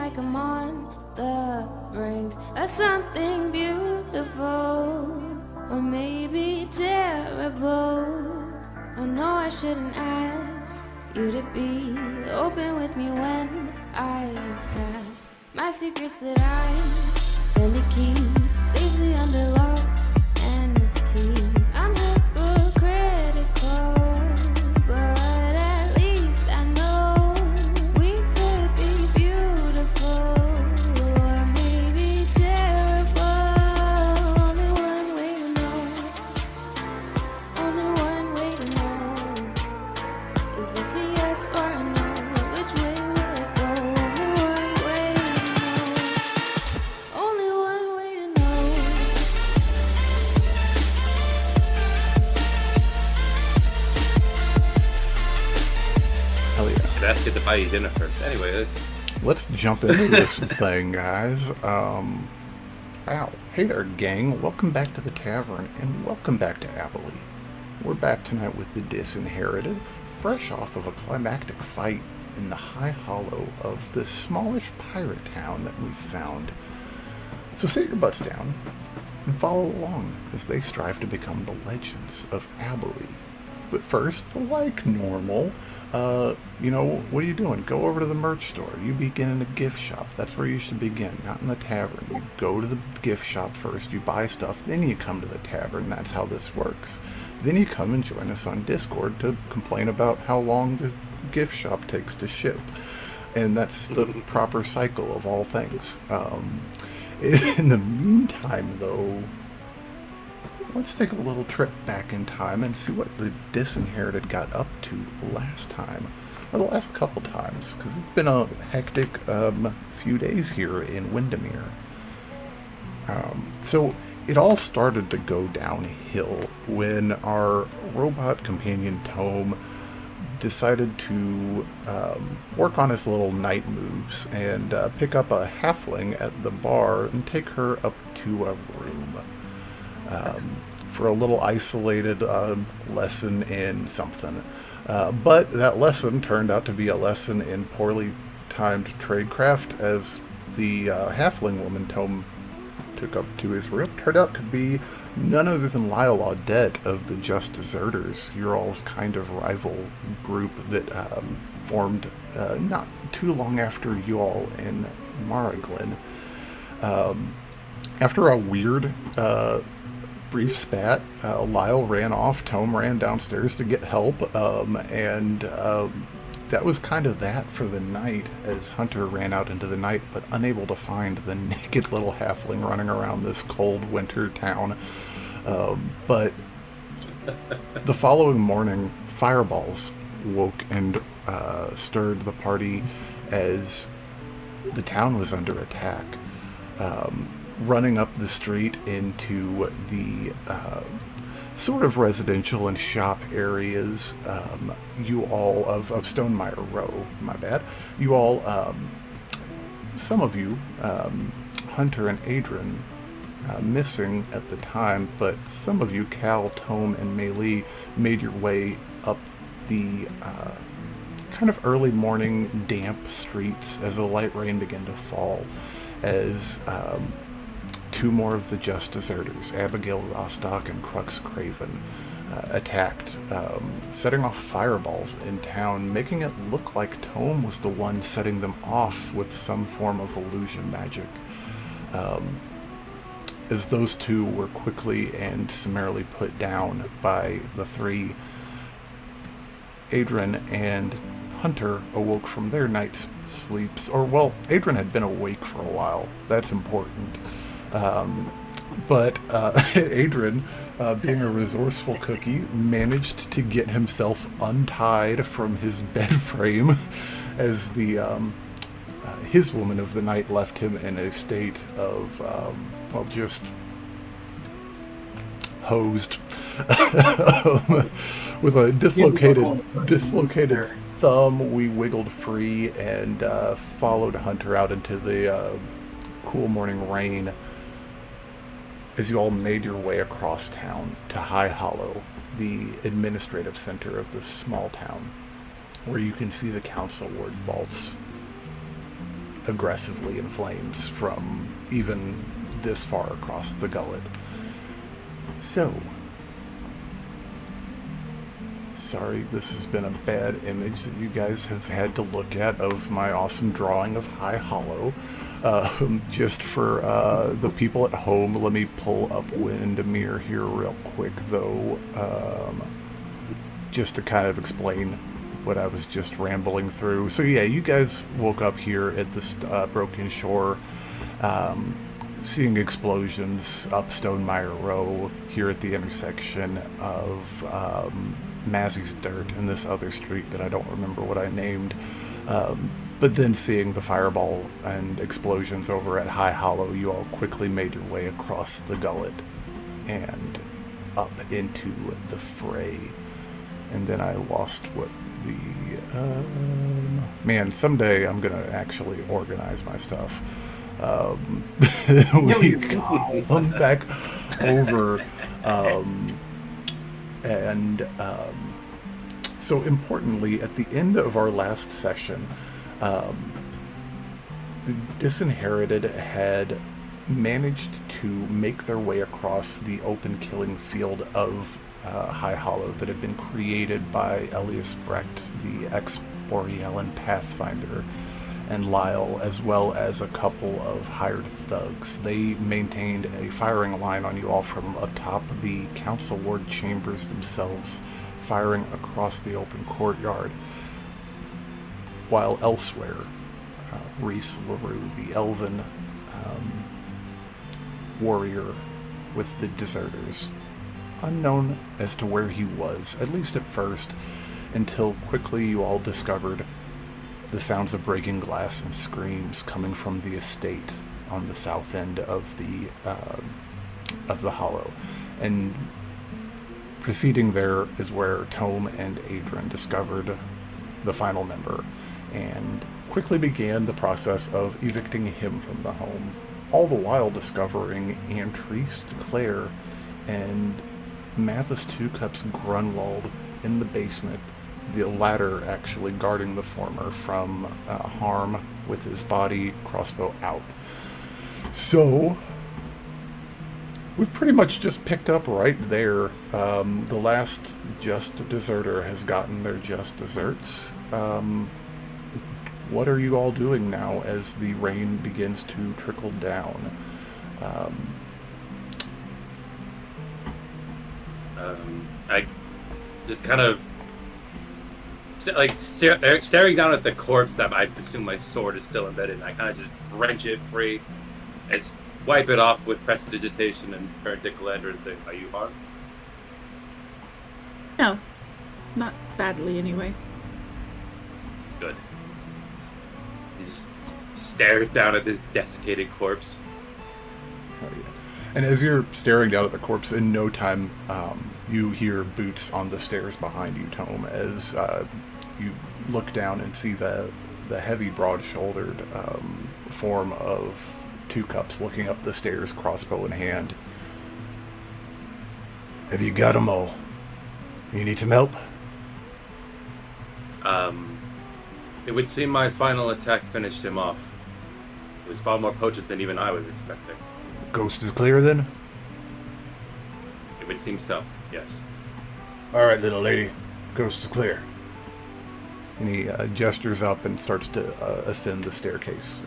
like I'm on the brink of something beautiful, or maybe terrible. I know I shouldn't ask you to be open with me when I have my secrets that I tend to keep safely under lock and key. I'm hypocritical, but at least I know we could be beautiful, or maybe terrible. Only one way to know. Only one way to know. Is this a yes or a no? Which way will it go? Only one way to know. Only one way to know. Hell yeah. I'd ask you to buy you dinner first. Anyway, Let's jump into this thing, guys. Ow. Hey there, gang. Welcome back to the Tavern, and welcome back to ABHAILE. We're back tonight with the Disinherited, fresh off of a climactic fight in the high hollow of this smallish pirate town that we found. So sit your butts down and follow along as they strive to become the legends of ABHAILE. But first, like normal, what are you doing? Go over to the merch store. You begin in a gift shop. That's where you should begin, not in the tavern. You go to the gift shop first, you buy stuff, then you come to the tavern. That's how this works. Then you come and join us on Discord to complain about how long the gift shop takes to ship. And that's the proper cycle of all things. In the meantime, though, let's take a little trip back in time and see what the Disinherited got up to last time, or the last couple times, because it's been a hectic few days here in Windermere. So it all started to go downhill when our robot companion Tome decided to work on his little night moves and pick up a halfling at the bar and take her up to a room. For a little isolated lesson in something. But that lesson turned out to be a lesson in poorly timed tradecraft, as the halfling woman Tome took up to his room turned out to be none other than Lyle Audette of the Just Deserters, your all's kind of rival group that formed not too long after you all in Maraglen. After a weird brief spat, Lyle ran off, Tome ran downstairs to get help, and that was kind of that for the night, as Hunter ran out into the night, but unable to find the naked little halfling running around this cold winter town. But the following morning, fireballs woke and stirred the party as the town was under attack. Running up the street into the sort of residential and shop areas, you all of Stonemire Row, my bad, you all, some of you, Hunter and Adran, missing at the time, but some of you, Cal, Tome, and Melee, made your way up the kind of early morning damp streets as a light rain began to fall, as two more of the Just Deserters, Abigail Rostock and Crux Craven, attacked, setting off fireballs in town, making it look like Tome was the one setting them off with some form of illusion magic. As those two were quickly and summarily put down by the three, Adran and Hunter awoke from their night's sleeps, or, well, Adran had been awake for a while. That's important. But Adran, being a resourceful cookie, managed to get himself untied from his bed frame as the his woman of the night left him in a state of, just hosed. With a dislocated thumb, we wiggled free and followed Hunter out into the cool morning rain as you all made your way across town to High Hollow, the administrative center of this small town, where you can see the council ward vaults aggressively in flames from even this far across the gullet. So, sorry, this has been a bad image that you guys have had to look at of my awesome drawing of High Hollow. Just for the people at home, let me pull up Windermere here real quick, though, just to kind of explain what I was just rambling through. So yeah, you guys woke up here at this Broken Shore, seeing explosions up Stonemire Row here at the intersection of Mazzy's Dirt and this other street that I don't remember what I named. But then seeing the fireball and explosions over at High Hollow, you all quickly made your way across the gullet and up into the fray. And then I lost what the... man, someday I'm going to actually organize my stuff. We come back over... so importantly, at the end of our last session... the Disinherited had managed to make their way across the open killing field of High Hollow that had been created by Elias Brecht, the ex-Borealan Pathfinder, and Lyle, as well as a couple of hired thugs. They maintained a firing line on you all from atop the council ward chambers themselves, firing across the open courtyard. While elsewhere, Reese LaRue, the elven warrior with the deserters, unknown as to where he was, at least at first, until quickly you all discovered the sounds of breaking glass and screams coming from the estate on the south end of the hollow. And proceeding there is where Tome and Adran discovered the final member, and quickly began the process of evicting him from the home, all the while discovering Antrice Claire and Mathis Two Cups Grunwald in the basement, the latter actually guarding the former from harm with his body crossbow out. So, we've pretty much just picked up right there. The last just deserter has gotten their just deserts. What are you all doing now as the rain begins to trickle down? I just kind of staring down at the corpse that I assume my sword is still embedded in. I kind of just wrench it free and wipe it off with prestidigitation and turn to Calandra and say, "Are you harmed?" No, not badly anyway. Good. He just stares down at this desiccated corpse. Oh, yeah. And as you're staring down at the corpse, in no time, you hear boots on the stairs behind you, Tome, as you look down and see the heavy, broad-shouldered form of Two Cups looking up the stairs, crossbow in hand. Have you got 'em all? You need some help? It would seem my final attack finished him off. It was far more potent than even I was expecting. Ghost is clear, then? It would seem so, yes. Alright, little lady. Ghost is clear. And he gestures up and starts to ascend the staircase,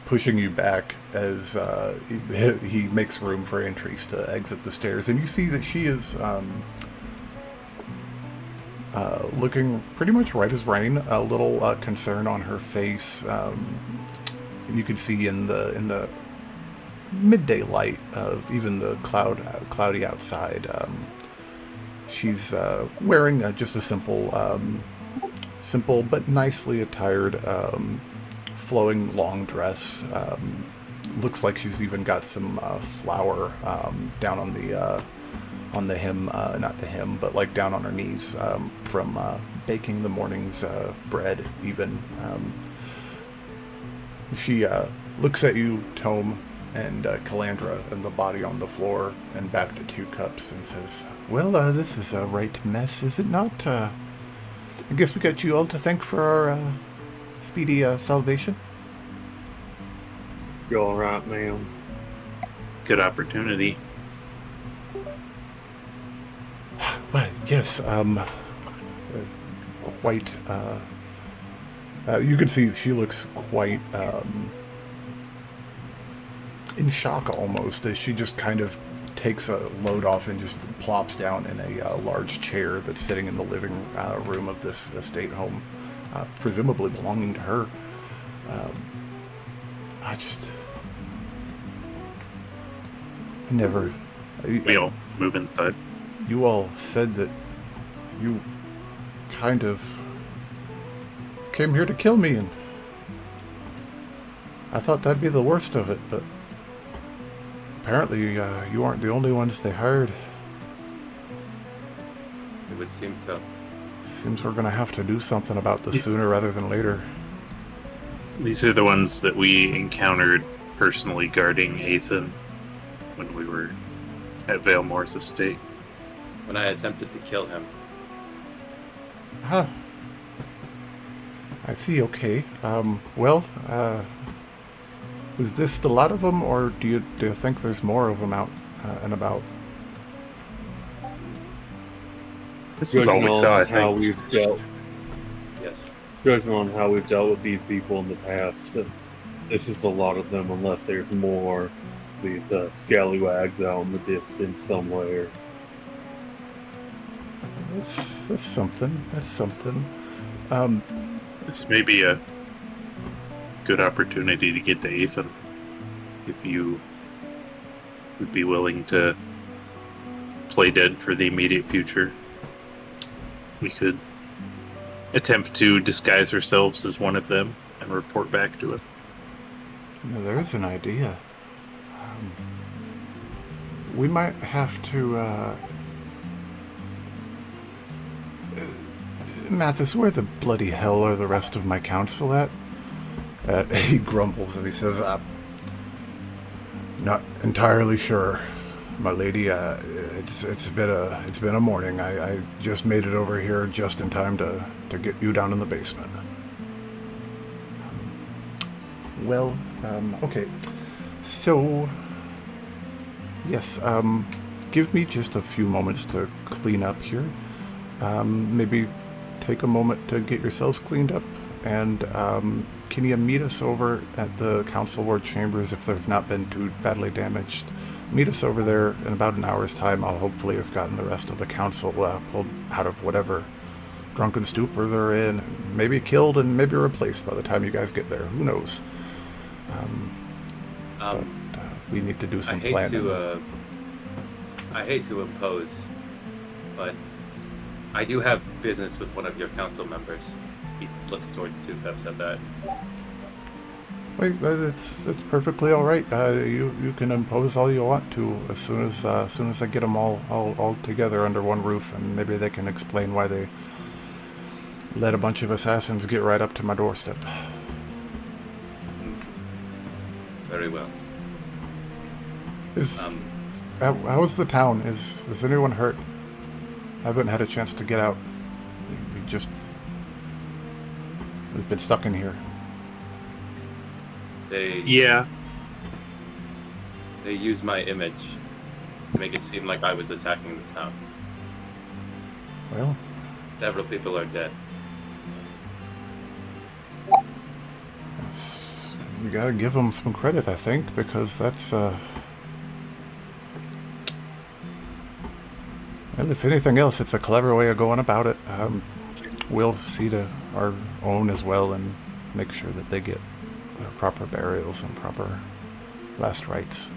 pushing you back as he makes room for Antrice to exit the stairs. And you see that she is looking pretty much right as rain, a little concern on her face. And you can see in the midday light of even the cloudy outside, she's wearing just a simple but nicely attired flowing long dress. Looks like she's even got some flour down on the hem, not the hem, but like down on her knees from baking the morning's bread even. She looks at you, Tome, and Calandra, and the body on the floor, and back to Two Cups, and says, "Well, this is a right mess, is it not? I guess we got you all to thank for speedy salvation. You all right, ma'am? Good opportunity. Well, yes, quite, you can see she looks quite, in shock almost, as she just kind of takes a load off and just plops down in a large chair that's sitting in the living room of this estate home, presumably belonging to her. I never... We all move inside. You all said that you kind of came here to kill me, and I thought that'd be the worst of it, but apparently you aren't the only ones they hired. It would seem so. Seems we're gonna have to do something about this sooner rather than later. These are the ones that we encountered personally guarding Ethan when we were at Valemore's estate. When I attempted to kill him. Huh. I see, okay. Well, was this the lot of them, or do you think there's more of them out and about? This was all we saw, I how think. we've dealt, Yes. judging on how we've dealt with these people in the past, this is a lot of them, unless there's more. These scallywags out in the distance somewhere. That's something. That's something. This may be a good opportunity to get to Ethan. If you would be willing to play dead for the immediate future, we could attempt to disguise ourselves as one of them and report back to us. There is an idea. We might have to, Mathis, where the bloody hell are the rest of my council at? He grumbles and he says, not entirely sure, my lady. It's been a morning. I just made it over here just in time to get you down in the basement. Well, okay. So, yes, give me just a few moments to clean up here. Maybe take a moment to get yourselves cleaned up, and can you meet us over at the council ward chambers if they've not been too badly damaged? Meet us over there in about an hour's time. I'll hopefully have gotten the rest of the council pulled out of whatever drunken stupor they're in, maybe killed and maybe replaced by the time you guys get there. Who knows? But we need to do some planning. I hate to impose, but I do have business with one of your council members. He looks towards Two-Peps at that. Wait, that's perfectly all right. You can impose all you want to as soon as I get them all together under one roof, and maybe they can explain why they let a bunch of assassins get right up to my doorstep. Very well. How's the town? Is anyone hurt? I haven't had a chance to get out. We've been stuck in here. They use my image to make it seem like I was attacking the town. Well, Several people are dead. you gotta give them some credit, I think, because that's well, if anything else, it's a clever way of going about it. We'll see to our own as well and make sure that they get proper burials and proper last rites.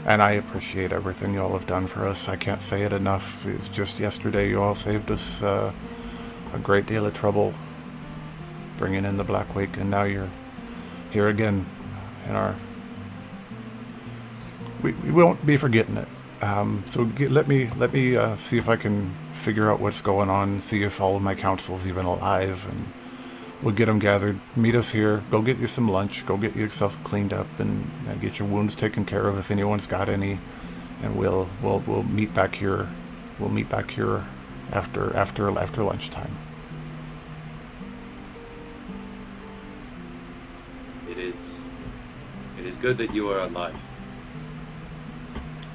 And I appreciate everything you all have done for us. I can't say it enough. It was just yesterday you all saved us a great deal of trouble bringing in the Black Wake, and now you're here again in our... We won't be forgetting it. Let me see if I can figure out what's going on, see if all of my council's even alive, and we'll get them gathered. Meet us here. Go get you some lunch. Go get yourself cleaned up and get your wounds taken care of if anyone's got any. And we'll meet back here. We'll meet back here after lunchtime. is good that you are alive.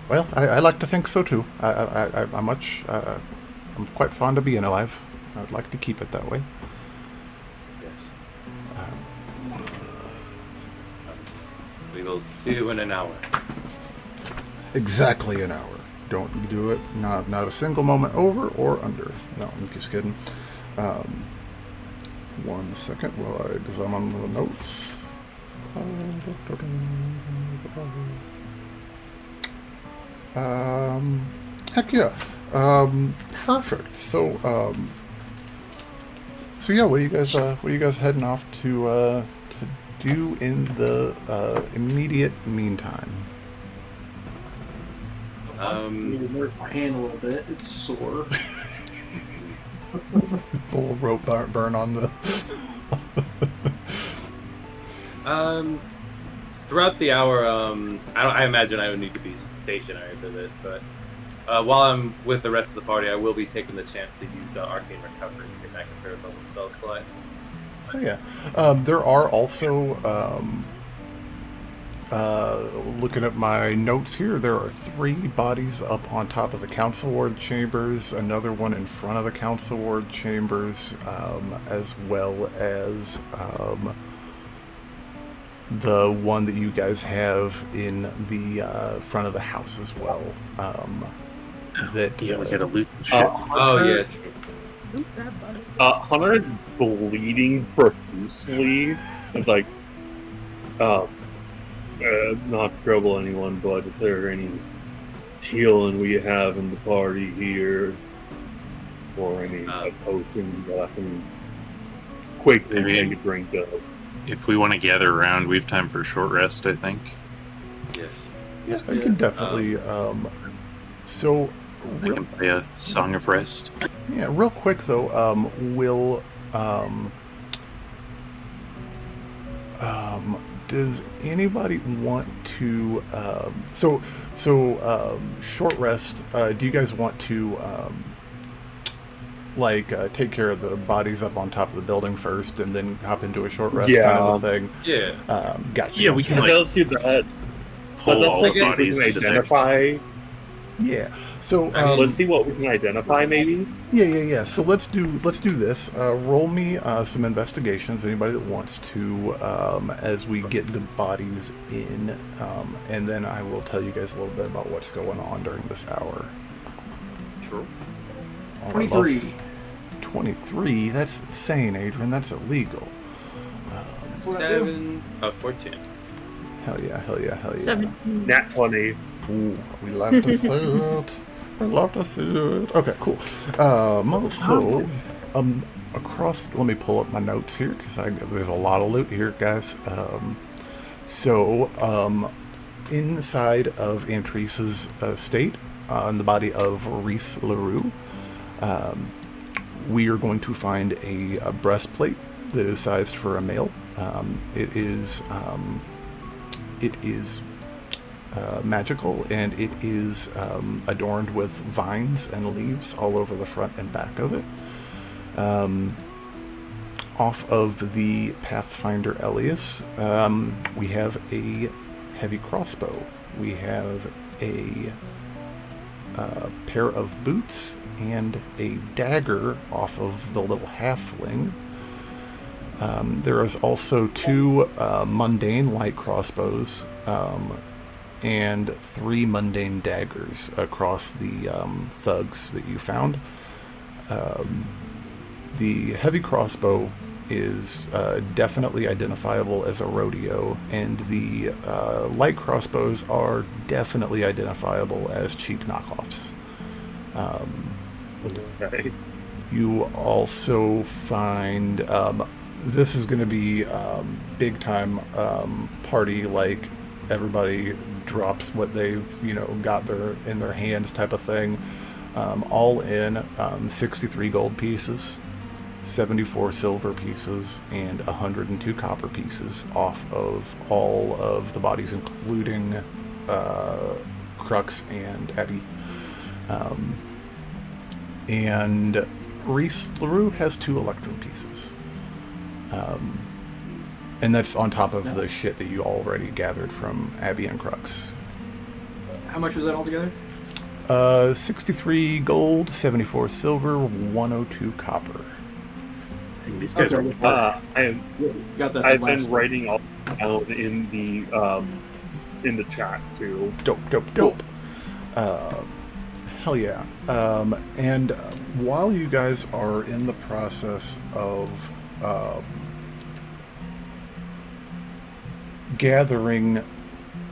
Well, I like to think so too. I'm quite fond of being alive. I'd like to keep it that way. Yes. We will see you in an hour. Exactly an hour. Don't do it. Not a single moment over or under. No, I'm just kidding. 1 second while I examine the notes. Heck yeah. Perfect. So yeah, what are you guys heading off to do in the immediate meantime? Work my hand a little bit. It's sore. The little rope burn on the. Throughout the hour, I imagine I would need to be stationary for this, but while I'm with the rest of the party, I will be taking the chance to use Arcane Recovery to get back a third level spell slot. Oh yeah. There are also, looking at my notes here, there are 3 bodies up on top of the council ward chambers, another one in front of the council ward chambers, as well as the one that you guys have in the front of the house as well. Yeah, we gotta loot the shit. Oh yeah, it's true. Ooh, bad buddy. Hunter is bleeding profusely. It's like, not to trouble anyone, but is there any healing we have in the party here? Or any potion that I can quickly take a drink of? If we want to gather around, we have time for a short rest, I think. Yes. Yeah, I can definitely. So, I can play a Song of Rest. yeah, real quick though, will does anybody want to? Short rest. Do you guys want to? Take care of the bodies up on top of the building first, and then hop into a short rest kind of a thing. Yeah. Gotcha. Yeah, we can Let's do that. pull But all let's the see if we bodies can into there. identify. Yeah. So Let's see what we can identify, maybe. Yeah. So let's do this. Roll me some investigations. Anybody that wants to, as we get the bodies in, and then I will tell you guys a little bit about what's going on during this hour. True. 23. 23. That's insane, Adran. That's illegal. That's what I do. 14. Hell yeah. 17. Nat 20. Ooh, we love to see it. We love to see it. Okay, cool. Across, let me pull up my notes here because there's a lot of loot here, guys. Inside of Antrice's estate, in the body of Reese LaRue, we are going to find a breastplate that is sized for a male. It is magical, and it is adorned with vines and leaves all over the front and back of it. Off of the Pathfinder Elias, we have a heavy crossbow. We have a pair of boots and a dagger off of the little halfling. There is also 2 mundane light crossbows, and 3 mundane daggers across the thugs that you found. The heavy crossbow is definitely identifiable as a rodeo, and the light crossbows are definitely identifiable as cheap knockoffs. Okay. You also find this is going to be big time party, like everybody drops what they've got in their hands type of thing. All in 63 gold pieces, 74 silver pieces, and 102 copper pieces off of all of the bodies, including Crux and Abby. And Reese LaRue has 2 electrum pieces. And that's on top of the shit that you already gathered from Abby and Crux. How much was that altogether? 63 gold, 74 silver, 102 copper. These guys Okay. are Got that. I've last been writing all down in the chat too. Dope. Hell yeah. And while you guys are in the process of gathering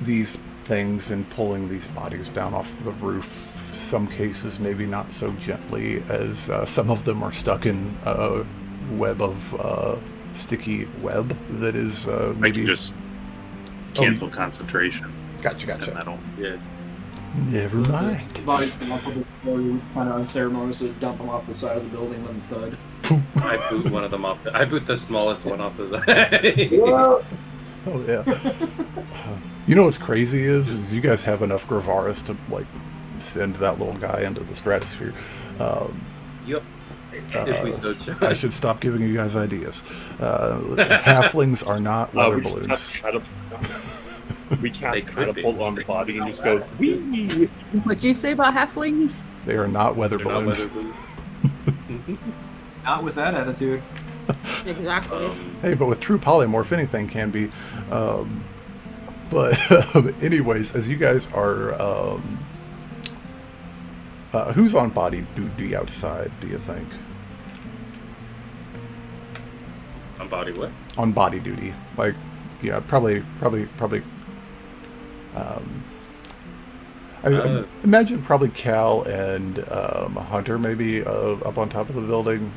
these things and pulling these bodies down off the roof, some cases maybe not so gently, as some of them are stuck in a web of sticky web that is I maybe... can just cancel concentration. Gotcha. And that'll... Yeah. Never mind. Bodies come up with the floor, we kind of unceremoniously dump them off the side of the building, let them thud. I boot one of them off. I boot the smallest one off the side. Oh yeah. You know what's crazy is you guys have enough Gravaris to like send that little guy into the stratosphere. Yep. If we so chose. I should stop giving you guys ideas. Halflings are not weather balloons. We cast They could be. catapult on the body and just goes, wee! What'd you say about halflings? They are not weather They're not balloons. weather balloons. Not with that attitude. Exactly. Hey, but with true polymorph, anything can be. But anyways, as you guys are, who's on body duty outside? Do you think? On body what? On body duty, like, yeah, probably. I imagine probably Cal and Hunter maybe up on top of the building.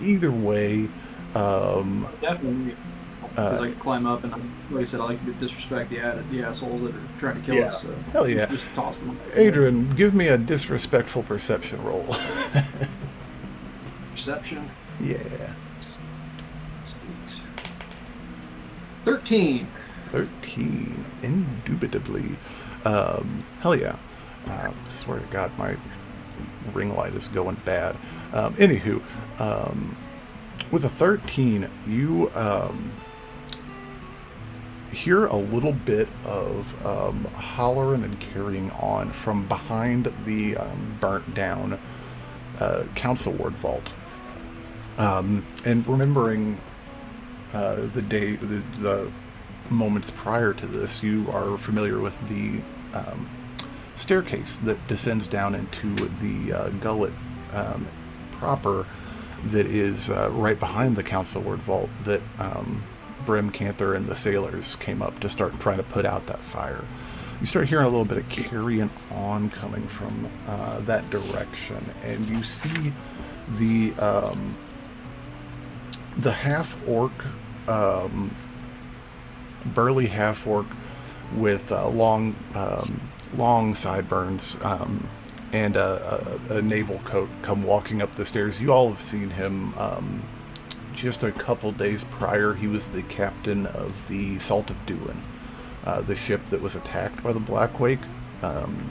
Either way, Definitely. Because I can climb up and, like I said, I like to disrespect the assholes that are trying to kill us. So hell yeah. Just toss them. Adran, give me a disrespectful perception roll. Perception. Yeah. Sweet. 13. 13, indubitably. Hell yeah. Swear to God, my ring light is going bad. Anywho, with a 13, you hear a little bit of hollering and carrying on from behind the burnt down council ward vault. And remembering the moments prior to this, you are familiar with the staircase that descends down into the gullet proper that is right behind the council ward vault that Brim, Canther, and the sailors came up to start trying to put out that fire. You start hearing a little bit of carrying on coming from that direction, and you see the half-orc, burly half-orc with long sideburns and a naval coat come walking up the stairs. You all have seen him just a couple days prior. He was the captain of the Salt of Duin, the ship that was attacked by the Black Wake.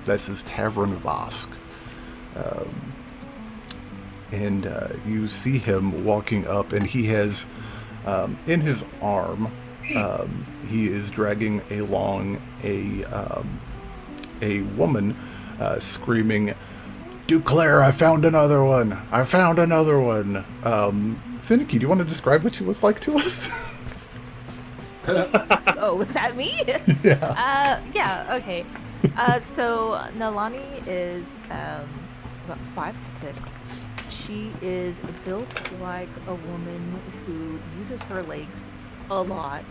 That's his Tavern Vosk. And you see him walking up, and he has in his arm, he is dragging along a woman screaming, "Declare, I found another one! I found another one!" Finicky, do you want to describe what you look like to us? Oh, was that me? Yeah. Yeah, okay. So Nalani is about 5'6". She is built like a woman who uses her legs a lot,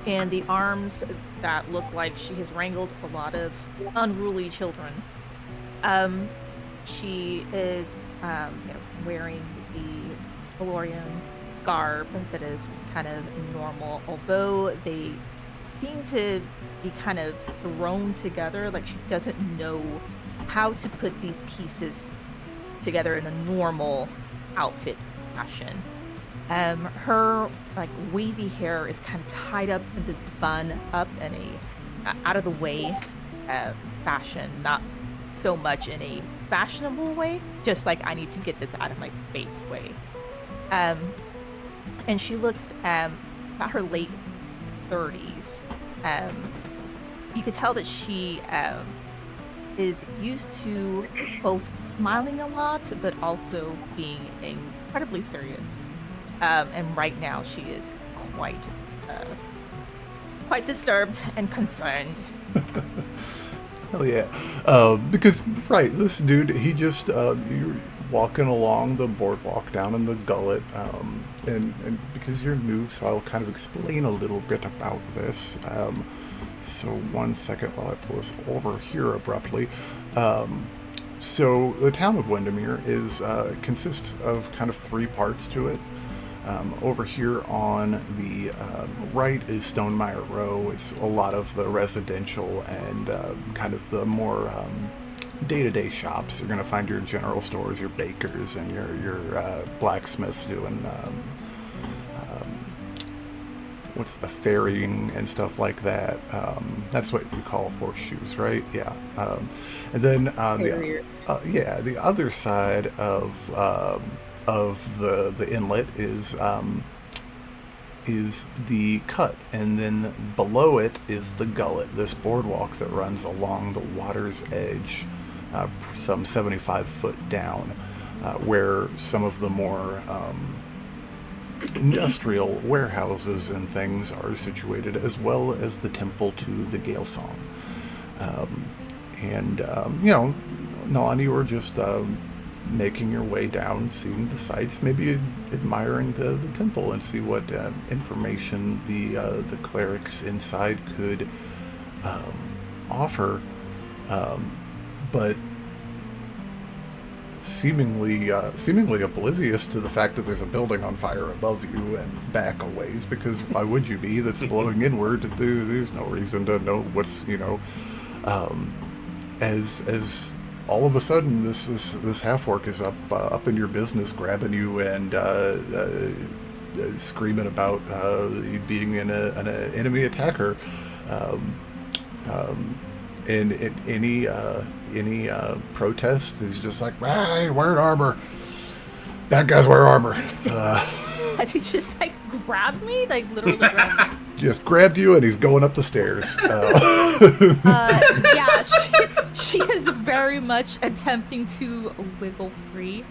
and the arms that look like she has wrangled a lot of unruly children. She is wearing the Valorian garb that is kind of normal, although they seem to be kind of thrown together, like she doesn't know how to put these pieces together in a normal outfit fashion. Her like wavy hair is kind of tied up in this bun up in a out of the way fashion, not so much in a fashionable way, just like I need to get this out of my face way. And she looks about her late 30s. You could tell that she is used to both smiling a lot, but also being incredibly serious. And right now, she is quite disturbed and concerned. Hell yeah. Because, right, this dude, he just, you're walking along the boardwalk down in the gullet, and because you're new, so I'll kind of explain a little bit about this. So 1 second while I pull this over here abruptly. So the town of Windermere consists of kind of 3 parts to it. Over here on the right is Stonemire Row. It's a lot of the residential and kind of the more day-to-day shops. You're going to find your general stores, your bakers, and your blacksmiths doing what's the ferrying and stuff like that. That's what you call horseshoes, right? Yeah. And then on the other side of the inlet is the cut, and then below it is the gullet, this boardwalk that runs along the water's edge, some 75 foot down, where some of the more industrial warehouses and things are situated, as well as the temple to the Gale Song. Nalani, you were just making your way down, seeing the sights, maybe admiring the temple, and see what information the clerics inside could offer, but seemingly oblivious to the fact that there's a building on fire above you and back a ways, because why would you be? That's blowing inward. There's no reason to know what's, as all of a sudden this half-orc is up in your business, grabbing you and screaming about you being an enemy attacker, and any protest is just like, hey, wearing armor. That guy's wearing armor. Has he just grabbed me? Literally grabbed me? Just grabbed you, and he's going up the stairs. Yeah, she is very much attempting to wiggle free,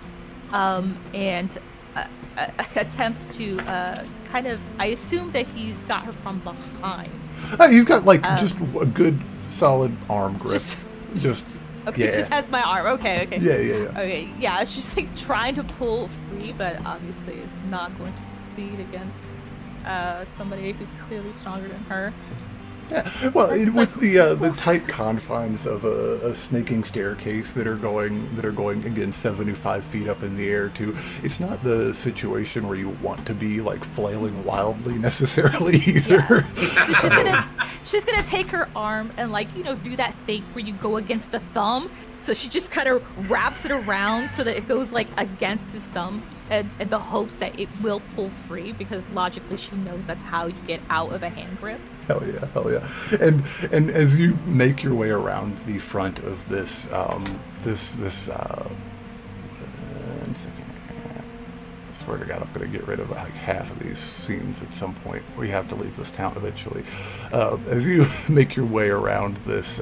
and attempts to kind of. I assume that he's got her from behind. He's got just a good solid arm grip. Okay, yeah. just has my arm. Okay. Yeah. Okay, yeah, it's just trying to pull free, but obviously it's not going to succeed against somebody who's clearly stronger than her. Yeah, well, with the tight confines of a snaking staircase that are going again 75 feet up in the air too, it's not the situation where you want to be flailing wildly necessarily either. Yeah. So she's gonna take her arm and do that thing where you go against the thumb. So she just kind of wraps it around so that it goes against his thumb, and the hopes that it will pull free, because logically she knows that's how you get out of a hand grip. Hell yeah. And as you make your way around the front of this this I swear to God, I'm going to get rid of half of these scenes at some point. We have to leave this town eventually. As you make your way around this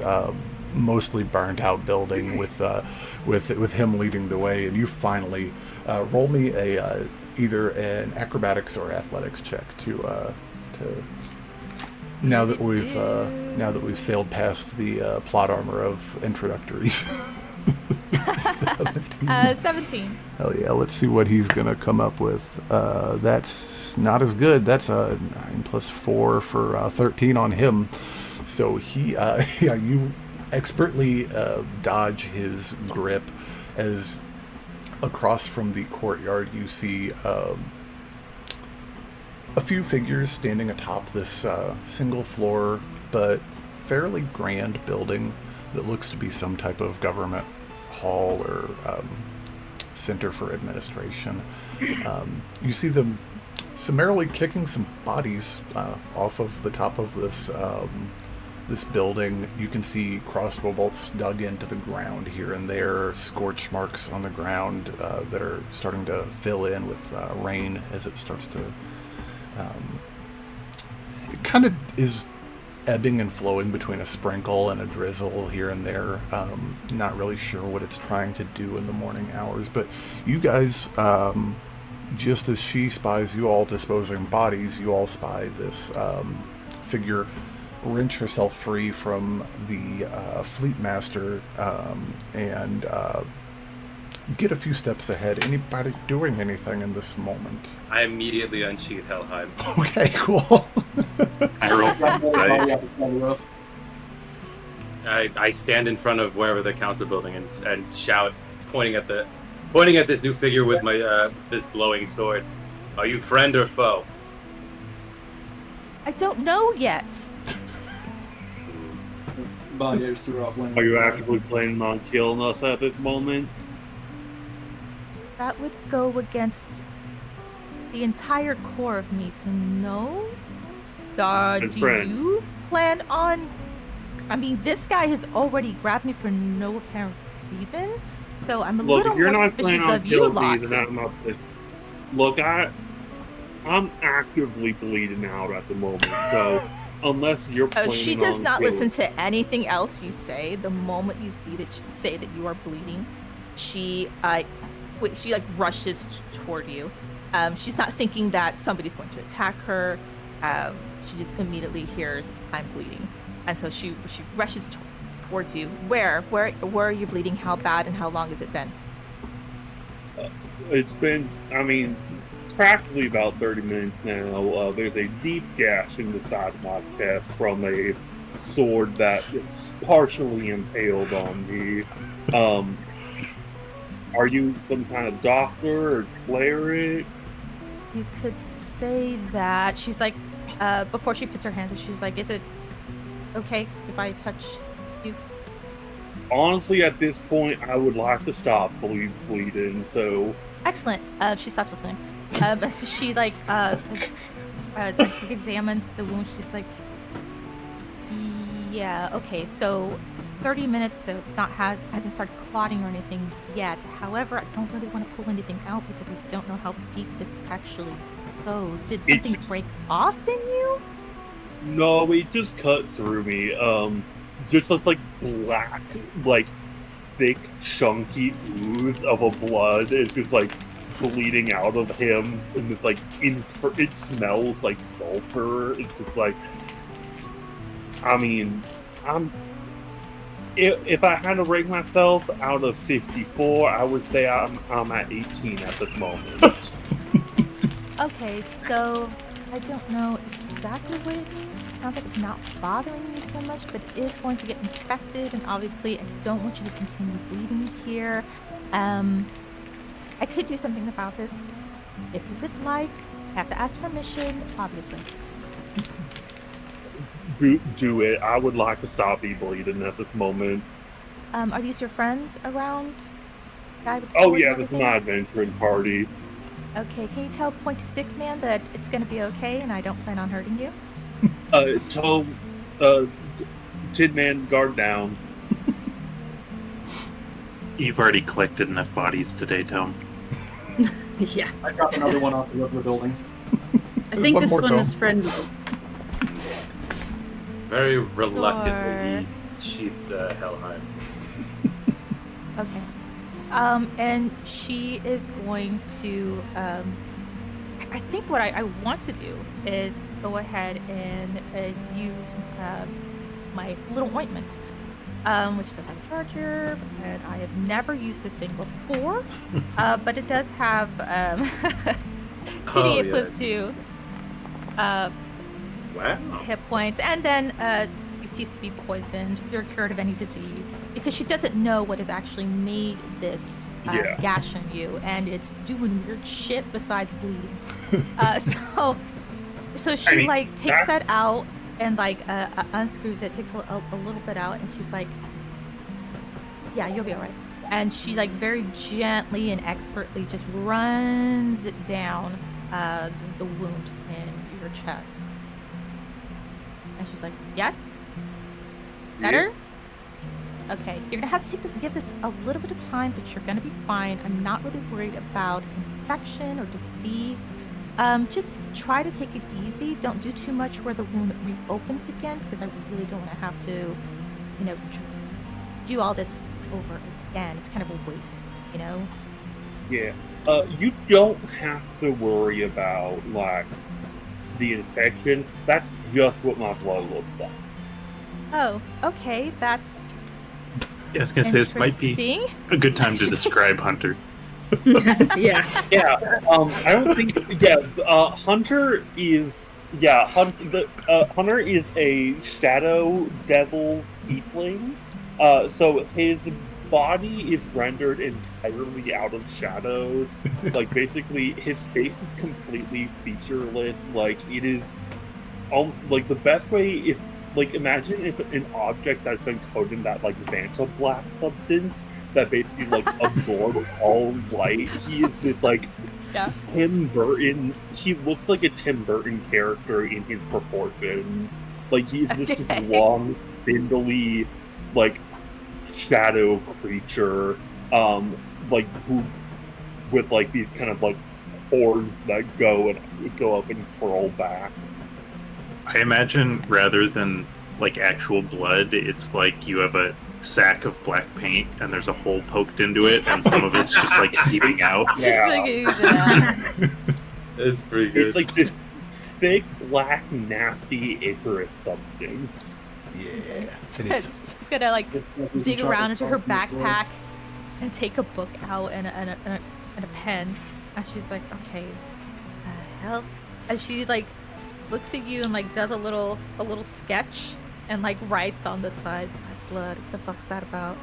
mostly burnt out building with him leading the way, and you finally roll me either an acrobatics or athletics check to now that we've sailed past the plot armor of introductories. 17. Hell yeah, let's see what he's gonna come up with. That's not as good. That's a 9 + 4 for 13 on him. So you expertly dodge his grip, as across from the courtyard you see a few figures standing atop this single floor but fairly grand building that looks to be some type of government hall or center for administration. You see them summarily kicking some bodies off of the top of this building. You can see crossbow bolts dug into the ground here and there, scorch marks on the ground that are starting to fill in with rain as it starts to it kind of is ebbing and flowing between a sprinkle and a drizzle here and there. Not really sure what it's trying to do in the morning hours, but you guys, just as she spies you all disposing bodies, you all spy this figure wrench herself free from the fleet master and get a few steps ahead. Anybody doing anything in this moment? I immediately unsheath Helheim. Okay, cool. I roll. I stand in front of wherever the council building and shout, pointing at this new figure with my this glowing sword. Are you friend or foe? I don't know yet. Body threw off Are you actively planning on killing us at this moment? That would go against the entire core of me, so no. Do you plan on... I mean, this guy has already grabbed me for no apparent reason, so I'm a little if you're more not suspicious planning on of you killing lot. me, then I'm not... Look, I'm actively bleeding out at the moment, so unless you're planning on She does not killing... listen to anything else you say. The moment you see that say that you are bleeding, she rushes toward you. She's not thinking that somebody's going to attack her. She just immediately hears, I'm bleeding. And so she rushes towards you. Where are you bleeding? How bad and how long has it been? It's been, practically about 30 minutes now. There's a deep gash in the side of my chest from a sword that is partially impaled on me. Are you some kind of doctor or cleric? You could say that. She's like, before she puts her hands up, she's like, is it okay if I touch you? Honestly, at this point, I would like to stop bleeding, so... Excellent. She stops listening. She, examines the wound. She's like, yeah, okay, so 30 minutes, so it's not hasn't started clotting or anything yet. However, I don't really want to pull anything out because we don't know how deep this actually goes. Did something break off in you? No, it just cut through me. Just this black, thick, chunky ooze of a blood is just bleeding out of him in this it smells like sulfur. It's just if I had to rate myself out of 54, I would say I'm at 18 at this moment. Okay, so I don't know exactly what it means. Sounds like it's not bothering me so much, but it is going to get infected, and obviously I don't want you to continue bleeding here. I could do something about this if you would like. I have to ask permission, obviously. Do it. I would like to stop bleeding at this moment. Are these your friends around? Guy with the Oh sword yeah, and this is everything? my adventuring party. Okay, can you tell Pointy Stick Man that it's gonna be okay and I don't plan on hurting you? Tome, Tin Man, guard down. You've already collected enough bodies today, Tome. Yeah. I dropped another one off the roof of the building. I think one this more one go. is friendly. Very reluctantly, he sheaths Helheim. Okay. And she is going to, I think what I want to do is go ahead and use my little ointment, which does have a charger, and I have never used this thing before, but it does have 2d8 plus 2 Wow. hit points, and then you cease to be poisoned. You're cured of any disease, because she doesn't know what has actually made this gash in you, and it's doing weird shit besides bleeding. So she takes that out and unscrews it, takes a little bit out, and she's like, "Yeah, you'll be all right." And she very gently and expertly just runs it down the wound in your chest. And she's like, yes? Better? Okay, you're gonna have to give this a little bit of time, but you're gonna be fine. I'm not really worried about infection or disease. Just try to take it easy. Don't do too much where the wound reopens again, because I really don't want to have to, do all this over again. It's kind of a waste, Yeah. You don't have to worry about, like, the infection. That's just what my blood looks like. Oh, okay. That's Yeah, I was gonna say this might be interesting. a good time to describe Hunter. Yeah. Yeah, I don't think. Yeah, Hunter is. Yeah, Hunter is a shadow devil tiefling. So his body is rendered entirely out of shadows. Like, basically, his face is completely featureless. Like, it is. Like, the best way, if. Like, imagine if an object that's been coated in that, like, Vanta black substance that basically, like, absorbs all light. He is this, like, Yeah. Tim Burton. He looks like a Tim Burton character in his proportions. Like, he's this just long, spindly, like, shadow creature, like, who, with, like, these kind of, like, horns that go up and curl back. I imagine rather than like actual blood, it's like you have a sack of black paint and there's a hole poked into it, and some of it's just like seeping out. Just like use it out. It's pretty good. It's like this thick, black, nasty Icarus substance. Yeah. She's gonna like dig around into her backpack and take a book out and a pen, and she's like, "Okay, help." And she like looks at you and like does a little sketch and like writes on the side, "My blood. What the fuck's that about?"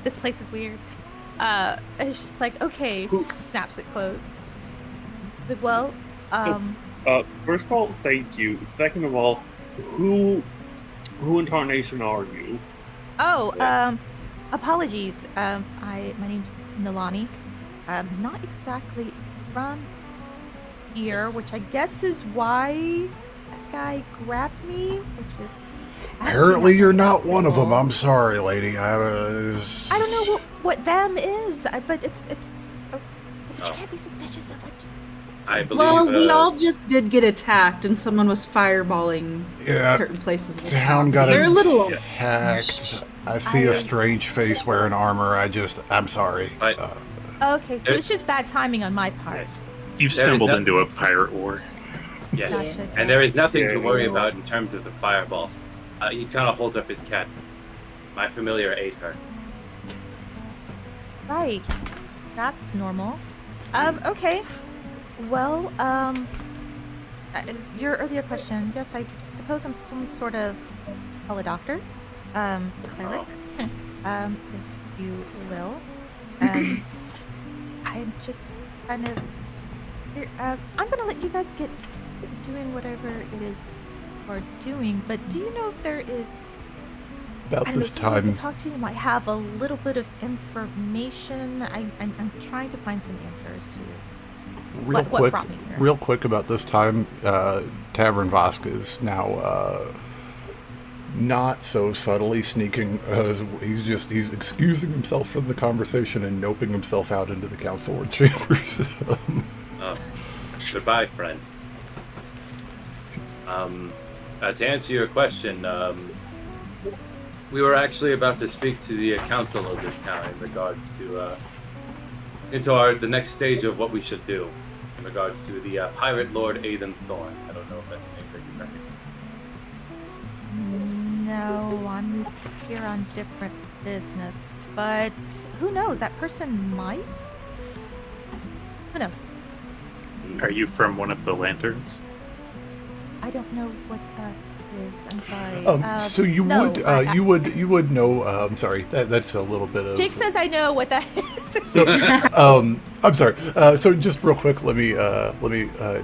This place is weird. And it's just like, okay, she snaps it closed. Like, well, First of all, thank you. Second of all, who incarnation are you? Oh, apologies. My name's Nalani. Not exactly from here, which I guess is why that guy grabbed me, which is... Apparently you're not one of them. I'm sorry, lady. I don't know what them is, but it's you can't be suspicious of like... I believe. Well, we all just did get attacked, and someone was fireballing certain places. Town got They're a little hacked. I see a strange face wearing armor. I'm sorry. Okay, so it's just bad timing on my part. You've stumbled into a pirate war. Yes, Gotcha. and there is nothing to worry about in terms of the fireballs. He kind of holds up his cat. My familiar ate her. Right. That's normal. Okay. Well, is your earlier question, yes, I suppose I'm some sort of doctor, cleric, if you will. I'm just kind of... I'm gonna let you guys get doing whatever it is you're doing, but do you know if there is... About this someone time... to talk to, you might have a little bit of information. I'm trying to find some answers to what brought me here. Real quick about this time, Tavern Vasquez now not so subtly sneaking. He's excusing himself from the conversation and noping himself out into the council chambers. Goodbye, friend. To answer your question, we were actually about to speak to the council of this town in regards to the next stage of what we should do in regards to the pirate lord Aidan Thorn. I don't know if that's a name that you recognize. No, I'm here on different business, but who knows? That person might. Who knows? Are you from one of the lanterns? I don't know what that is. I'm sorry. So you no, would you would know. I'm sorry. That's a little bit of. Jake says I know what that is. So, I'm sorry. So just real quick, let me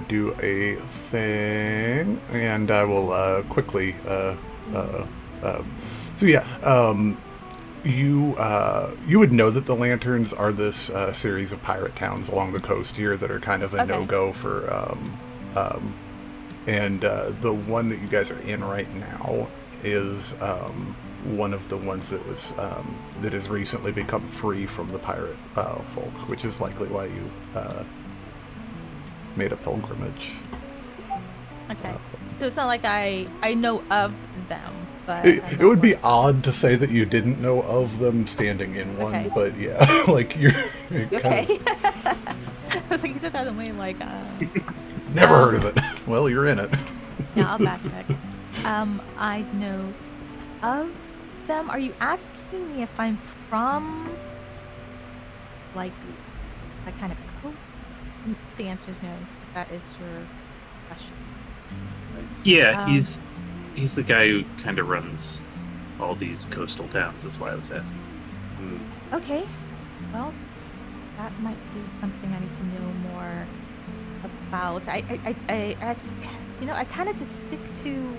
do a thing, and I will quickly. So yeah, you would know that the Lanterns are this series of pirate towns along the coast here that are kind of a no-go for. And the one that you guys are in right now is one of the ones that was that has recently become free from the pirate folk, which is likely why you made a pilgrimage. Okay. So it's not like I know of them, but It would be odd to say that you didn't know of them standing in one, Okay. but yeah, like you're Okay. I was like, you said that in a way like, never heard of it. Well, you're in it. yeah, I'll backtrack. I know of them. Are you asking me if I'm from, like, that kind of coast? The answer is no. If that is your question. Yeah, Um, he's the guy who kind of runs all these coastal towns. That's why I was asking. Okay. Well, that might be something I need to know more about. I kind of just stick to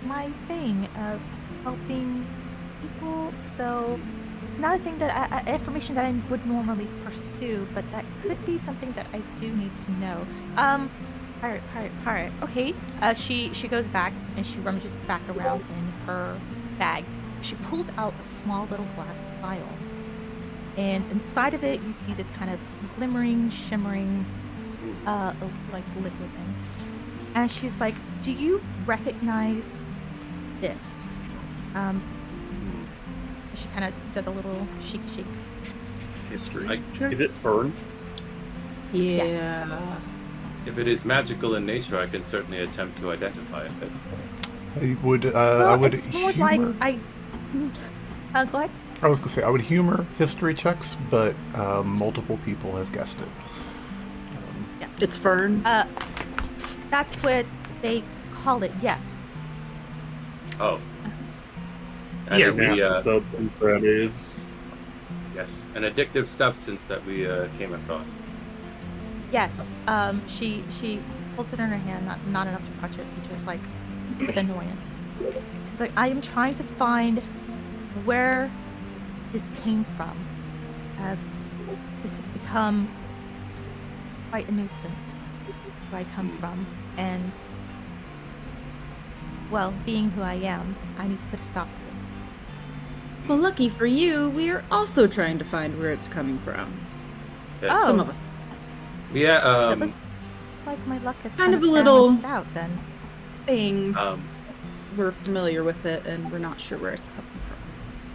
my thing of helping people, so it's not a thing that information that I would normally pursue, but that could be something that I do need to know. Pirate. Okay. She goes back and she rummages back around in her bag. She pulls out a small little glass vial, and inside of it you see this kind of glimmering, shimmering, like liquid thing. And she's like, "Do you recognize this?" She kind of does a little shake. History. Is it Fern? Yeah. If it is magical in nature, I can certainly attempt to identify it. I would Well, I would it's more humor. like go ahead. I was gonna say I would humor history checks, but multiple people have guessed it. It's Fern. That's what they call it. Yes. Oh. And Yeah, is That's the the, substance that is. yes, an addictive substance that we came across. Yes. She holds it in her hand, not enough to touch it, just like with annoyance. She's like, I am trying to find where this came from. This has become quite a nuisance where I come from, and well, being who I am, I need to put a stop to this. Well, lucky for you, we are also trying to find where it's coming from. Yes. Some of us. Yeah, It looks like my luck has Kind kind of of a little- balanced out then. Thing. we're We're familiar with it, and we're not sure where it's coming from.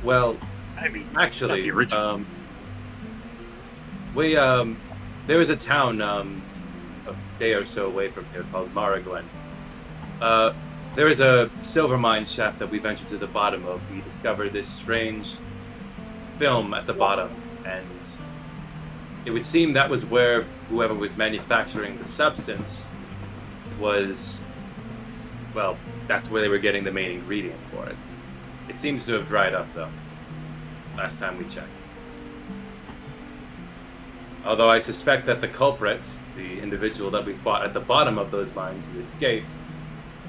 well, I mean, not actually, the original. we there was a town a day or so away from here called Maraglen. There is a silver mine shaft that we ventured to the bottom of. We discovered this strange film at the bottom, and it would seem that was where whoever was manufacturing the substance was, well, that's where they were getting the main ingredient for it. It seems to have dried up, though, last time we checked. Although I suspect that the culprit, the individual that we fought at the bottom of those mines who escaped,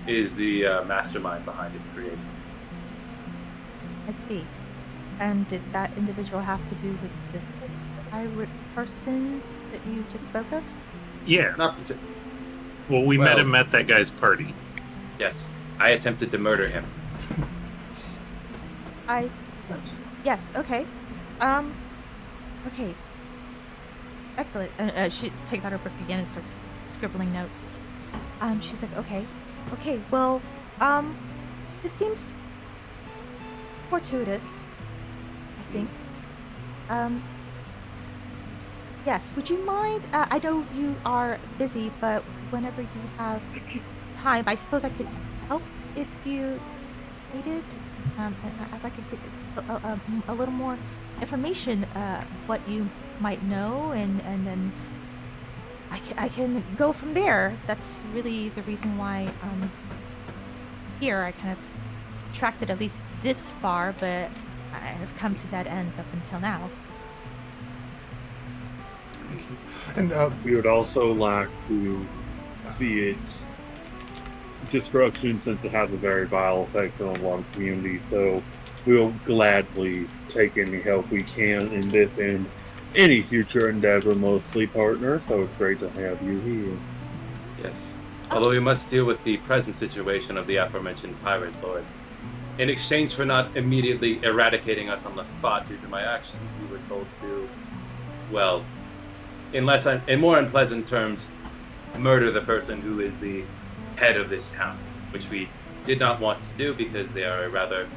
is the mastermind behind its creation. I see. And did that individual have to do with this pirate person that you just spoke of? Yeah. Not partic- Well, we met Well- him at that guy's party. Yes, I attempted to murder him. Yes, okay. Okay. Excellent. She takes out her book again and starts scribbling notes. She's like, okay, well, this seems fortuitous, I think. Yes, would you mind, I know you are busy, but whenever you have time, I suppose I could help if you needed. If I could get a little more information, what you might know, and then I can go from there. That's really the reason why here. I kind of tracked it at least this far, but I have come to dead ends up until now. And We would also like to see its destruction, since it has a very vile effect on a lot of communities. So we'll gladly take any help we can in this and any future endeavor, mostly partner. So it's great to have you here. Yes. Although we must deal with the present situation of the aforementioned pirate lord. in exchange for not immediately eradicating us on the spot due to my actions, we were told to, well, in more unpleasant terms, murder the person who is the head of this town, which we did not want to do because they are a rather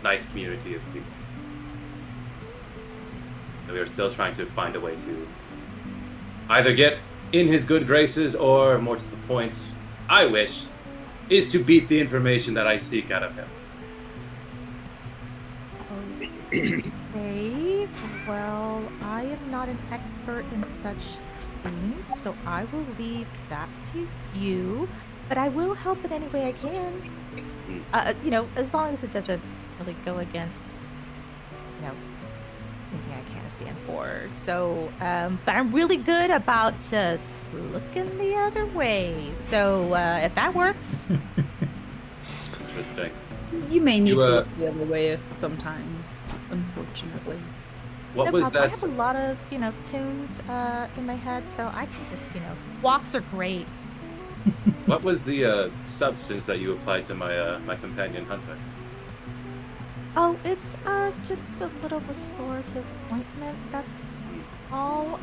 nice community of people. So we are still trying to find a way to either get in his good graces or, more to the point, I wish, is to beat the information that I seek out of him. Okay, well, I am not an expert in such things, so I will leave that to you, but I will help in any way I can. As long as it doesn't really go against, anything I can't stand for. So, but I'm really good about just looking the other way. So, if that works. Interesting. You may need to look the other way sometimes, unfortunately. What was problem. that? I have a lot of, tunes in my head, so I can just, walks are great. What was the substance that you applied to my companion hunter? Oh, it's just a little restorative ointment. That's all.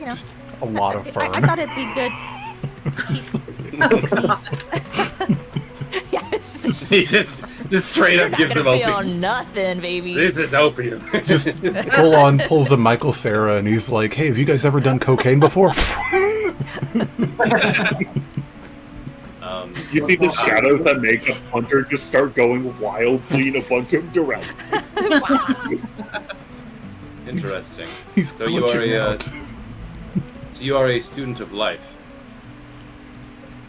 Just a lot of fern. I thought it'd be good. Yeah, it's just He just straight up gives him feel opium. Nothing, baby. This is opium. Just full on pulls a Michael Cera and he's like, "Hey, have you guys ever done cocaine before?" You see the shadows that make a hunter just start going wildly in a bunch of directions. Interesting. He's So you are glitching a out. so you are a student of life.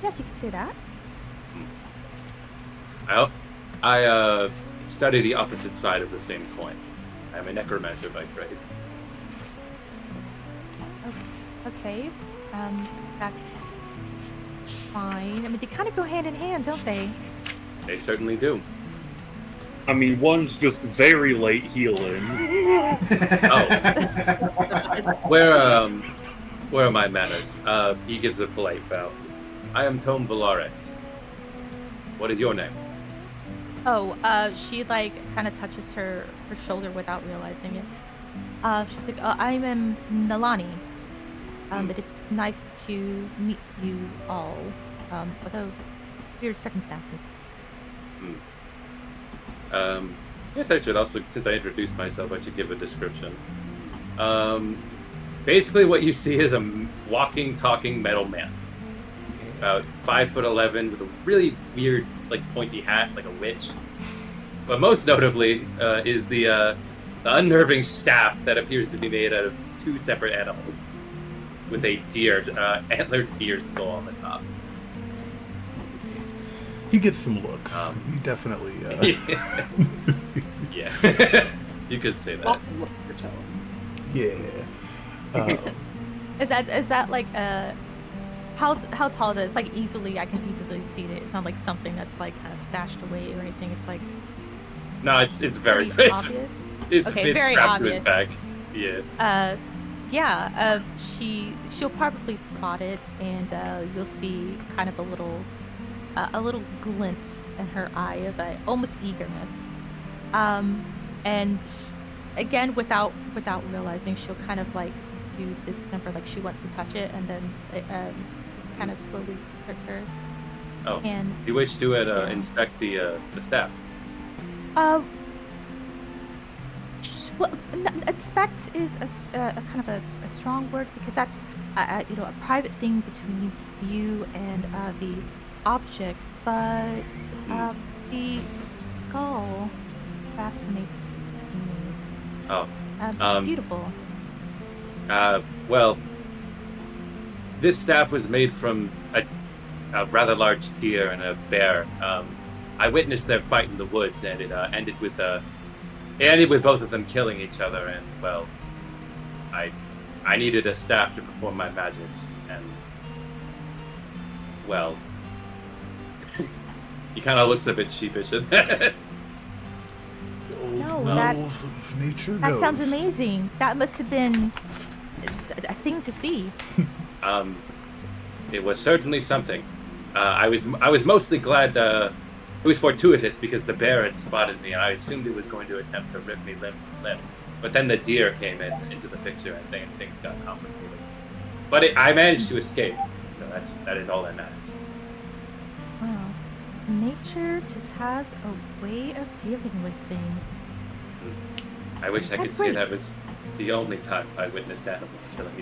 Yes, you can say that. I study the opposite side of the same coin. I am a necromancer by trade. Okay. That's fine. I mean, they kind of go hand in hand, don't they? They certainly do. I mean, one's just very late healing. Oh. Where are my manners? He gives a polite bow. I am Tome Volarus. What is your name? Oh, she kind of touches her shoulder without realizing it. She's like, I'm Nalani. But it's nice to meet you all, although weird circumstances. I guess I should also, since I introduced myself, I should give a description. Basically what you see is a walking, talking metal man. About 5'11", with a really weird, pointy hat, like a witch. But most notably is the unnerving staff that appears to be made out of two separate animals, with a antlered deer skull on the top. He gets some looks. He definitely. Yeah, you could say that. Lots of looks for Tome. Yeah. Is that like how tall is it? It's easily I can easily see it. It's not like something that's kind of stashed away or anything. It's No, it's very obvious. It's Okay, very strapped obvious. to his back. Yeah. She'll probably spot it, and you'll see kind of a little glint in her eye of almost eagerness. And again, without realizing, she'll kind of do this number, she wants to touch it, and then just kind of slowly hurt her. Oh. And You wish to inspect the staff? Well, inspect is a kind of a strong word, because that's a private thing between you and the object, but the skull fascinates me. Oh. It's beautiful. Well, this staff was made from a rather large deer and a bear. I witnessed their fight in the woods, and it ended with both of them killing each other. And well, I needed a staff to perform my magics, and well, he kind of looks a bit sheepish at that. No, Wells of nature that sounds knows. amazing. That must have been a thing to see. It was certainly something. I was mostly glad It was fortuitous because the bear had spotted me, and I assumed it was going to attempt to rip me limb from limb. But then the deer came into the picture, and things got complicated. But I managed to escape, so that is all that matters. Wow. Nature just has a way of dealing with things. I wish I could That's say great. that was the only time I witnessed animals killing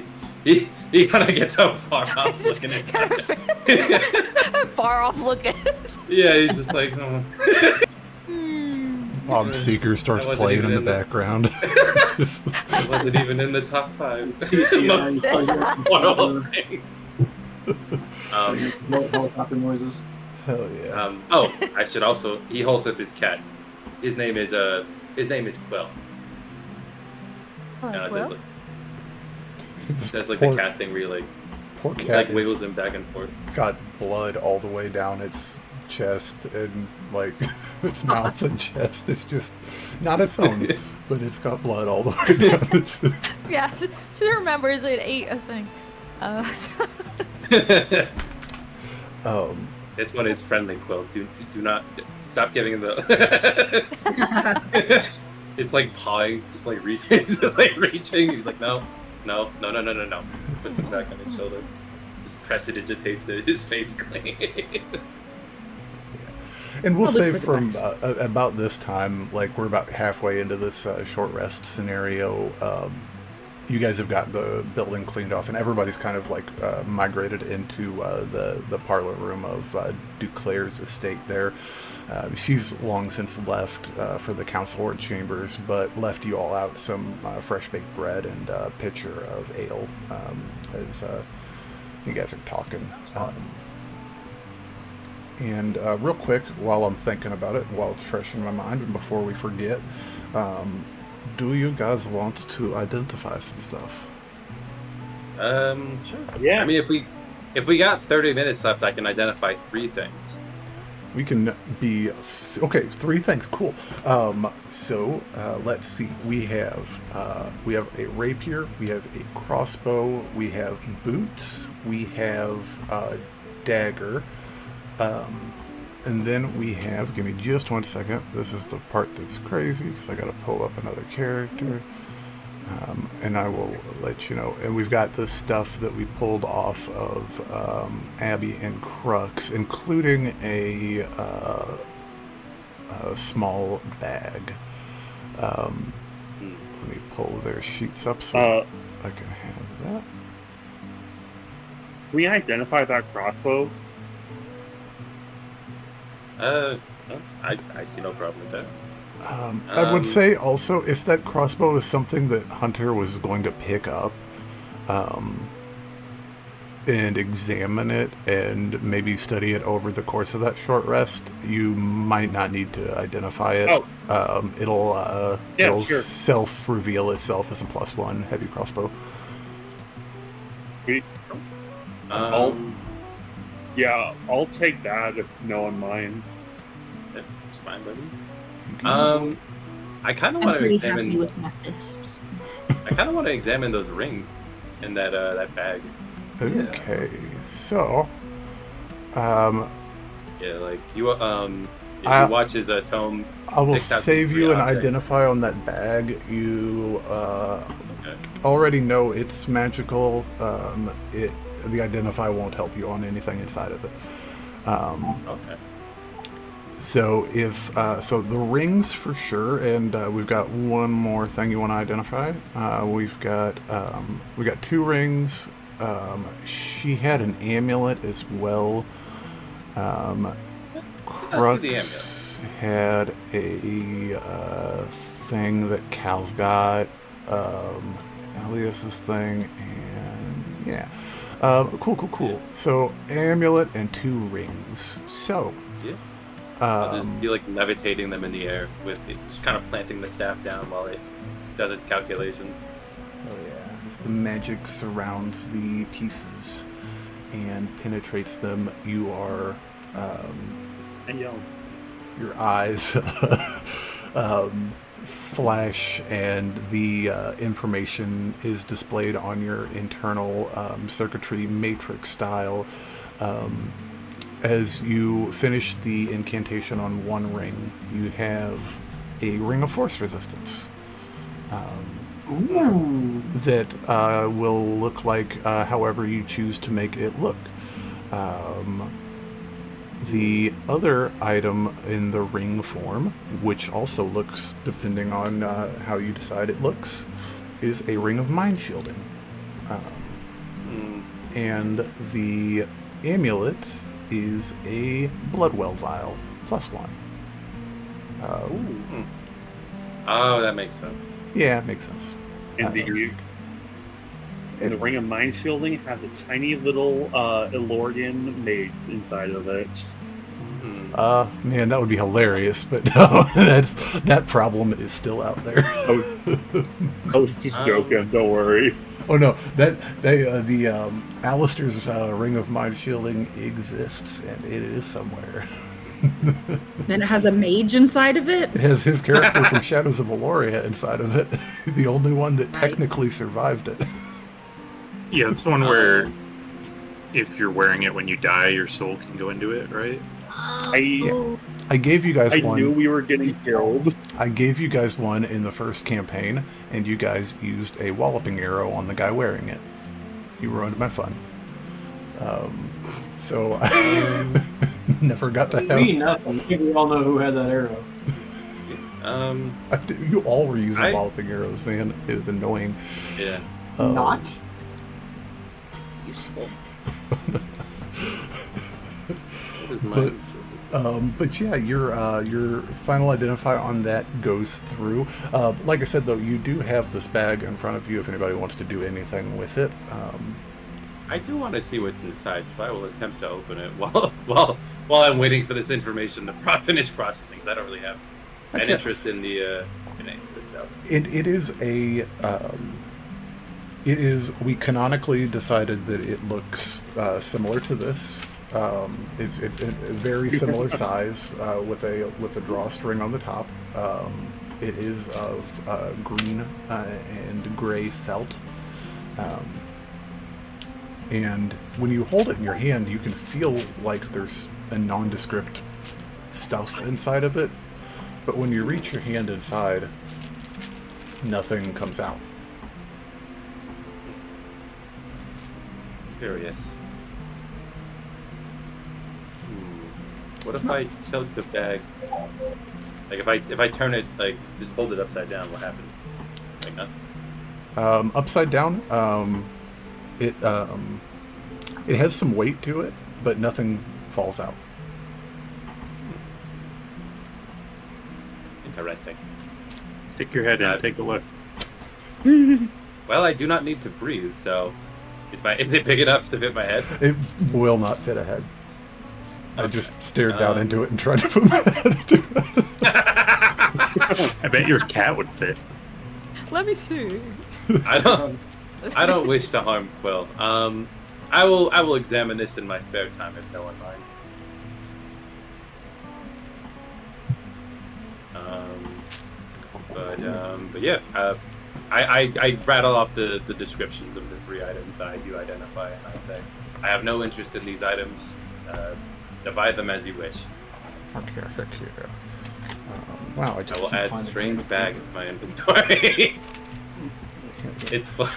each. He kind of gets so far off Just looking at kind of far off looking. Yeah, he's just like, oh. Bob Seeker starts That wasn't playing even in the in the- background. Just- It wasn't even in the top 5. CCI, Mortal things. helicopter noises. Hell yeah. Oh, I should also. He holds up his cat. His name is Quill. It's kind of Quill? does like poor, the cat thing, really poor like cat wiggles him back and forth. got blood all the way down its chest and like its mouth and chest. It's just not its own, but it's got blood all the way down its. Yeah, she remembers it ate a thing. So- This one is friendly, Quill. Do not stop giving him the. It's like pawing, just like reaching, reaching. He's like, no. Puts him back on his shoulder. Just prestidigitates his face clean. And we'll Probably say for the from best. about this time, like we're about halfway into this short rest scenario. You guys have got the building cleaned off, and everybody's kind of like migrated into the parlor room of Duclaire's estate there. She's long since left for the council ward chambers, but left you all out some fresh baked bread and a pitcher of ale as you guys are talking. And real quick, while I'm thinking about it, while it's fresh in my mind, and before we forget, do you guys want to identify some stuff? Sure. Yeah. I mean, if we got 30 minutes left, I can identify 3 things. We can be okay. 3 things, cool. So let's see. We have a rapier. We have a crossbow. We have boots. We have a dagger. And then we have, give me just 1 second. This is the part that's crazy because I got to pull up another character. And I will let you know. And we've got the stuff that we pulled off of Abby and Crux, including a small bag. Let me pull their sheets up so I can have that. We identify that crossbow. No, I see no problem with that. I would say also if that crossbow is something that Hunter was going to pick up and examine it and maybe study it over the course of that short rest, you might not need to identify it. It'll sure. self-reveal itself as a +1 heavy crossbow. I'll take that if no one minds. It's fine, buddy. I kind of want I'm to pretty happy examine. with my fist. I kind of want to examine those rings in that bag. Okay, so Yeah, like you if I- you watch his Tome. I will picks out save these you 3 and objects. identify on that bag. You Okay. already know it's magical. The identify won't help you on anything inside of it. Okay. So so the rings for sure, and we've got one more thing you want to identify. We've got 2 rings. She had an amulet as well. Let's do the Crux had a thing that Cal's got. Elias's thing, and yeah. Cool. So amulet and 2 rings. So. Yeah. I'll just be like levitating them in the air with it, just kind of planting the staff down while it does its calculations. Oh yeah, as the magic surrounds the pieces and penetrates them, you are, your eyes flash, and the information is displayed on your internal circuitry matrix style. as you finish the incantation on one ring, you have a ring of force resistance. That will look like however you choose to make it look. The other item in the ring form, which also looks, depending on how you decide it looks, is a ring of mind shielding. And the amulet is a bloodwell vial, +1. Oh, that makes sense. Yeah, it makes sense. And the ring of mind shielding has a tiny little Elorian maid inside of it. Man, that would be hilarious, but no, that problem is still out there. I was just joking, don't worry. Oh no, the Alistair's ring of mind shielding exists, and it is somewhere. Then it has a mage inside of it? It has his character from Shadows of Valoria inside of it, the only one that Right. technically survived it. Yeah, it's the one where if you're wearing it when you die, your soul can go into it, right? I gave you guys I one. knew we were getting killed. I gave you guys one in the first campaign, and you guys used a walloping arrow on the guy wearing it. You ruined my fun. So I never got to have. We nothing. I think we all know who had that arrow. You all were using walloping arrows, man. It was annoying. Yeah. Not Useful. What is mine? But yeah, your final identifier on that goes through. Like I said, though, you do have this bag in front of you if anybody wants to do anything with it. I do want to see what's inside, so I will attempt to open it while I'm waiting for this information to finish processing. Because I don't really have an interest in the stuff. It is a. It is. We canonically decided that it looks similar to this. It's a very similar size with a drawstring on the top. It is of green and gray felt. And when you hold it in your hand, you can feel like there's a nondescript stuff inside of it. But when you reach your hand inside, nothing comes out. Curious. What if I tilt the bag? Like if I turn it, like just hold it upside down, what happens? Like nothing. Upside down, it has some weight to it, but nothing falls out. Interesting. Stick your head in, take a look. Well, I do not need to breathe, so is it big enough to fit my head? It will not fit a head. I just stared down into it and tried to put my head into it. I bet your cat would fit. Let me see. I don't wish to harm Quill. I will examine this in my spare time if no one minds. But yeah, I rattle off the descriptions of the 3 items that I do identify, and I say I have no interest in these items. Divide them as you wish. Okay. Wow, I will add strange bag to my inventory. It's fun.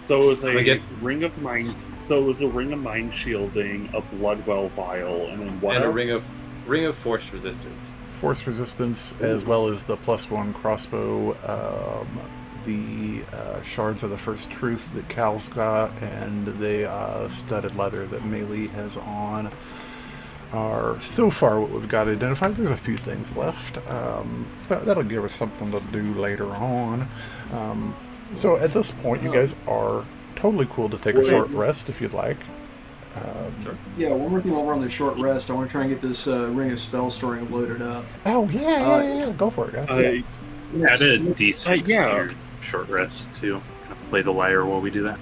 So it was a ring of mind. So it was a ring of mind shielding, a bloodwell vial, and then what and else? a ring of force resistance. Force resistance, as well as the +1 crossbow, the shards of the first truth that Cal's got, and the studded leather that Melee has on. Are so far what we've got identified. There's a few things left, but that'll give us something to do later on. So at this point, you guys are totally cool to take a short rest if you'd like. Sure. Yeah, we're working while we're on the short rest. I want to try and get this ring of spell storing loaded up. Oh yeah, go for it, guys. Add a D6 to yeah. your short rest too. Play the lyre while we do that.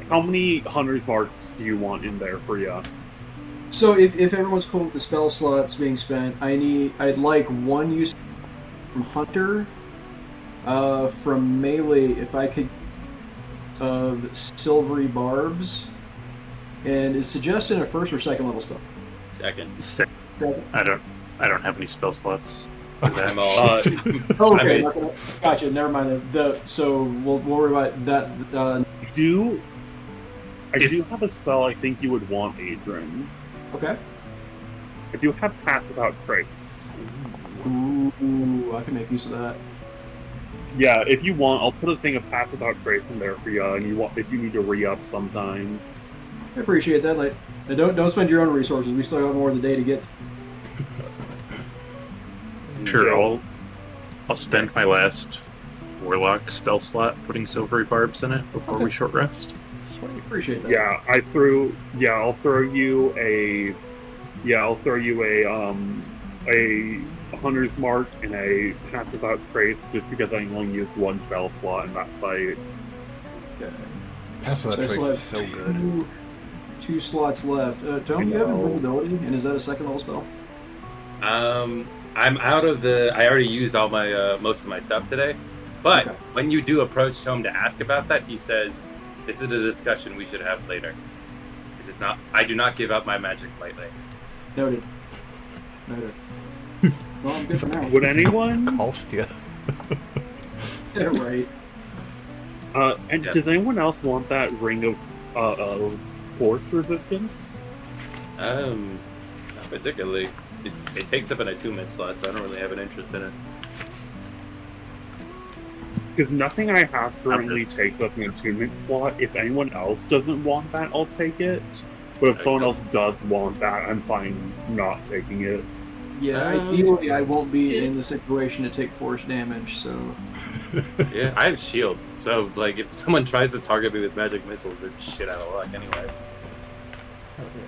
How many hunter's marks do you want in there for you? So if everyone's cool with the spell slots being spent, I'd like 1 use from hunter, from melee if I could, of silvery barbs, And is Suggestion a first or second level spell? Second. Second. Second. I don't have any spell slots for that. I'm all. Oh, I okay, mean- gotcha. Never mind. So we'll worry about that. I do have a spell I think you would want, Adran. Okay. I do have Pass Without Trace. Ooh, I can make use of that. Yeah, if you want, I'll put a thing of Pass Without Trace in there for you, and if you need to re-up sometime. I appreciate that. Like, and don't spend your own resources. We still got more of the day to get. Sure, I'll spend my last Warlock spell slot putting silvery barbs in it before we short rest. Sweet. Appreciate that. Yeah, I'll throw you a Hunter's Mark and a Pass Without Trace, just because I only used one spell slot in that fight. Okay. Pass Without I still Trace is have so good. two slots left. Tome, you have invisibility, and is that a second level spell? I'm out of the. I already used all my most of my stuff today, but Okay. when you do approach Tome to ask about that, he says, "This is a discussion we should have later. This is not. I do not give up my magic lightly." Noted. Well, I'm good for now. Would anyone? Cost you. Yeah, right. And Yeah. does anyone else want that ring of force resistance? Not particularly. It takes up an attunement slot, so I don't really have an interest in it. Because nothing I have currently takes up an attunement slot. If anyone else doesn't want that, I'll take it. But if someone else does want that, I'm fine not taking it. Yeah, ideally I won't be in the situation to take force damage, so... Yeah, I have shield, so like if someone tries to target me with magic missiles, they're shit out of luck anyway.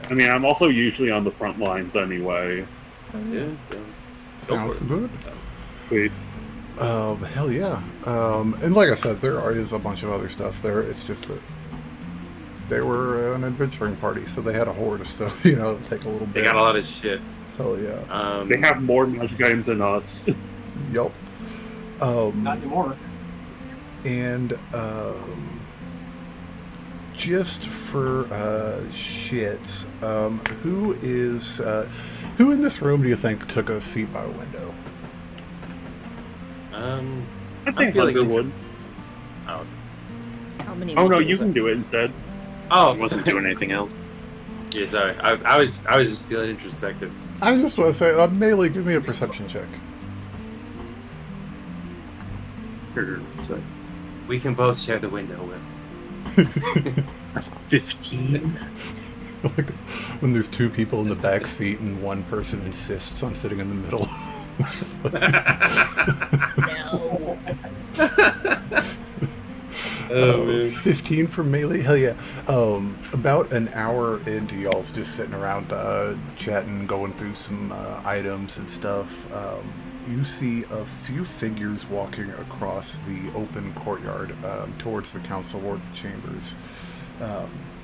I mean, I'm also usually on the front lines anyway. Yeah, so Sounds good. Wait, Hell yeah. And like I said, there is a bunch of other stuff there. It's just that they were an adventuring party, so they had a horde, so, it'll take a little bit. They got a lot of shit. Hell yeah. they have more magic items than us. Yup. Not anymore. And just for shits, who in this room do you think took a seat by a window? I'd say I'm feeling Hunter would. Oh, How many? Oh no, weekends you are- can do it instead. oh, I wasn't doing anything else. Yeah, sorry. I was just feeling introspective. I just want to say, Melee, give me a perception check. Sure, so We can both share the window, Will. 15. Like when there's two people in the back seat and one person insists on sitting in the middle. Oh, man. 15 for Melee? Hell yeah. About an hour into y'all's just sitting around chatting, going through some items and stuff, you see a few figures walking across the open courtyard towards the council ward chambers.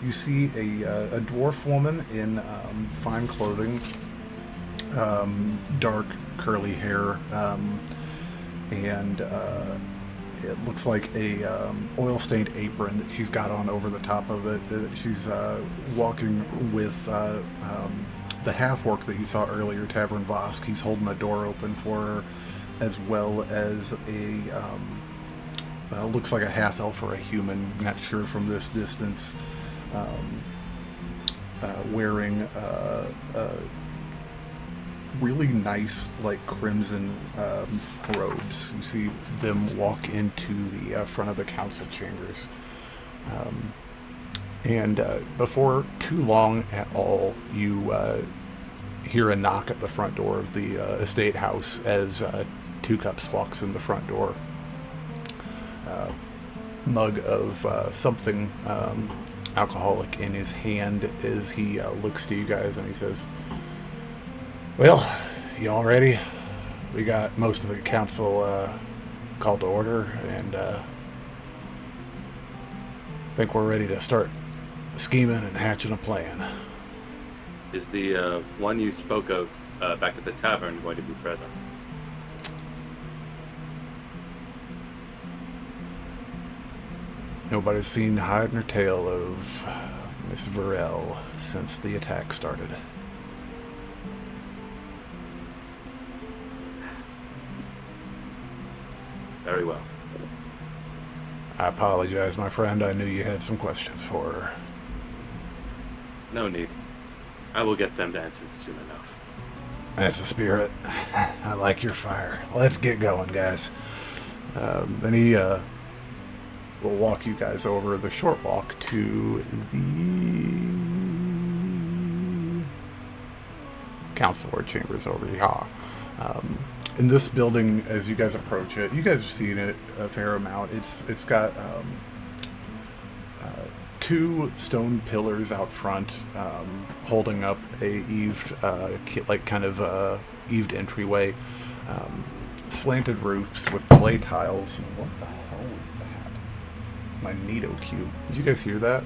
You see a dwarf woman in fine clothing, dark curly hair, and it looks like a oil-stained apron that she's got on over the top of it. She's walking with the half-orc that you saw earlier, Tavern Vosk. He's holding a door open for her, as well as a looks like a half-elf or a human, not sure from this distance, wearing really nice, like, crimson robes. You see them walk into the front of the council chambers. And before too long at all, you hear a knock at the front door of the estate house as Two Cups walks in the front door. Mug of something alcoholic in his hand as he looks to you guys and he says, "Well, you all ready? We got most of the council called to order, and think we're ready to start scheming and hatching a plan." Is the one you spoke of back at the tavern going to be present? Nobody's seen hide nor tail of Miss Varel since the attack started. Very well. I apologize, my friend. I knew you had some questions for her. No need. I will get them answered soon enough. That's the spirit. I like your fire. Let's get going, guys. Then he will walk you guys over the short walk to the council ward chambers over here. In this building, as you guys approach it, you guys have seen it a fair amount. It's got two stone pillars out front, holding up a eaved, eaved entryway, slanted roofs with clay tiles. What the hell was that? Magneto cube. Did you guys hear that?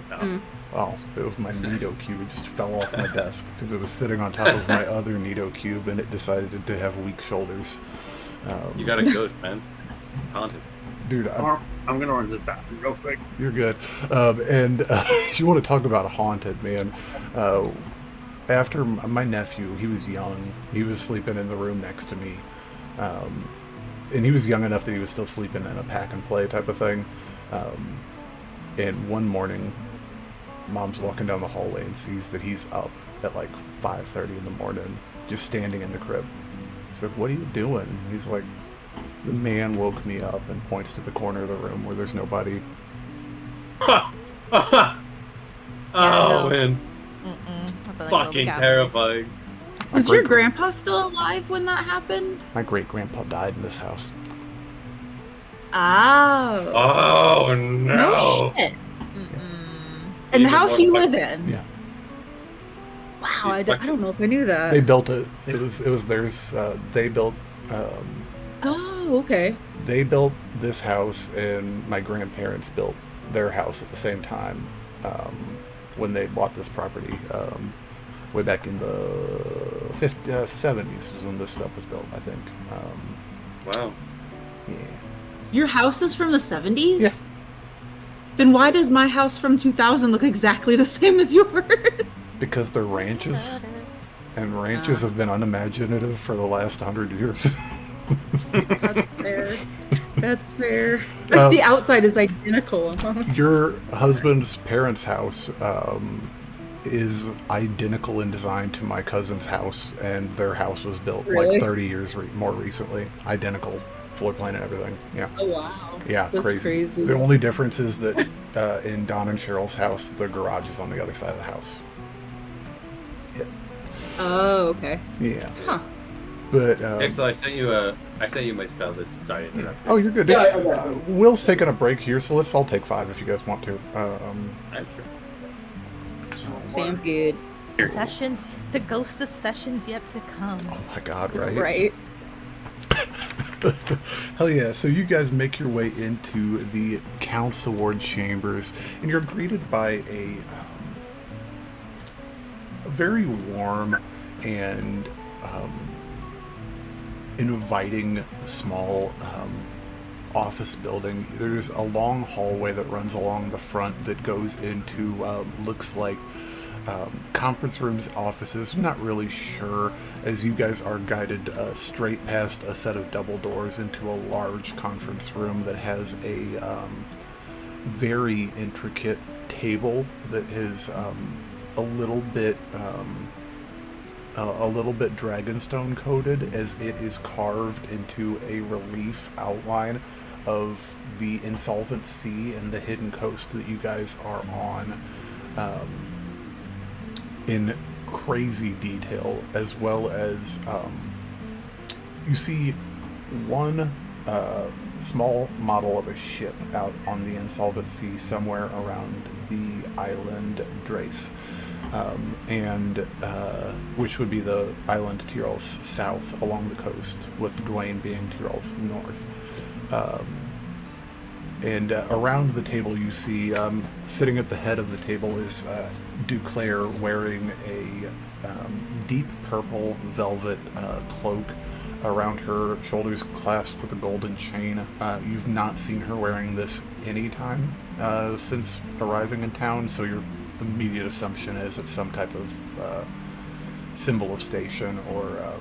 No. Oh, it was my Nido cube. It just fell off my desk because it was sitting on top of my other Nido cube, and it decided to have weak shoulders. You got a ghost, man. Haunted. Dude, I'm gonna run to the bathroom real quick. you're good. You want to talk about haunted, man. After my nephew, he was young. He was sleeping in the room next to me. And he was young enough that he was still sleeping in a pack and play type of thing. And one morning, Mom's walking down the hallway and sees that he's up at like 5:30 in the morning, just standing in the crib. She's like, "What are you doing?" He's like, "The man woke me up," and points to the corner of the room where there's nobody. Oh, no. man. Fucking terrifying. Was your grandpa still alive when that happened? My great-grandpa died in this house. Oh. Oh, no. No shit. And the house you live in? Yeah. Wow, I don't know if I knew that. They built it. It was theirs. They built. Oh, okay. They built this house, and my grandparents built their house at the same time when they bought this property. Way back in the 70s was when this stuff was built, I think. Wow. Yeah. Your house is from the 70s? Yeah. Then why does my house from 2000 look exactly the same as yours? Because they're ranches, and ranches have been unimaginative for the last 100 years. That's fair. That's fair. Like the outside is identical almost. Your husband's parents' house is identical in design to my cousin's house, and their house was built Really? like 30 years more recently. Identical floor plan and everything. Yeah. Oh, wow. Yeah, That's crazy. The only difference is that in Don and Cheryl's house, the garage is on the other side of the house. Yeah. Oh, okay. Yeah. Huh. But Pixel, I sent you my spell list. Sorry to interrupt. oh, you're good. Yeah, I got it. Will's taking a break here, so let's all take 5 if you guys want to. I'm sure. Sounds good. Sessions, the ghost of sessions yet to come. Oh my God! Right. Right. Hell yeah. So you guys make your way into the council ward chambers, and you're greeted by a very warm and inviting small office building. There's a long hallway that runs along the front that goes into looks like conference rooms, offices. I'm not really sure, as you guys are guided straight past a set of double doors into a large conference room that has a very intricate table that is a little bit dragonstone coated, as it is carved into a relief outline of the insolvent sea and the hidden coast that you guys are on. In crazy detail, as well as you see one small model of a ship out on the insolvent sea somewhere around the island Drace, and which would be the island Tyrell's south along the coast, with Dwayne being Tyrell's north. And around the table you see, sitting at the head of the table is Duclair, wearing a deep purple velvet cloak around her shoulders clasped with a golden chain. You've not seen her wearing this any time since arriving in town, so your immediate assumption is it's some type of symbol of station or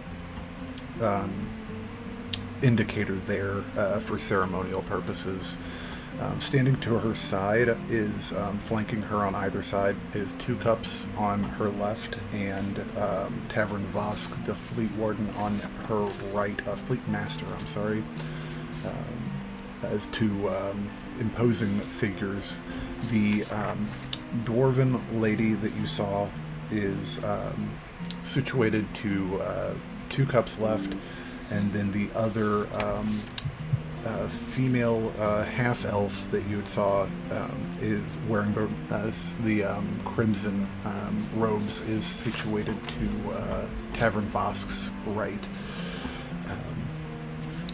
indicator there for ceremonial purposes. Standing to her side is, flanking her on either side, is Two Cups on her left and Tavern Vosk, the Fleet Warden, on her right, Fleet Master, I'm sorry, as two imposing figures. The dwarven lady that you saw is situated to Two Cups left, and then the other female half-elf that you saw is wearing the crimson robes, is situated to Tavern Vosk's right.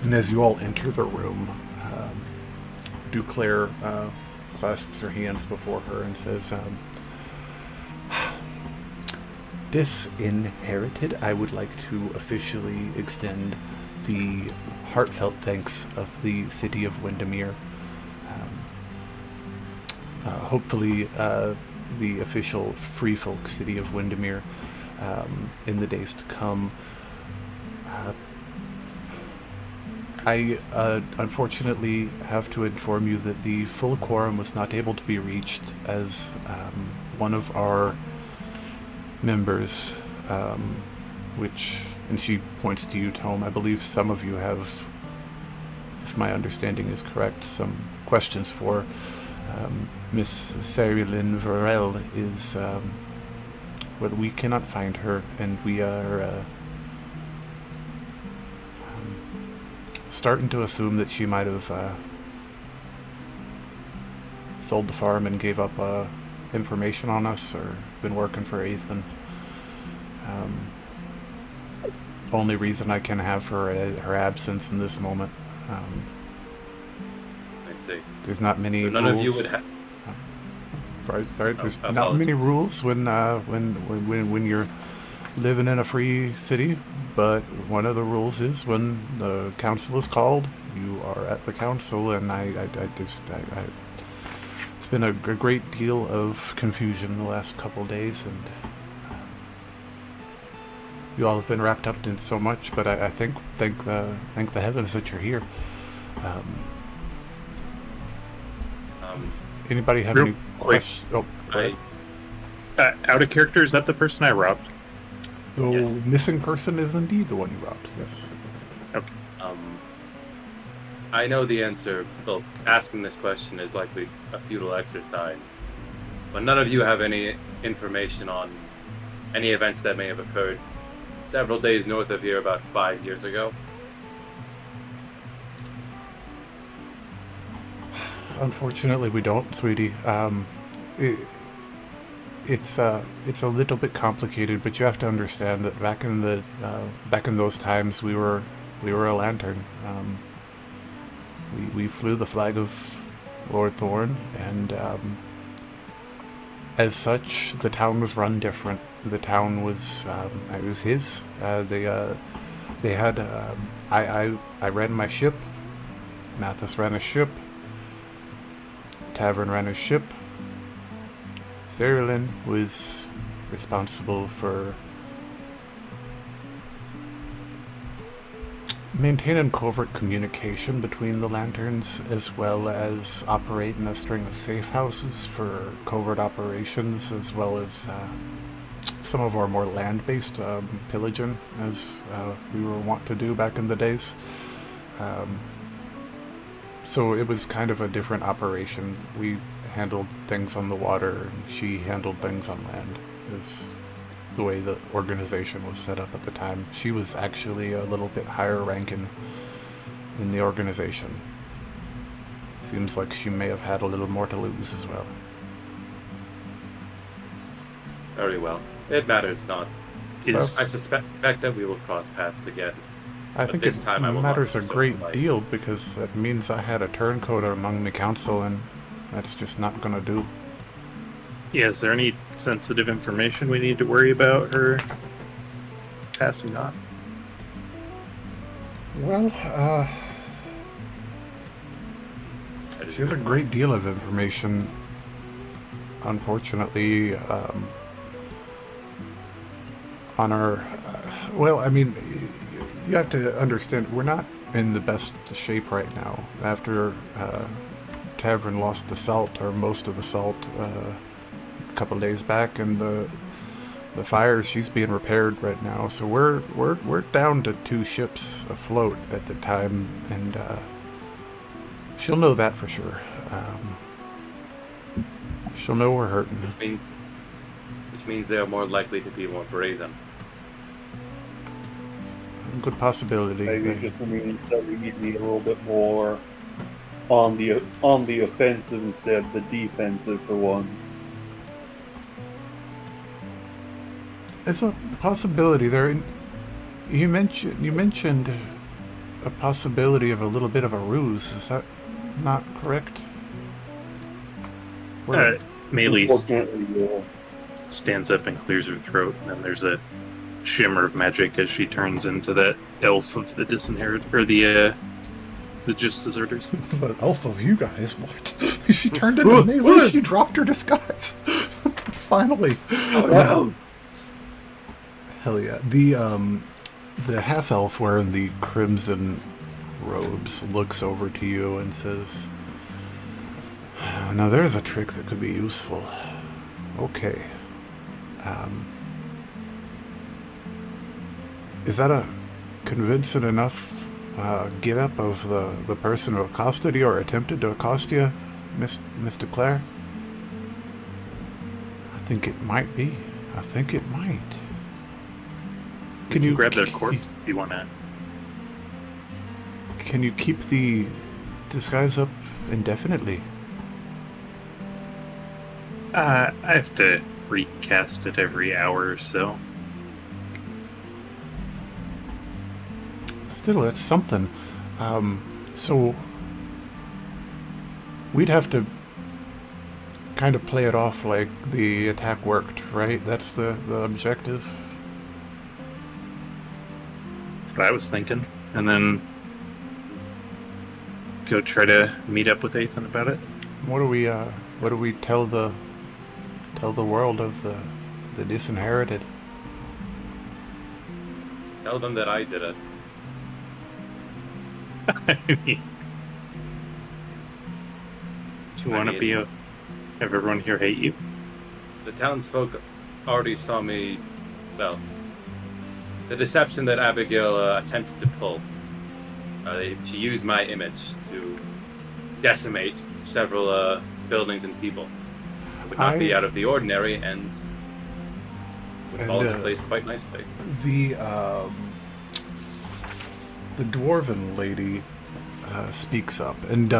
And as you all enter the room, Duclair clasps her hands before her and says, Disinherited, I would like to officially extend the heartfelt thanks of the city of Windermere. Hopefully, the official Free Folk city of Windermere in the days to come. I unfortunately have to inform you that the full quorum was not able to be reached, as one of our members, and she points to you, Tome, I believe some of you have, if my understanding is correct, some questions for Miss Sarilyn Varel is, well, we cannot find her, and we are starting to assume that she might have sold the farm and gave up information on us, or been working for Ethan. Only reason I can have her absence in this moment. I see. There's not many So none rules. of you would have. Sorry. There's not apologies. many rules when you're living in a free city, but one of the rules is when the council is called, you are at the council, and it's been a great deal of confusion the last couple of days, and you all have been wrapped up in so much, but I thank the heavens that you're here. Anybody have Real any quick. questions? Oh, go ahead. Out of character, is that the person I robbed? The Yes. missing person is indeed the one you robbed, yes. I know the answer. Well, asking this question is likely a futile exercise, but none of you have any information on any events that may have occurred several days north of here about 5 years ago. Unfortunately, we don't, sweetie. It's a little bit complicated, but you have to understand that back in those times, we were a lantern. We flew the flag of Lord Thorn, and as such, the town was run different. The town was it was his. They had I ran my ship. Mathis ran a ship. Tavern ran a ship. Sarilyn was responsible for maintaining covert communication between the lanterns, as well as operating a string of safe houses for covert operations, as well as some of our more land-based pillaging, as we were wont to do back in the days. So it was kind of a different operation. We handled things on the water, and she handled things on land. Is the way the organization was set up at the time. She was actually a little bit higher ranking in the organization. Seems like she may have had a little more to lose as well. Very well. It matters not. Is I suspect that we will cross paths again. I But think this it time I will not matters a be so great polite. deal, because it means I had a turncoat among the council, and that's just not gonna do. Yeah, is there any sensitive information we need to worry about her passing on? Well, she has a great deal of information. Unfortunately, on our... well, I mean, you have to understand, we're not in the best shape right now. After Tavern lost the salt, or most of the salt, a couple days back, and the fires, she's being repaired right now. So we're down to 2 ships afloat at the time, and she'll know that for sure. She'll know we're hurting. Which means they are more likely to be more brazen. Good possibility. Maybe it just means that we need to be a little bit more on the offensive instead of the defensive for once. It's a possibility there. You mentioned a possibility of a little bit of a ruse. Is that not correct? Melee Unfortunately, yeah. stands up and clears her throat, and then there's a shimmer of magic as she turns into that elf of the Disinherited, or the Just Deserters. The elf of you guys, what? She turned into melee. She dropped her disguise. Finally. Oh, no. Hell yeah. The half elf wearing the crimson robes looks over to you and says, "Now there's a trick that could be useful. Okay. Is that a convincing enough get up of the person who accosted you or attempted to accost you, Mr. Clare?" I think it might be. I think it might. Can you grab their corpse if you want to? Can you keep the disguise up indefinitely? I have to recast it every hour or so. Still, that's something. So we'd have to kind of play it off like the attack worked, right? That's the objective. That's what I was thinking. And then go try to meet up with Ethan about it. What do we tell the world of the Disinherited? Tell them that I did it. I mean, do you want to have everyone here hate you? The townsfolk already saw me, well, the deception that Abigail attempted to pull. She used my image to decimate several buildings and people. It would not be out of the ordinary and would fall into place quite nicely. The dwarven lady speaks up, and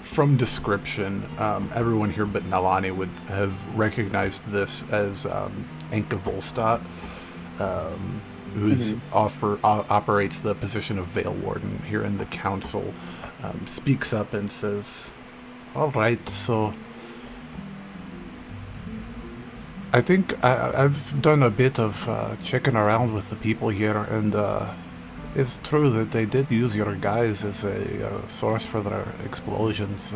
from description, everyone here but Nalani would have recognized this as Anka Volstadt, who operates the position of Veil Warden here in the council. Speaks up and says, "All right, so I think I've done a bit of checking around with the people here, and it's true that they did use your guys as a source for their explosions.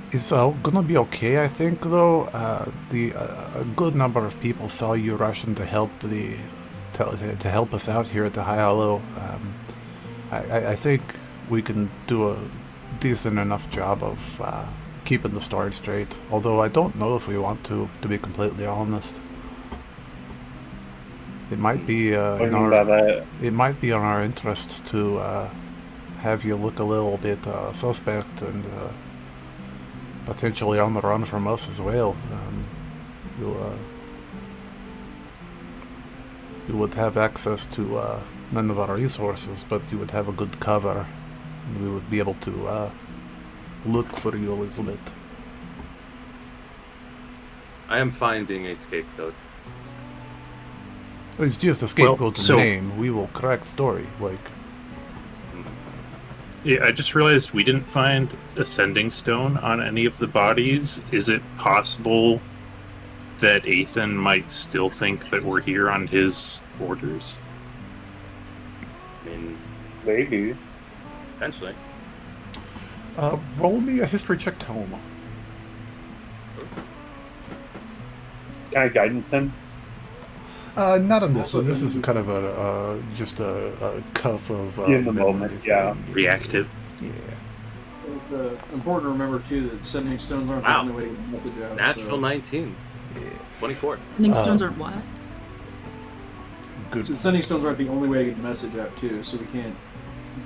It's all gonna be okay, I think, though. A good number of people saw you rushing to help to help us out here at the High Hollow. I think we can do a decent enough job of keeping the story straight. Although I don't know if we want to be completely honest. It might be in our interest to have you look a little bit suspect and potentially on the run from us as well. You would have access to none of our resources, but you would have a good cover, and we would be able to look for you a little bit." I am finding a scapegoat. It's just a scapegoat's name. We will correct story. Yeah, I just realized we didn't find a sending stone on any of the bodies. Is it possible that Ethan might still think that we're here on his orders? I mean, Maybe. potentially. Roll me a history check, Tome. Can I guidance him? Not on this Also, one. This is then- kind of just a cuff of In the memory moment, thing. yeah. Reactive. Yeah. It's important to remember too that sending stones aren't Wow. the only way to get the message out. Natural 19. 24. Sending stones aren't what? Good. So sending stones aren't the only way to get the message out too. So we can't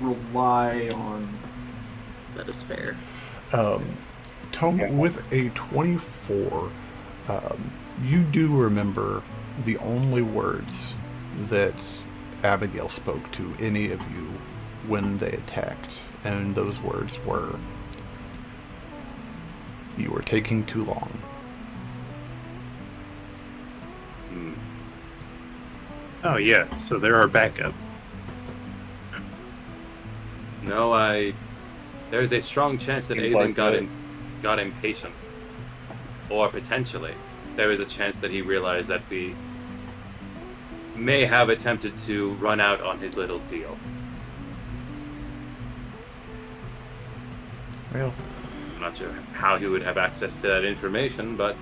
rely on. That is fair. Tome, Yeah. with a 24, you do remember the only words that Abigail spoke to any of you when they attacked, and those words were, "You were taking too long." Oh yeah, so they're our backup. No, there's a strong chance that Seems Aiden like got it. got impatient. Or potentially, there is a chance that he realized that we may have attempted to run out on his little deal. Well, I'm not sure how he would have access to that information, but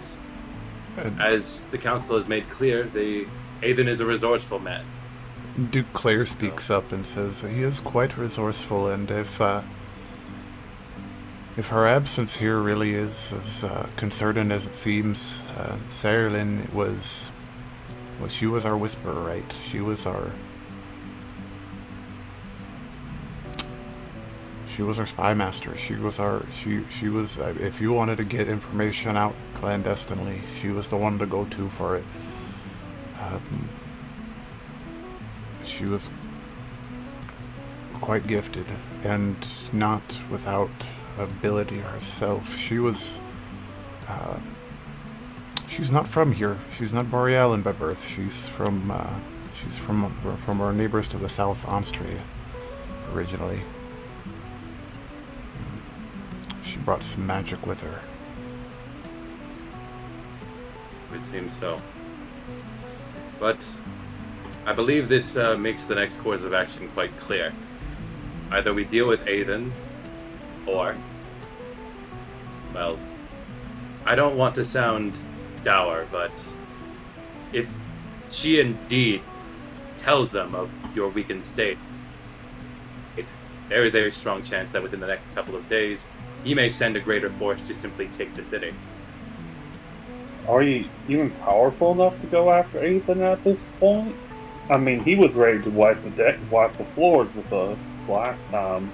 uh, as the council has made clear, Aiden is a resourceful man. Duke Claire speaks up and says he is quite resourceful, and if her absence here really is as concerning as it seems, Saralyn she was our whisperer, right? She was our spy master. She was if you wanted to get information out clandestinely, she was the one to go to for it. She was quite gifted, and not without ability herself. She's not from here. She's not Borealan by birth. She's from our neighbors to the south, Austria, originally. She brought some magic with her. It seems so. But I believe this makes the next course of action quite clear. Either we deal with Aiden, or, well, I don't want to sound dour, but if she indeed tells them of your weakened state, there is a strong chance that within the next couple of days, he may send a greater force to simply take the city. Are you even powerful enough to go after Ethan at this point? I mean, he was ready to wipe the floors with a black time.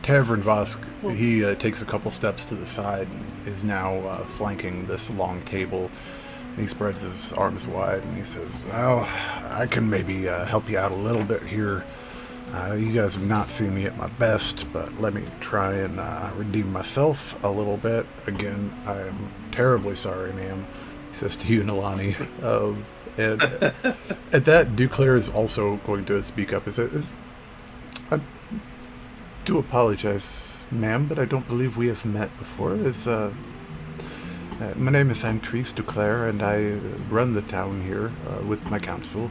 Tavern Vosk, he takes a couple steps to the side and is now flanking this long table. He spreads his arms wide and he says, "Well, I can maybe help you out a little bit here. You guys have not seen me at my best, but let me try and redeem myself a little bit. Again, I am terribly sorry, ma'am," he says to you, Nalani. And at that, Duclair is also going to speak up. I do apologize, ma'am, but I don't believe we have met before. My name is Antrice Duclair, and I run the town here with my council.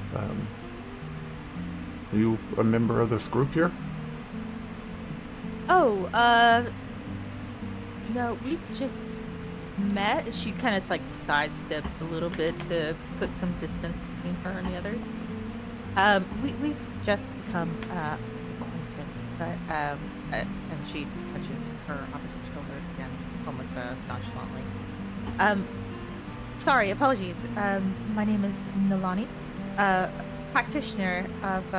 Are you a member of this group here? Oh, no, we just met. She kind of like sidesteps a little bit to put some distance between her and the others. We've just become acquainted, but and she touches her opposite shoulder again, almost nonchalantly. Sorry, apologies. My name is Nalani, practitioner of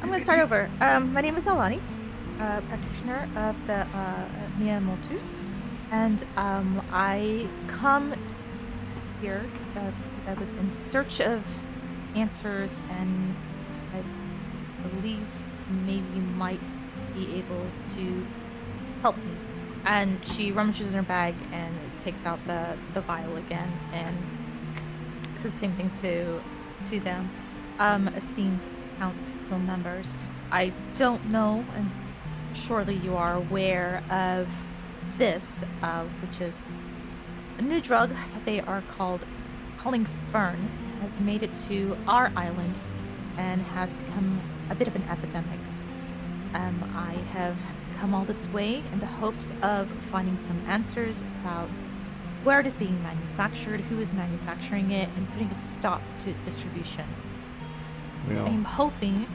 I'm gonna start over. My name is Nalani, practitioner of the Mia Moltu, and I come here because I was in search of answers, and I believe maybe you might be able to help me. And she rummages in her bag and takes out the vial again, and it's the same thing to them. Esteemed council members, I don't know, and surely you are aware of this, which is a new drug that they are calling Fern has made it to our island and has become a bit of an epidemic. I have come all this way in the hopes of finding some answers about where it is being manufactured, who is manufacturing it, and putting a stop to its distribution. Yeah. I'm hoping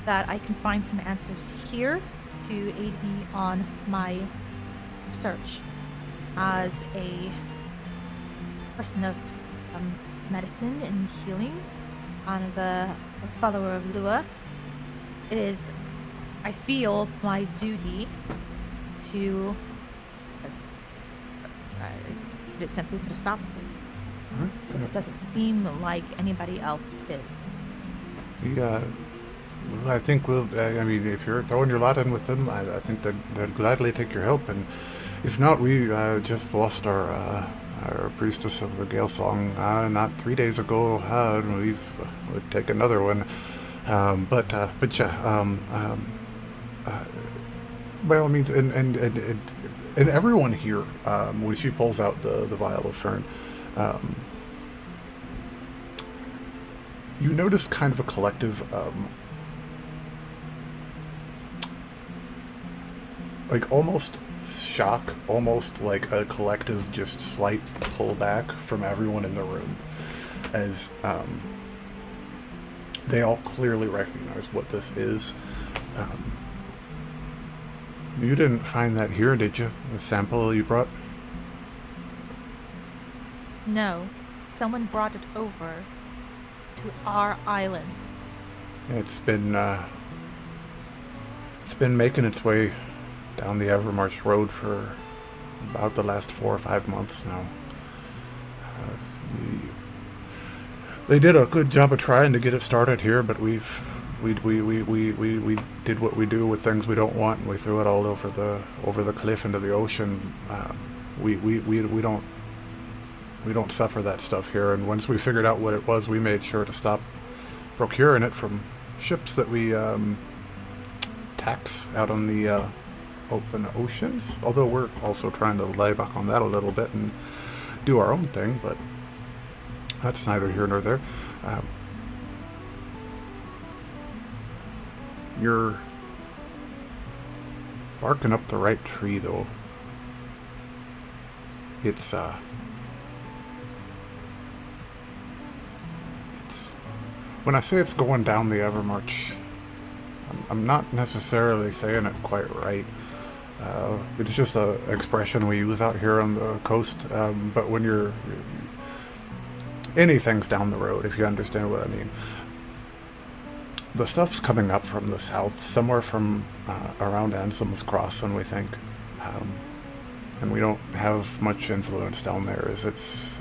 that I can find some answers here to aid me on my search. As a person of medicine and healing, and as a follower of Lua, it is, I feel, my duty to just simply put a stop to this. Because it doesn't seem like anybody else is. Yeah, well, I think I mean, if you're throwing your lot in with them, I think they'd gladly take your help. And if not, we just lost our priestess of the Gale Song not 3 days ago. We'd take another one. But yeah, by all means, and everyone here, when she pulls out the vial of Fern, you notice kind of a collective, like almost shock, almost like a collective just slight pullback from everyone in the room, as they all clearly recognize what this is. You didn't find that here, did you? The sample you brought? No, someone brought it over to our island. It's been making its way down the Evermarch Road for about the last 4 or 5 months now. They did a good job of trying to get it started here, but we did what we do with things we don't want, and we threw it all over the cliff into the ocean. We don't suffer that stuff here, and once we figured out what it was, we made sure to stop procuring it from ships that we tax out on the open oceans. Although we're also trying to lay back on that a little bit and do our own thing, but that's neither here nor there. You're barking up the right tree, though. It's when I say it's going down the Evermarch, I'm not necessarily saying it quite right. It's just an expression we use out here on the coast. But when anything's down the road, if you understand what I mean. The stuff's coming up from the south, somewhere from around Anselm's Crossing, we think. And we don't have much influence down there, as it's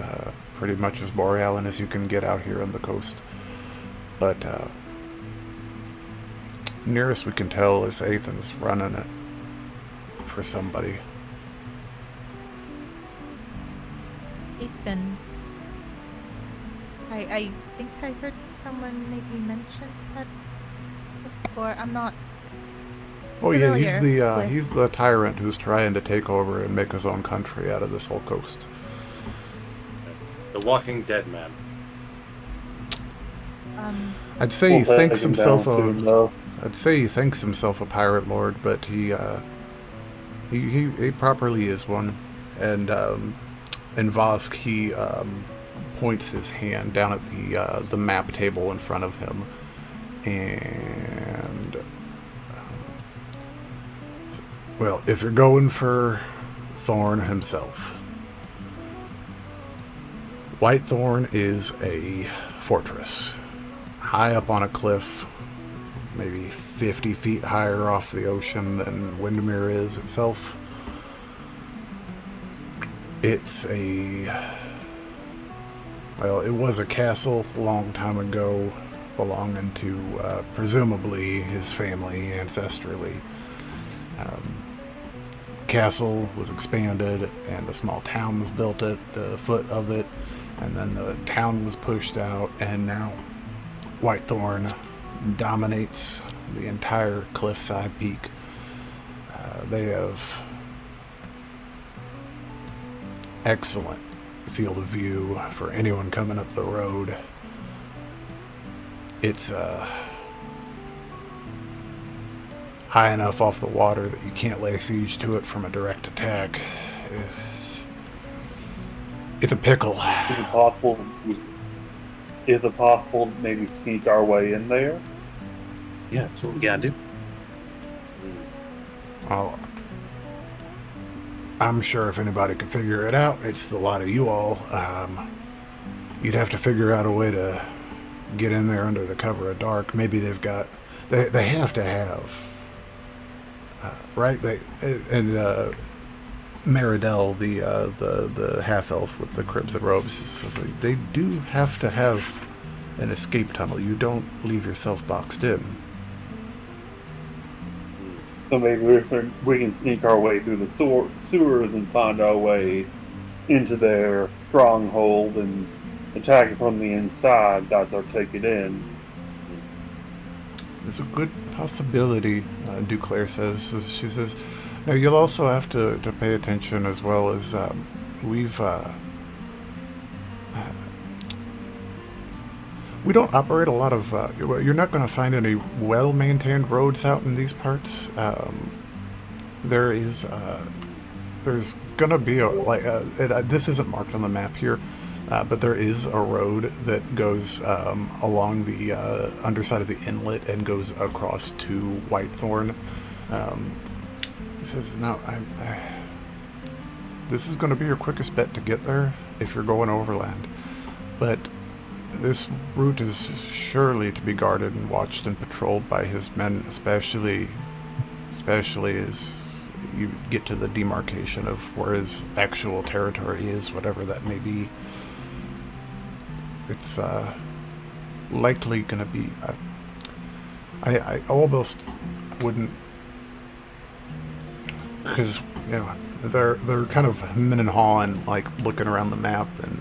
pretty much as Borealan as you can get out here on the coast. But nearest we can tell is Ethan's running it for somebody. Ethan. I think I heard someone maybe mention that before. I'm not. Oh yeah, he's the tyrant who's trying to take over and make his own country out of this whole coast. Yes. The Walking Dead man. I'd say he thinks himself a pirate lord, but he properly is one. And in Vosk, he points his hand down at the map table in front of him, and well, if you're going for Thorn himself, Whitethorn is a fortress high up on a cliff, maybe 50 feet higher off the ocean than Windermere is itself. It was a castle a long time ago, belonging to presumably his family ancestrally. Castle was expanded and a small town was built at the foot of it, and then the town was pushed out, and now Whitethorn dominates the entire cliffside peak. They have excellent field of view for anyone coming up the road. It's high enough off the water that you can't lay siege to it from a direct attack. It's a pickle. Is it possible to maybe sneak our way in there? Yeah, that's what we gotta do. Oh, I'm sure if anybody could figure it out, it's a lot of you all. You'd have to figure out a way to get in there under the cover of dark. Maybe they have to have, right? Meridel, the half elf with the crimson robes, says they do have to have an escape tunnel. You don't leave yourself boxed in. So maybe we can sneak our way through the sewers and find our way into their stronghold and attack it from the inside. That's our ticket in. There's a good possibility, Duclair says. She says, now you'll also have to pay attention as well as we don't operate a lot of, you're not going to find any well-maintained roads out in these parts. There's going to be this isn't marked on the map here, but there is a road that goes along the underside of the inlet and goes across to Whitethorn. He says, now, this is going to be your quickest bet to get there if you're going overland. But this route is surely to be guarded and watched and patrolled by his men, especially as you get to the demarcation of where his actual territory is, whatever that may be. It's likely going to be... I almost wouldn't... Because, you know, they're kind of min and hawing, like, looking around the map, and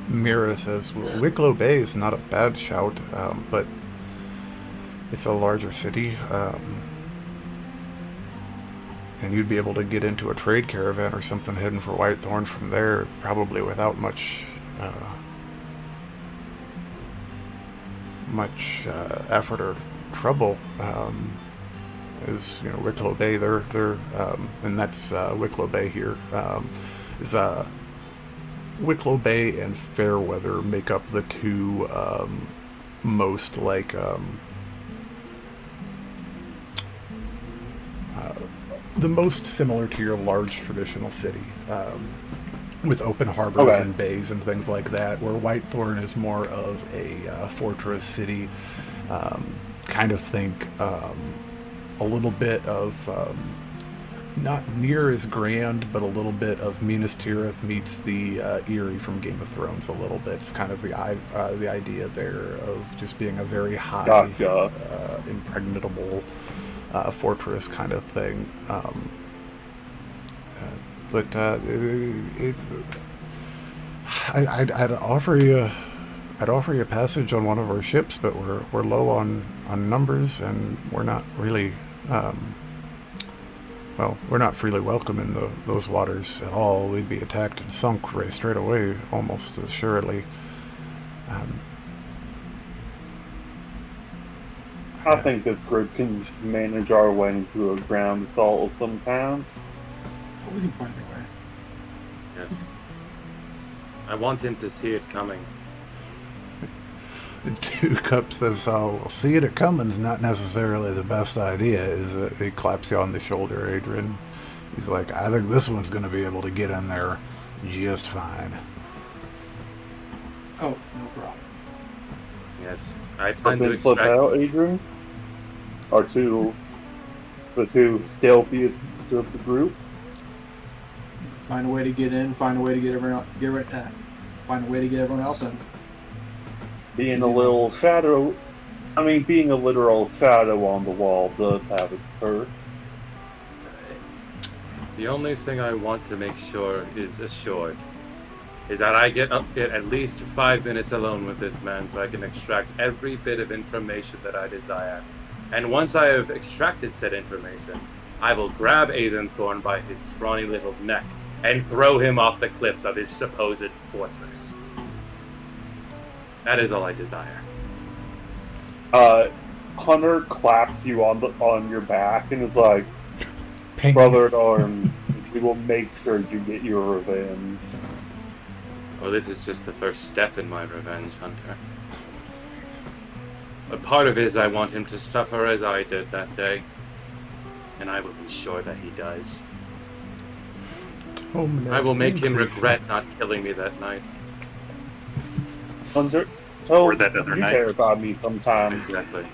Mira says, well, Wicklow Bay is not a bad shout, but it's a larger city, and you'd be able to get into a trade caravan or something heading for Whitethorn from there, probably without much effort or trouble. Is, you know, Wicklow Bay, they're and that's Wicklow Bay here, is Wicklow Bay and Fairweather make up the two most like the most similar to your large traditional city, with open harbors and bays and things like that, where Whitethorn is more of a fortress city, kind of think a little bit of not near as grand, but a little bit of Minas Tirith meets the Eyrie from Game of Thrones a little bit. It's kind of the idea there of just being a very high, impregnable fortress kind of thing. I'd offer you a passage on one of our ships, but we're low on numbers, and we're not really we're not freely welcome in those waters at all. We'd be attacked and sunk right straight away, almost assuredly. I think this group can manage our way into a ground assault of some kind. We can find a way. Yes. I want him to see it coming. Two Cups says, "Oh, seeing it coming is not necessarily the best idea." Is it? He claps you on the shoulder, Adran. He's like, "I think this one's going to be able to get in there just fine." Oh, no problem. Yes, I plan to slip extract. out, Adran? Are the two stealthiest of the group? Find a way to get in. Find a way to get everyone. Find a way to get everyone else in. Being a literal shadow on the wall does have its perks. The only thing I want to make sure is assured is that I get at least 5 minutes alone with this man so I can extract every bit of information that I desire. And once I have extracted said information, I will grab Adran Thorn by his scrawny little neck and throw him off the cliffs of his supposed fortress. That is all I desire. Hunter claps you on your back and is like, Ping. "Brother at arms, we will make sure you get your revenge." Well, this is just the first step in my revenge, Hunter. A part of it is I want him to suffer as I did that day. And I will ensure that he does. I will make him regret not killing me that night. Hunter, Or that other you night. terrify me sometimes. Exactly.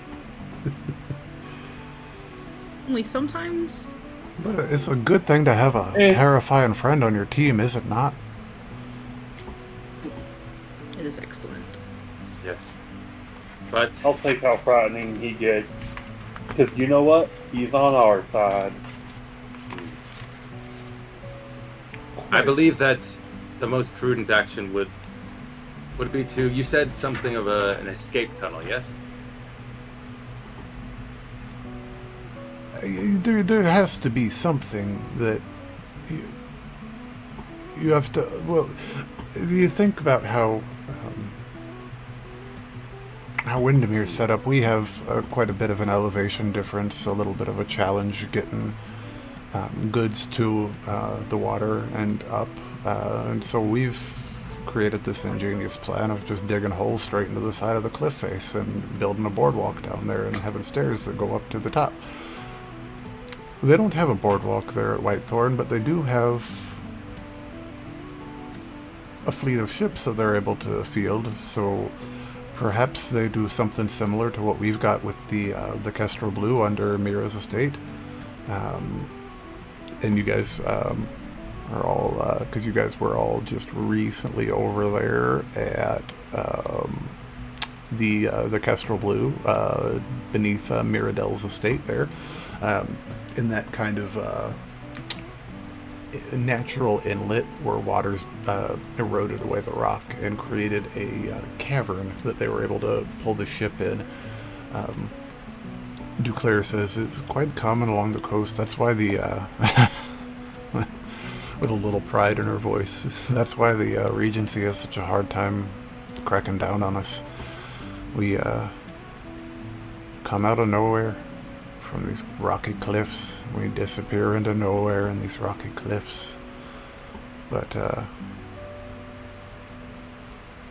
Only sometimes. But it's a good thing to have a terrifying friend on your team, is it not? It is excellent. Yes. But I'll take how frightening he gets. Because you know what? He's on our side. I believe that the most prudent action would be to, you said something of an escape tunnel, yes? There has to be something that you have to. Well, you think about how Windermere's set up. We have quite a bit of an elevation difference, a little bit of a challenge getting goods to the water and up, and so we've created this ingenious plan of just digging holes straight into the side of the cliff face and building a boardwalk down there and having stairs that go up to the top. They don't have a boardwalk there at Whitethorn, but they do have a fleet of ships that they're able to field, so perhaps they do something similar to what we've got with the Kestrel Blue under Mira's estate. And you guys are all, because you guys were all just recently over there at the Kestrel Blue, beneath Miradel's estate there. In that kind of natural inlet where waters eroded away the rock and created a cavern that they were able to pull the ship in. Duclair says it's quite common along the coast. That's why the with a little pride in her voice, that's why the Regency has such a hard time cracking down on us. We come out of nowhere from these rocky cliffs. We disappear into nowhere in these rocky cliffs. But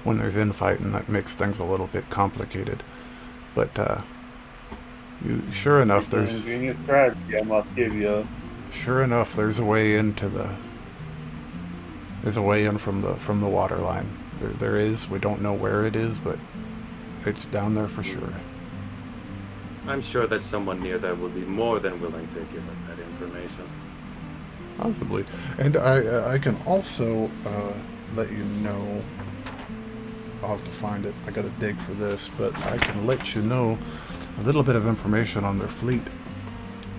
when there's infighting, that makes things a little bit complicated. But sure enough, It's an there's ingenious strategy, I must give you. sure enough there's a way into there's a way in from the water line. There is. We don't know where it is, but it's down there for sure. I'm sure that someone near there will be more than willing to give us that information. Possibly. And I can also let you know, I'll have to find it, I gotta dig for this, but I can let you know a little bit of information on their fleet,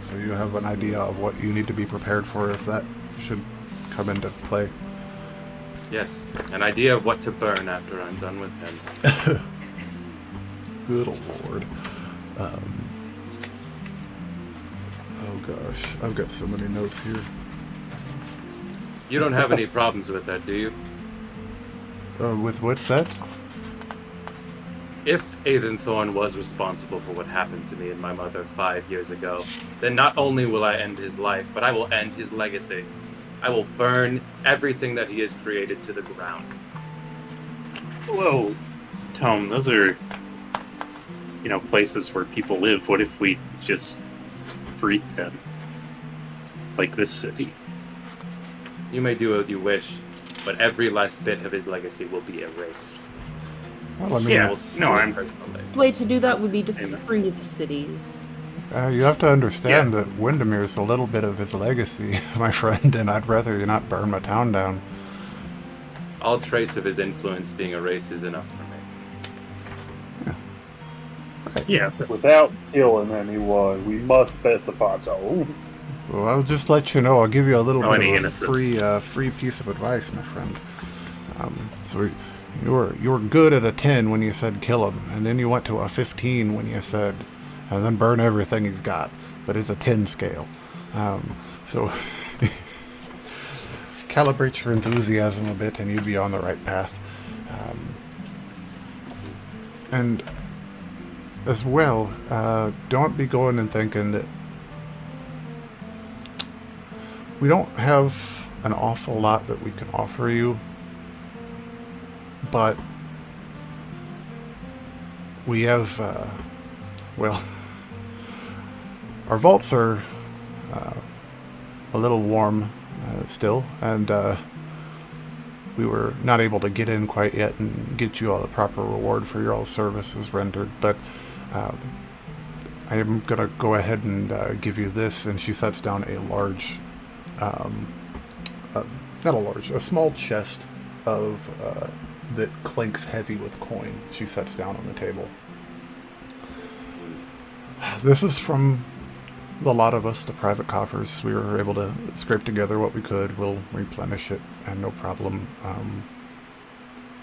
so you have an idea of what you need to be prepared for if that should come into play. Yes, an idea of what to burn after I'm done with him. Good lord. Oh gosh, I've got so many notes here. You don't have any problems with that, do you? With what's that? If Ethan Thorne was responsible for what happened to me and my mother 5 years ago, then not only will I end his life, but I will end his legacy. I will burn everything that he has created to the ground. Whoa, Tome, those are, places where people live. What if we just freed them? Like this city? You may do what you wish, but every last bit of his legacy will be erased. Well, I mean, Yeah, no, I'm... The way to do that would be to free the cities. You have to understand that Windermere is a little bit of his legacy, my friend, and I'd rather you not burn my town down. All trace of his influence being erased is enough for me. Yeah, Without killing anyone, we must specify so. So I'll just let you know. I'll give you a little bit any of a free piece of advice, my friend. So you were good at a 10 when you said kill him, and then you went to a 15 when you said, and then burn everything he's got. But it's a 10 scale. So calibrate your enthusiasm a bit, and you'd be on the right path. And as well, don't be going and thinking that we don't have an awful lot that we can offer you, but we have, well, our vaults are a little warm still, and we were not able to get in quite yet and get you all the proper reward for your all services rendered, but I am going to go ahead and give you this, and she sets down a large, not a large, a small chest of, that clinks heavy with coin. She sets down on the table. This is from the lot of us, the private coffers. We were able to scrape together what we could. We'll replenish it, and no problem.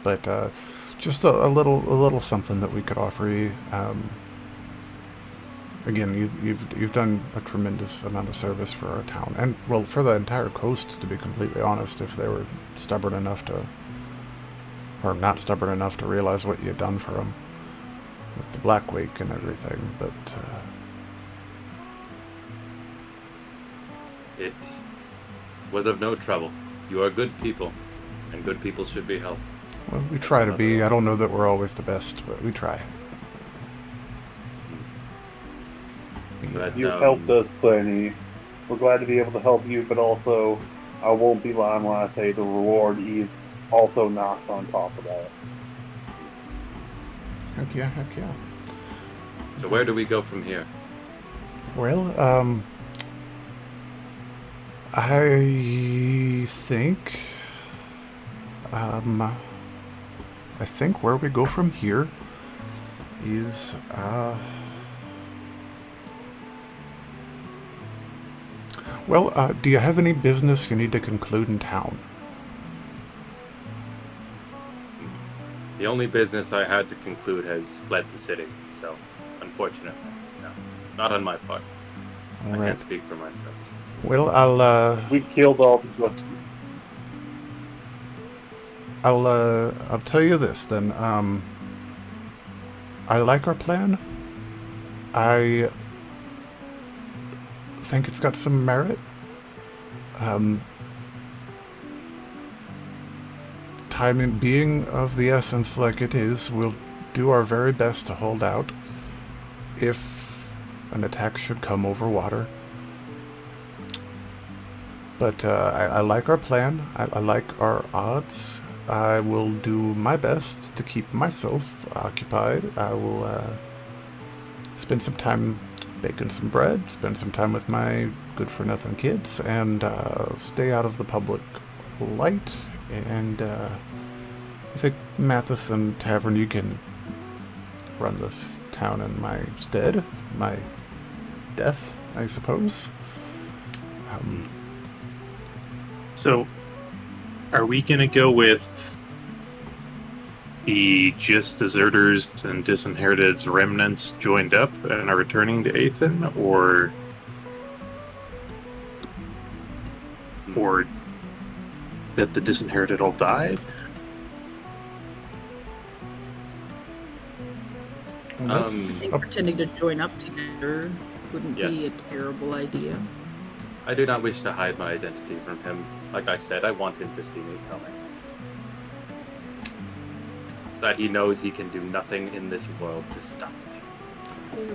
But just a little something that we could offer you. Again, you've done a tremendous amount of service for our town, and well, for the entire coast, to be completely honest. If they were stubborn enough to, or not stubborn enough to realize what you had done for them with the Black Wake and everything, but. It was of no trouble. You are good people, and good people should be helped. Well, we try to be. I don't know that we're always the best, but we try. But, You've helped us plenty. We're glad to be able to help you, but also, I won't be lying when I say the reward is also nice on top of that. Heck yeah. So where do we go from here? Well, I think where we go from here is, do you have any business you need to conclude in town? The only business I had to conclude has fled the city, so unfortunately, no, not on my part. All I right. can't speak for my friends. Well, I'll We killed all the drugs. I'll tell you this then. I like our plan. I think it's got some merit. Timing being of the essence like it is, we'll do our very best to hold out if an attack should come over water. But I like our plan. I like our odds. I will do my best to keep myself occupied. I will spend some time baking some bread, spend some time with my good-for-nothing kids, and stay out of the public light. And I think Matteson Tavern, you can run this town in my stead, my death, I suppose. So, are we going to go with the just deserters and Disinherited's remnants joined up and are returning to Athen, or that the Disinherited all died? I think pretending to join up together wouldn't Yes. be a terrible idea. I do not wish to hide my identity from him. Like I said, I want him to see me coming. So that he knows he can do nothing in this world to stop me.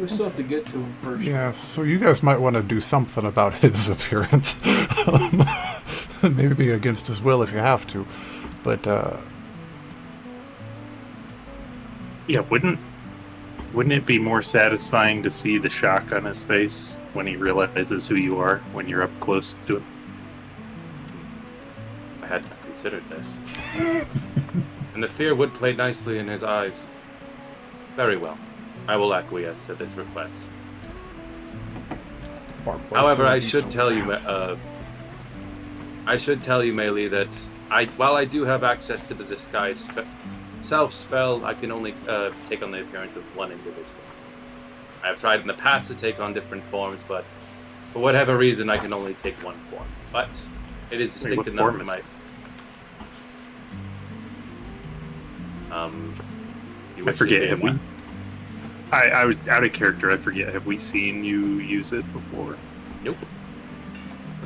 We still have to get to him first. Yeah, so you guys might want to do something about his appearance. Maybe against his will if you have to. But, Yeah, wouldn't it be more satisfying to see the shock on his face when he realizes who you are, when you're up close to him? I had not considered this. And the fear would play nicely in his eyes. Very well. I will acquiesce to this request. However, I should tell you, Melee, that while I do have access to the disguise self-spell, I can only take on the appearance of one individual. I have tried in the past to take on different forms, but for whatever reason, I can only take one form. But It is Wait, what distinct enough form for is my. it? You I wish to forget. see Have we? what? I was out of character. I forget. Have we seen you use it before? Nope.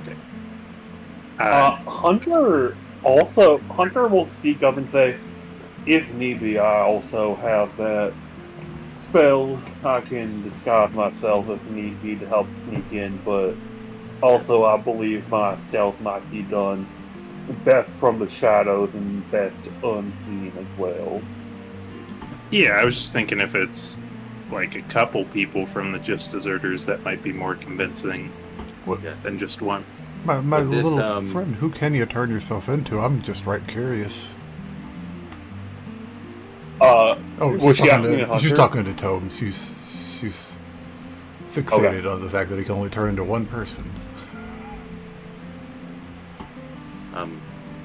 Okay. Hunter will speak up and say, if need be, I also have that spell. I can disguise myself if need be to help sneak in, but also I believe my stealth might be done best from the shadows and best unseen as well. Yeah, I was just thinking if it's like a couple people from the Just Deserters, that might be more convincing What? Yes. than just one. My But this, little friend, who can you turn yourself into? I'm just right curious. Was she's she asking me, she's Hunter? talking to Tome. She's fixated on the fact that he can only turn into one person.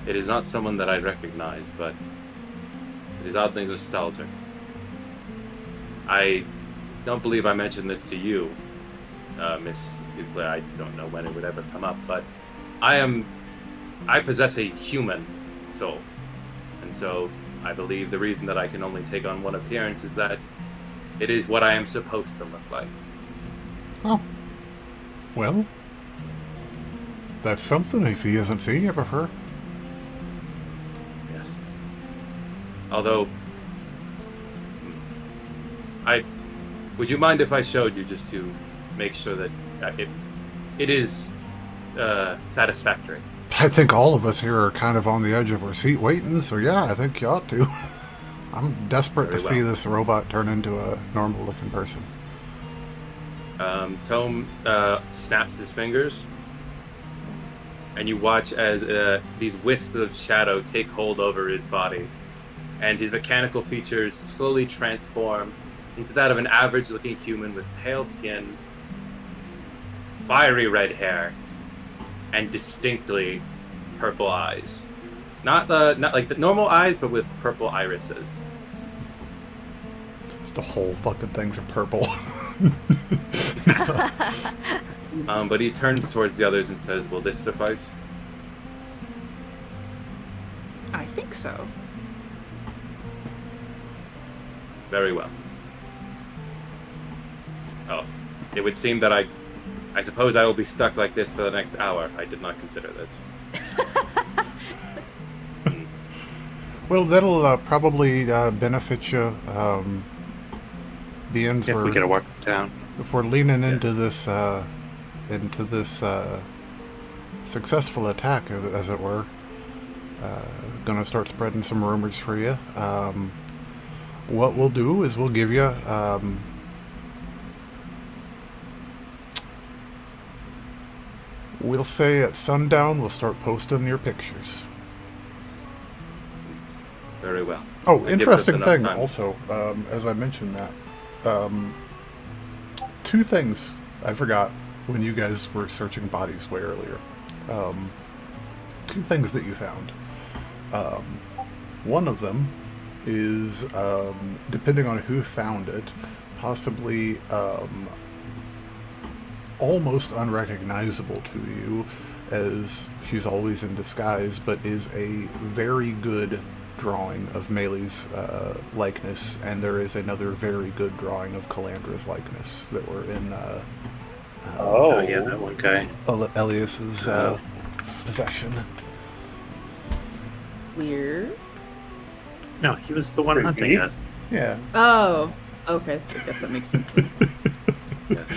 It is not someone that I recognize, but it is oddly nostalgic. I don't believe I mentioned this to you, Miss Dufleur. I don't know when it would ever come up, but I possess a human soul. And so I believe the reason that I can only take on one appearance is that it is what I am supposed to look like. Oh. Well, that's something if he hasn't seen you before. Yes. Although, would you mind if I showed you just to make sure that it is satisfactory? I think all of us here are kind of on the edge of our seat waiting, so yeah, I think you ought to. I'm desperate to see this robot turn into a normal-looking person. Tome snaps his fingers, and you watch as these wisps of shadow take hold over his body, and his mechanical features slowly transform into that of an average-looking human with pale skin, fiery red hair, and distinctly purple eyes. Not like the normal eyes, but with purple irises. The whole fucking things are purple. But he turns towards the others and says, "Will this suffice?" I think so. Very well. Oh, it would seem that I suppose I will be stuck like this for the next hour. I did not consider this. Well, that'll probably benefit you, beings. If we gotta walk down. If we're leaning into this successful attack, as it were, gonna start spreading some rumors for you. What we'll do is we'll give you we'll say at sundown we'll start posting your pictures. Very well. Oh, That gives us interesting enough thing time. also, as I mentioned that, two things I forgot when you guys were searching bodies way earlier. Two things that you found. One of them is, depending on who found it, possibly almost unrecognizable to you, as she's always in disguise, but is a very good drawing of Melee's likeness, and there is another very good drawing of Calandra's likeness that were in Oh yeah, that one guy. Elias's possession. Weird. No, he was the one hunting us. Yeah. Oh, okay. I guess that makes sense. Yes.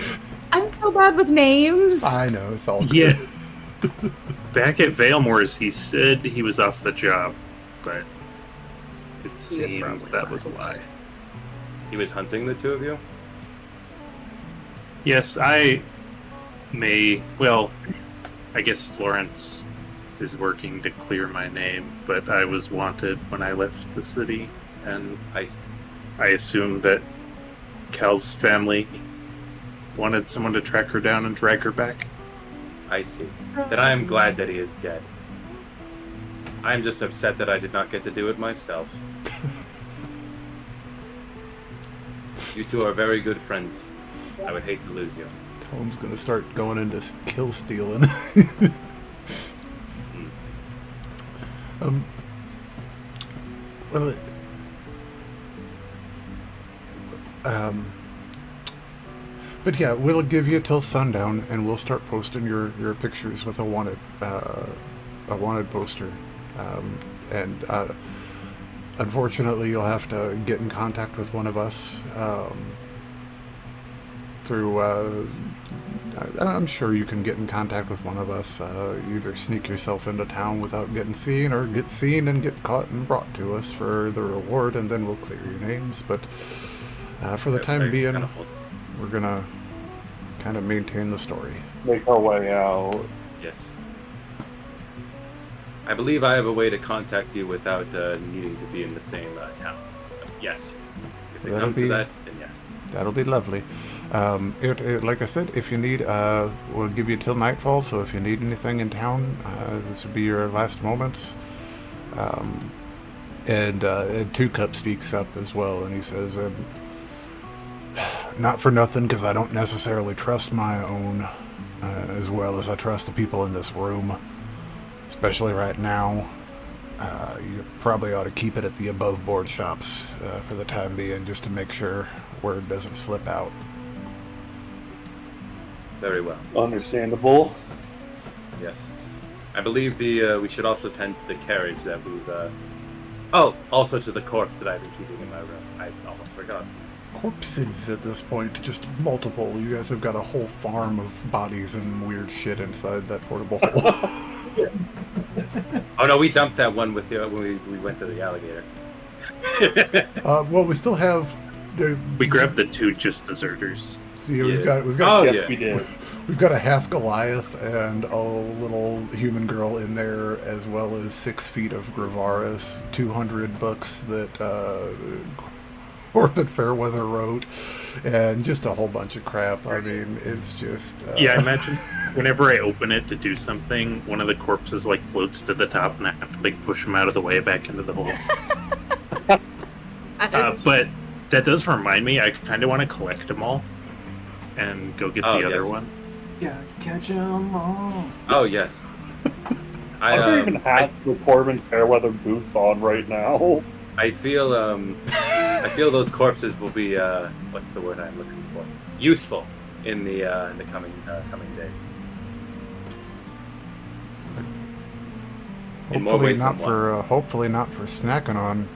I'm so bad with names. I know, it's all good. Yeah. Back at Valemores, he said he was off the job, but it seems probably that was a lie. He was hunting the two of you? Yes, I guess Florence is working to clear my name, but I was wanted when I left the city, and I assumed that Cal's family wanted someone to track her down and drag her back. I see. Then I am glad that he is dead. I am just upset that I did not get to do it myself. You two are very good friends. I would hate to lose you. Tome's gonna start going into kill stealing. Well, but yeah, we'll give you till sundown, and we'll start posting your pictures with a wanted poster. And unfortunately, you'll have to get in contact with one of us through. I'm sure you can get in contact with one of us. Either sneak yourself into town without getting seen, or get seen and get caught and brought to us for the reward, and then we'll clear your names. But for the time being, we're gonna kind of maintain the story. Make our way out. Yes. I believe I have a way to contact you without needing to be in the same town. Yes. If it comes to that, then yes. That'll be lovely. Like I said, if you need, we'll give you till nightfall, so if you need anything in town, this would be your last moments. And Two Cup speaks up as well, and he says, not for nothing, because I don't necessarily trust my own as well as I trust the people in this room, especially right now. You probably ought to keep it at the above board shops for the time being, just to make sure word doesn't slip out. Very well. Understandable. Yes. I believe we should also tend to the carriage that we've... also to the corpse that I've been keeping in my room. I almost forgot. Corpses at this point, just multiple. You guys have got a whole farm of bodies and weird shit inside that portable hole. Oh no, we dumped that one with you when we went to the alligator. Well, we still have... We grabbed the two just deserters. See, we've Yeah. got Yes, we did. We've got a half Goliath and a little human girl in there, as well as 6 feet of Gravarus, 200 books that Corbett Fairweather wrote, and just a whole bunch of crap. I mean, it's just... Yeah, I imagine whenever I open it to do something, one of the corpses like floats to the top, and I have to like push him out of the way back into the hole. But that does remind me, I kind of want to collect them all and go get the other one. Yeah, catch 'em all. Oh yes. I don't even have the Corbin Fairweather boots on right now. I feel those corpses will be what's the word I'm looking for? Useful in the coming days. In more ways than one. Hopefully not for snacking on.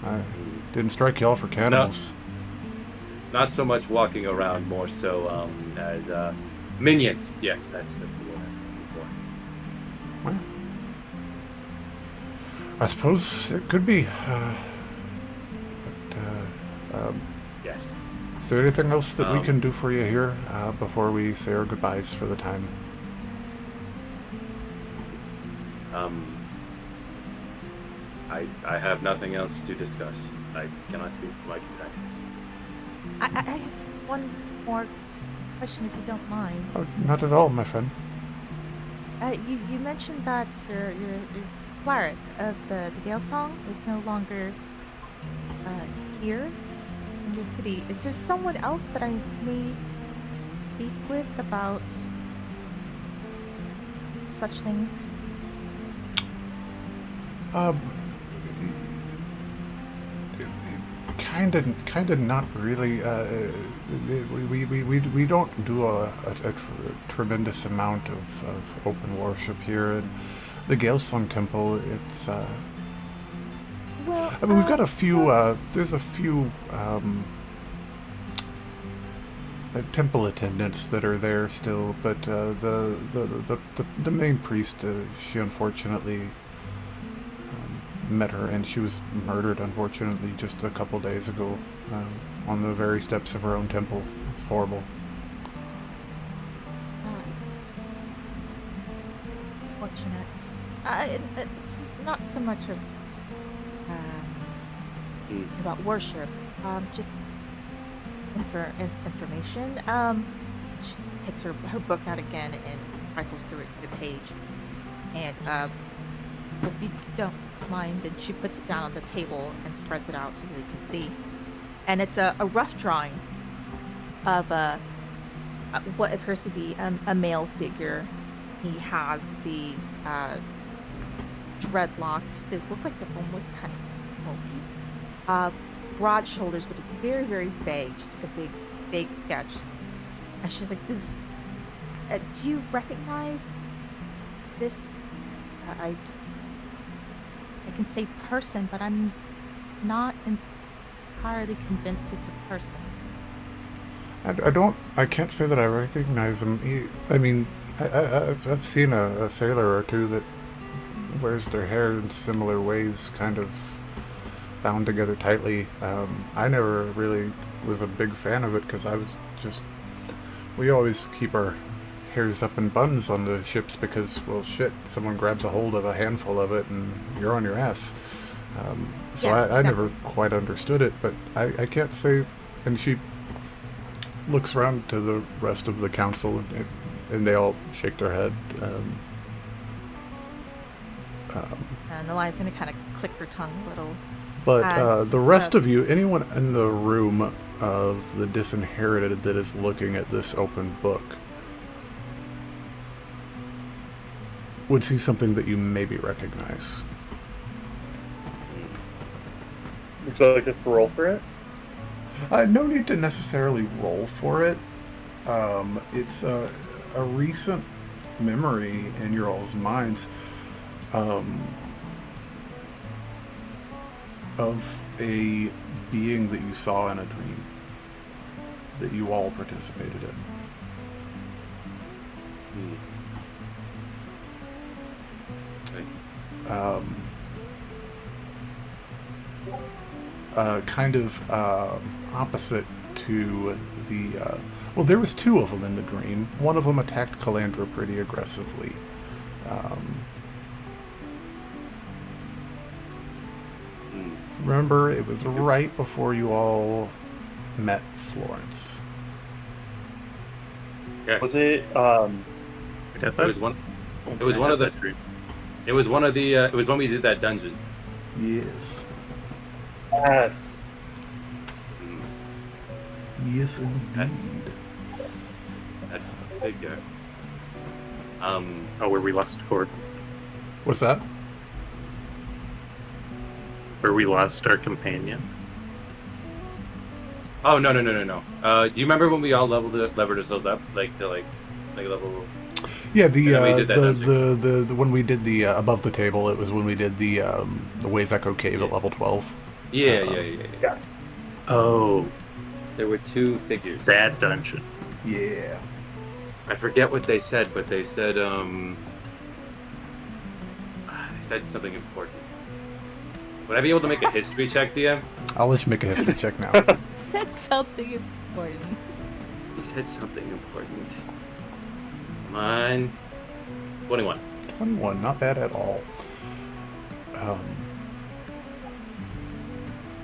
I didn't strike y'all for cannibals. No, not so much walking around, more so as minions. Yes, that's the word I'm looking for. Well, I suppose it could be. Yes. Is there anything else that we can do for you here before we say our goodbyes for the time? I have nothing else to discuss. I cannot speak for my companions. I have one more question, if you don't mind. Oh, not at all, my friend. You mentioned that your cleric of the Gale Song is no longer here in your city. Is there someone else that I may speak with about such things? Kind of not really. We don't do a tremendous amount of open worship here in the Galesong Temple. It's Well, I mean, we've got a few. There's a few temple attendants that are there still, but the main priest, she unfortunately met her, and she was murdered, unfortunately, just a couple days ago on the very steps of her own temple. It's horrible. It's fortunate. It's not so much about worship, just information. She takes her book out again and rifles through it to the page. And so if you don't mind, and she puts it down on the table and spreads it out so that you can see. And it's a rough drawing of what appears to be a male figure. He has these dreadlocks. They look like they're almost kind of smoky. Broad shoulders, but it's very, very vague, just like a vague sketch. And she's like, do you recognize this? I can say person, but I'm not entirely convinced it's a person. I can't say that I recognize him. I mean, I've seen a sailor or two that wears their hair in similar ways, kind of bound together tightly. I never really was a big fan of it because we always keep our hairs up in buns on the ships because, well, shit, someone grabs a hold of a handful of it and you're on your ass. So Yeah, I exactly. never quite understood it, but I can't say. And she looks around to the rest of the council, and they all shake their head. And Nalani's going to kind of click her tongue a little. But As, the rest of you, anyone in the room of the Disinherited that is looking at this open book, would see something that you maybe recognize. Would you like us to roll for it? No need to necessarily roll for it. It's a recent memory in your all's minds of a being that you saw in a dream that you all participated in. Kind of opposite to the... well, there was two of them in the dream. One of them attacked Calandra pretty aggressively. Remember, it was right before you all met Florence. Yes. Was it? It was one. It was one of the. It was one of the. It was when we did that dungeon. Yes. Yes. Yes, indeed. That figure. Where we lost Cord. What's that? Where we lost our companion. Oh no. Do you remember when we all levered ourselves up, like level? Yeah, we did that the when we did the above the table, it was when we did the Wave Echo Cave at level 12. Yeah. Oh, There were two figures. that dungeon. Yeah. I forget what they said, but they said they said something important. Would I be able to make a history check, DM? I'll let you make a history check now. Said something important. He said something important. Come on. 21. 21, not bad at all.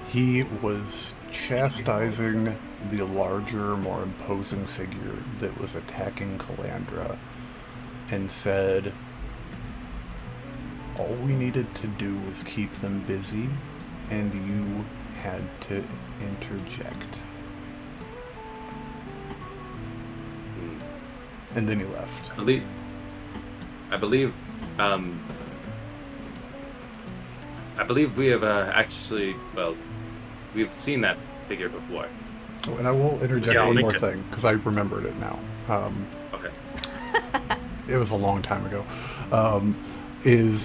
He was chastising the larger, more imposing figure that was attacking Calandra and said, all we needed to do was keep them busy, and you had to interject. And then he left. I believe we have actually, well, we've seen that figure before. Oh, and I will interject Yeah, one I'll more make thing, because I remembered it now. Okay. It was a long time ago. He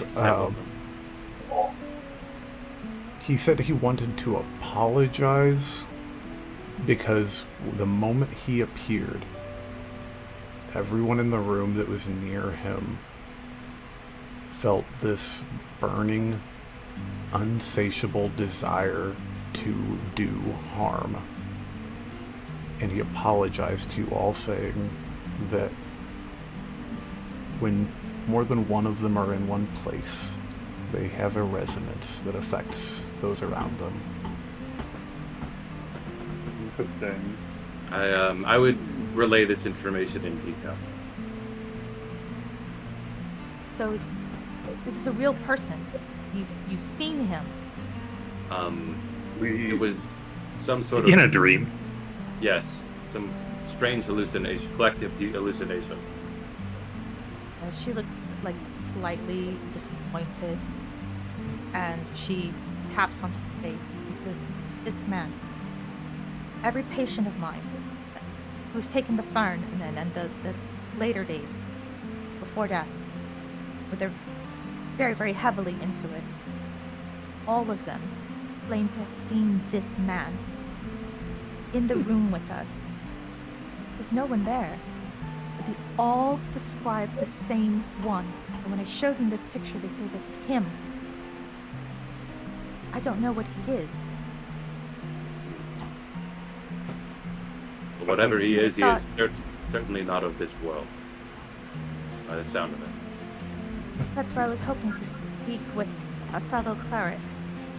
said he wanted to apologize because the moment he appeared, everyone in the room that was near him felt this burning, unsatiable desire to do harm. And he apologized to you all, saying that when more than one of them are in one place, they have a resonance that affects those around them. Interesting. I would relay this information in detail. So this is a real person. You've seen him. It was some sort of In a dream. yes, some strange hallucination, collective hallucination. She looks like slightly disappointed. And she taps on his face and says, "This man, every patient of mine who's taken the Fern and the later days before death, where they're very, very heavily into it, all of them claim to have seen this man in the room with us. There's no one there, but they all describe the same one. And when I show them this picture, they say that's him. I don't know what he is." Whatever he is certainly not of this world. By the sound of it. That's why I was hoping to speak with a fellow cleric.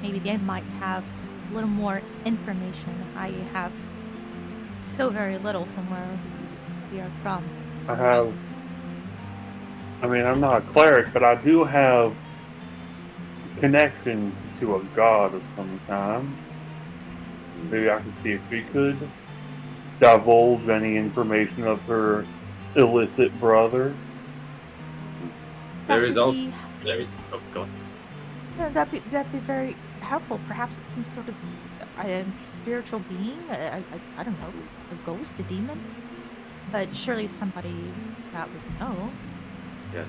Maybe they might have a little more information. I have so very little from where we are from. I'm not a cleric, but I do have connections to a god of some kind. Maybe I could see if we could divulge any information of her illicit brother. There is That would also. be- Oh, go on. Yeah, that'd be very helpful. Perhaps it's some sort of spiritual being. I don't know, a ghost, a demon. But surely somebody that would know. Yes.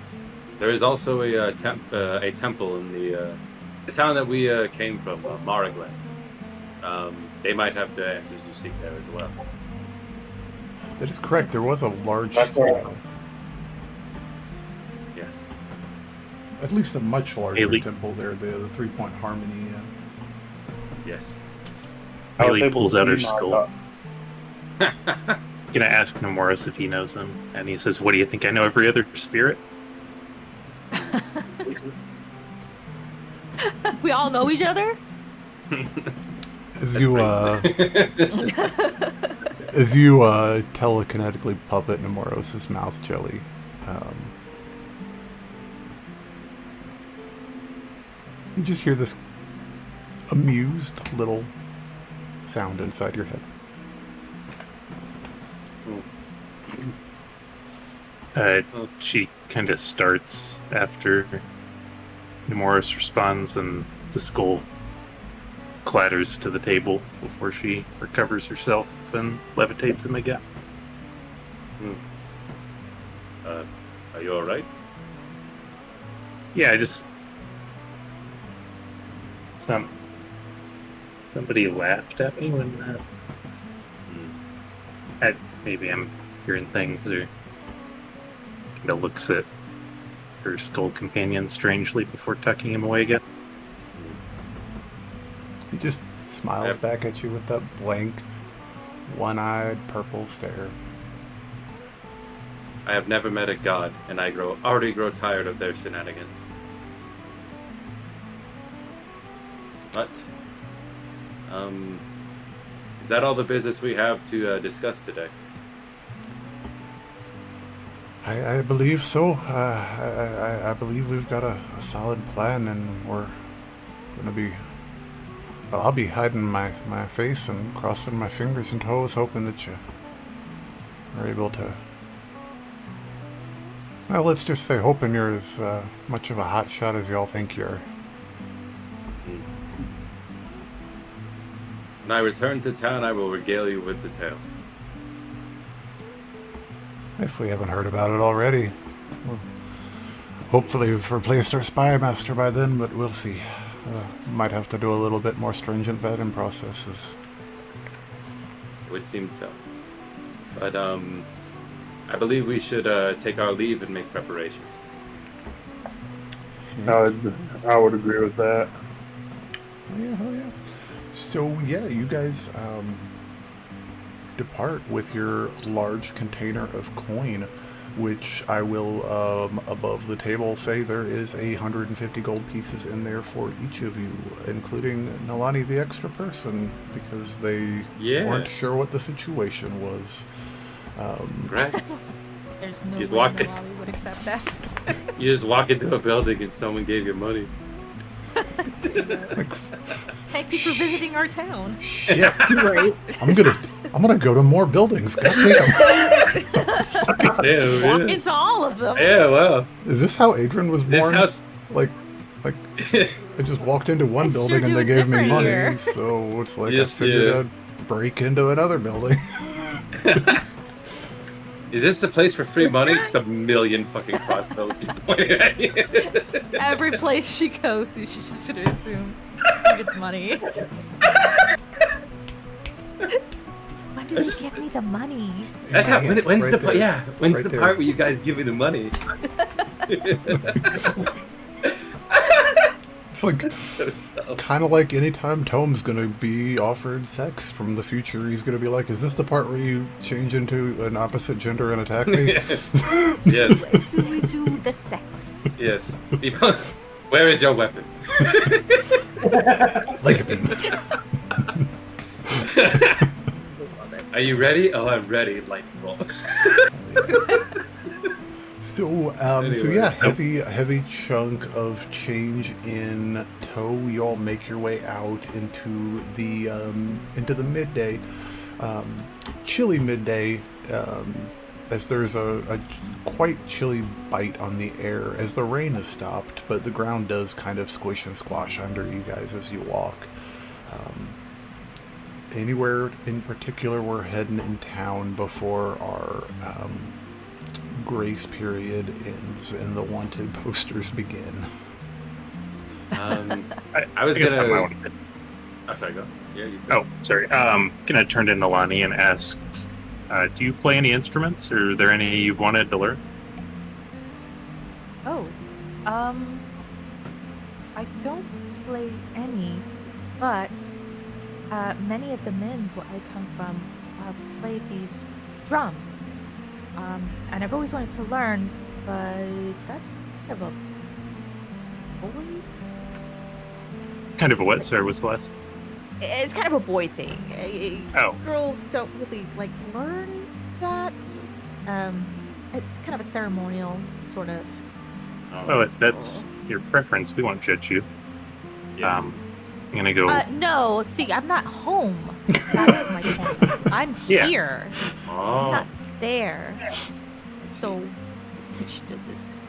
There is also a temple in the town that we came from, Maraglen. They might have the answers you seek there as well. That is correct. There was a large, That's right. Yes. at least a much larger Haley. temple there, the 3-point harmony. Yes. I was Haley able pulls to out her see skull. Gonna ask Nemoris if he knows him, and he says, "What do you think? I know every other spirit." We all know each other? As you telekinetically puppet Nemoros' mouth jelly, you just hear this amused little sound inside your head. She kind of starts after Nemoris responds, and the skull clatters to the table before she recovers herself and levitates him again. Are you alright? Yeah, somebody laughed at me when maybe I'm hearing things, or kind of looks at her skull companion strangely before tucking him away again. He just smiles back at you with that blank, one-eyed purple stare. I have never met a god, and I already grow tired of their shenanigans. But, is that all the business we have to discuss today? I believe so. I believe we've got a solid plan, and we're gonna be... Well, I'll be hiding my face and crossing my fingers and toes, hoping that you are able to... Well, let's just say hoping you're as much of a hotshot as y'all think you are. When I return to town, I will regale you with the tale. If we haven't heard about it already. Well, hopefully we've replaced our spy master by then, but we'll see. Might have to do a little bit more stringent vetting processes. It would seem so. But, I believe we should take our leave and make preparations. I would agree with that. Oh yeah. So yeah, you guys depart with your large container of coin, which I will, above the table, say there is 150 gold pieces in there for each of you, including Nalani, the extra person, because they weren't sure what the situation was. Right? There's no You just way walked in. Nalani would accept that. You just walk into a building and someone gave you money. Thank you for visiting our town. Shit. Right. I'm gonna go to more buildings. Goddamn. Yeah, Walk into all of them. Yeah, well. Is this how Adran was born? This house, Like Like, I just walked into one I sure building and do they it gave me different money, here. so it's like Yes, I figured yeah. I'd break into another building. Is this the place for free money? Just a million fucking crossbows keep pointing at you. Every place she goes to, she's just gonna assume she gets money. When did you give me the money? That's how. When's Right the there. yeah? When's Right the there. part where you guys give me the money? It's like So dumb. kind of like anytime Tome's gonna be offered sex from the future, he's gonna be like, "Is this the part where you change into an opposite gender and attack me?" Yes, Do we do the sex? yes. Where is your weapon? Laser beam. Are you ready? Oh, I'm ready. Lightning bolt. So, so Anyway. yeah, heavy chunk of change in tow. You all make your way out into the midday, chilly midday, as there's a quite chilly bite on the air as the rain has stopped, but the ground does kind of squish and squash under you guys as you walk. Anywhere in particular we're heading in town before our grace period ends and the wanted posters begin? I was I guess gonna. I wanted to- Oh, sorry. Go. Yeah. You Oh, sorry. Gonna turn to Nalani and ask, do you play any instruments, or are there any you've wanted to learn? Oh, I don't play any, but many of the men where I come from play these drums. And I've always wanted to learn, but that's kind of a boy. Kind of a what? Sorry, what's the last? It's kind of a boy thing. Oh. Girls don't really like learn that. It's kind of a ceremonial sort of. Well, if that's your preference, we won't judge you. Yes. I'm gonna go. No, see, I'm not home. That's my point. I'm Yeah. here. I'm Oh. not there. So, which does this?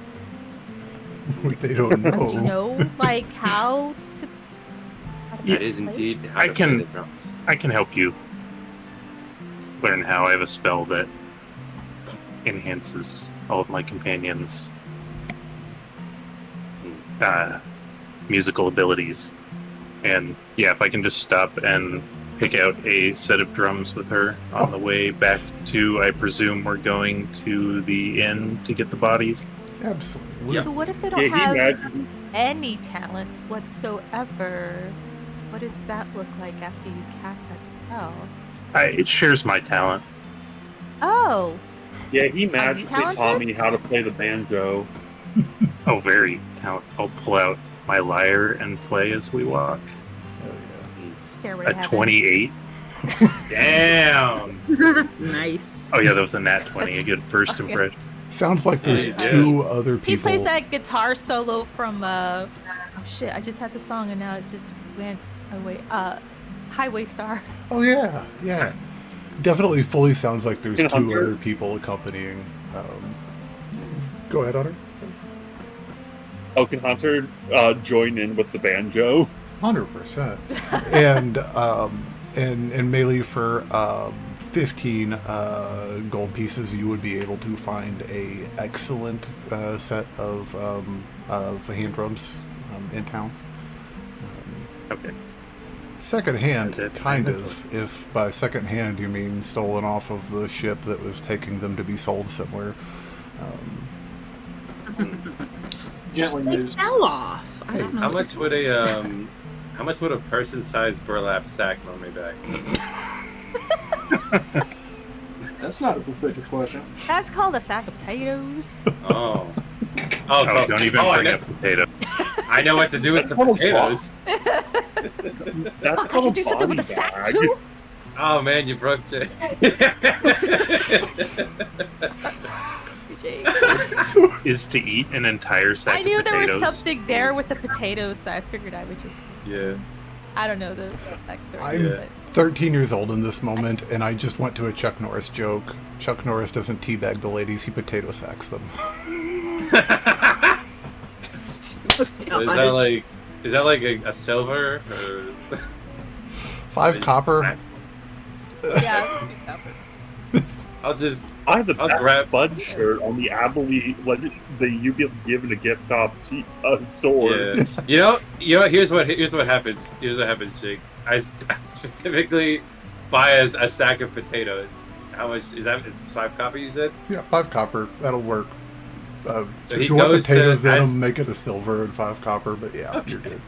They don't know. Do you know, like, how to That is indeed how I to can- play the drums. I can help you learn how. I have a spell that enhances all of my companions' musical abilities. And yeah, if I can just stop and pick out a set of drums with her on the way back to, I presume we're going to the inn to get the bodies. Absolutely. So what if they don't Yeah, he have imagine- any talent whatsoever? What does that look like after you cast that spell? It shares my talent. Oh, Yeah, he magically taught talented? me how to play the banjo. Oh, very talent. I'll pull out my lyre and play as we walk. Hell yeah. stairway A to heaven. 28. Damn. Nice. Oh yeah, that was a nat 20. A That's good first fucking- impression. Sounds like there's Yeah. two other He people. plays that guitar solo from oh shit, I just had the song and now it just went away. Highway Star. Oh yeah, yeah. Definitely fully sounds like there's Can two Hunter- other people accompanying. Go ahead, Otter. Oh, can Hunter join in with the banjo? 100%. And melee for 15 gold pieces, you would be able to find a excellent set of hand drums in town. Okay. Second hand, Okay. kind of. If by second hand you mean stolen off of the ship that was taking them to be sold somewhere. Gently They used. fell off. I don't know. How much would a person-sized burlap sack loan me back? That's not a particular question. That's called a sack of potatoes. Oh. Oh, don't even I bring know, up potato. I know what to do with the potatoes. That's I called could a do something with a body sack bag. too. Oh man, you broke it. Jake. Is to eat an entire sack I knew of there potatoes. was something there with the potatoes, so I figured I would just. Yeah. I don't know the backstory. I'm Yeah. 13 years old in this moment, and I just went to a Chuck Norris joke. Chuck Norris doesn't teabag the ladies, he potato sacks them. Is that like a silver or 5 copper. Yeah. I have the best grab Spud shirt on the Abilene, like the you get given a gift shop store. Yeah. You know. Here's what happens. Here's what happens, Jake. I specifically buy a sack of potatoes. How much is that? Is 5 copper? You said? Yeah, 5 copper. That'll work. So if you want potatoes in them, make it a silver and 5 copper. But yeah, okay. You're good.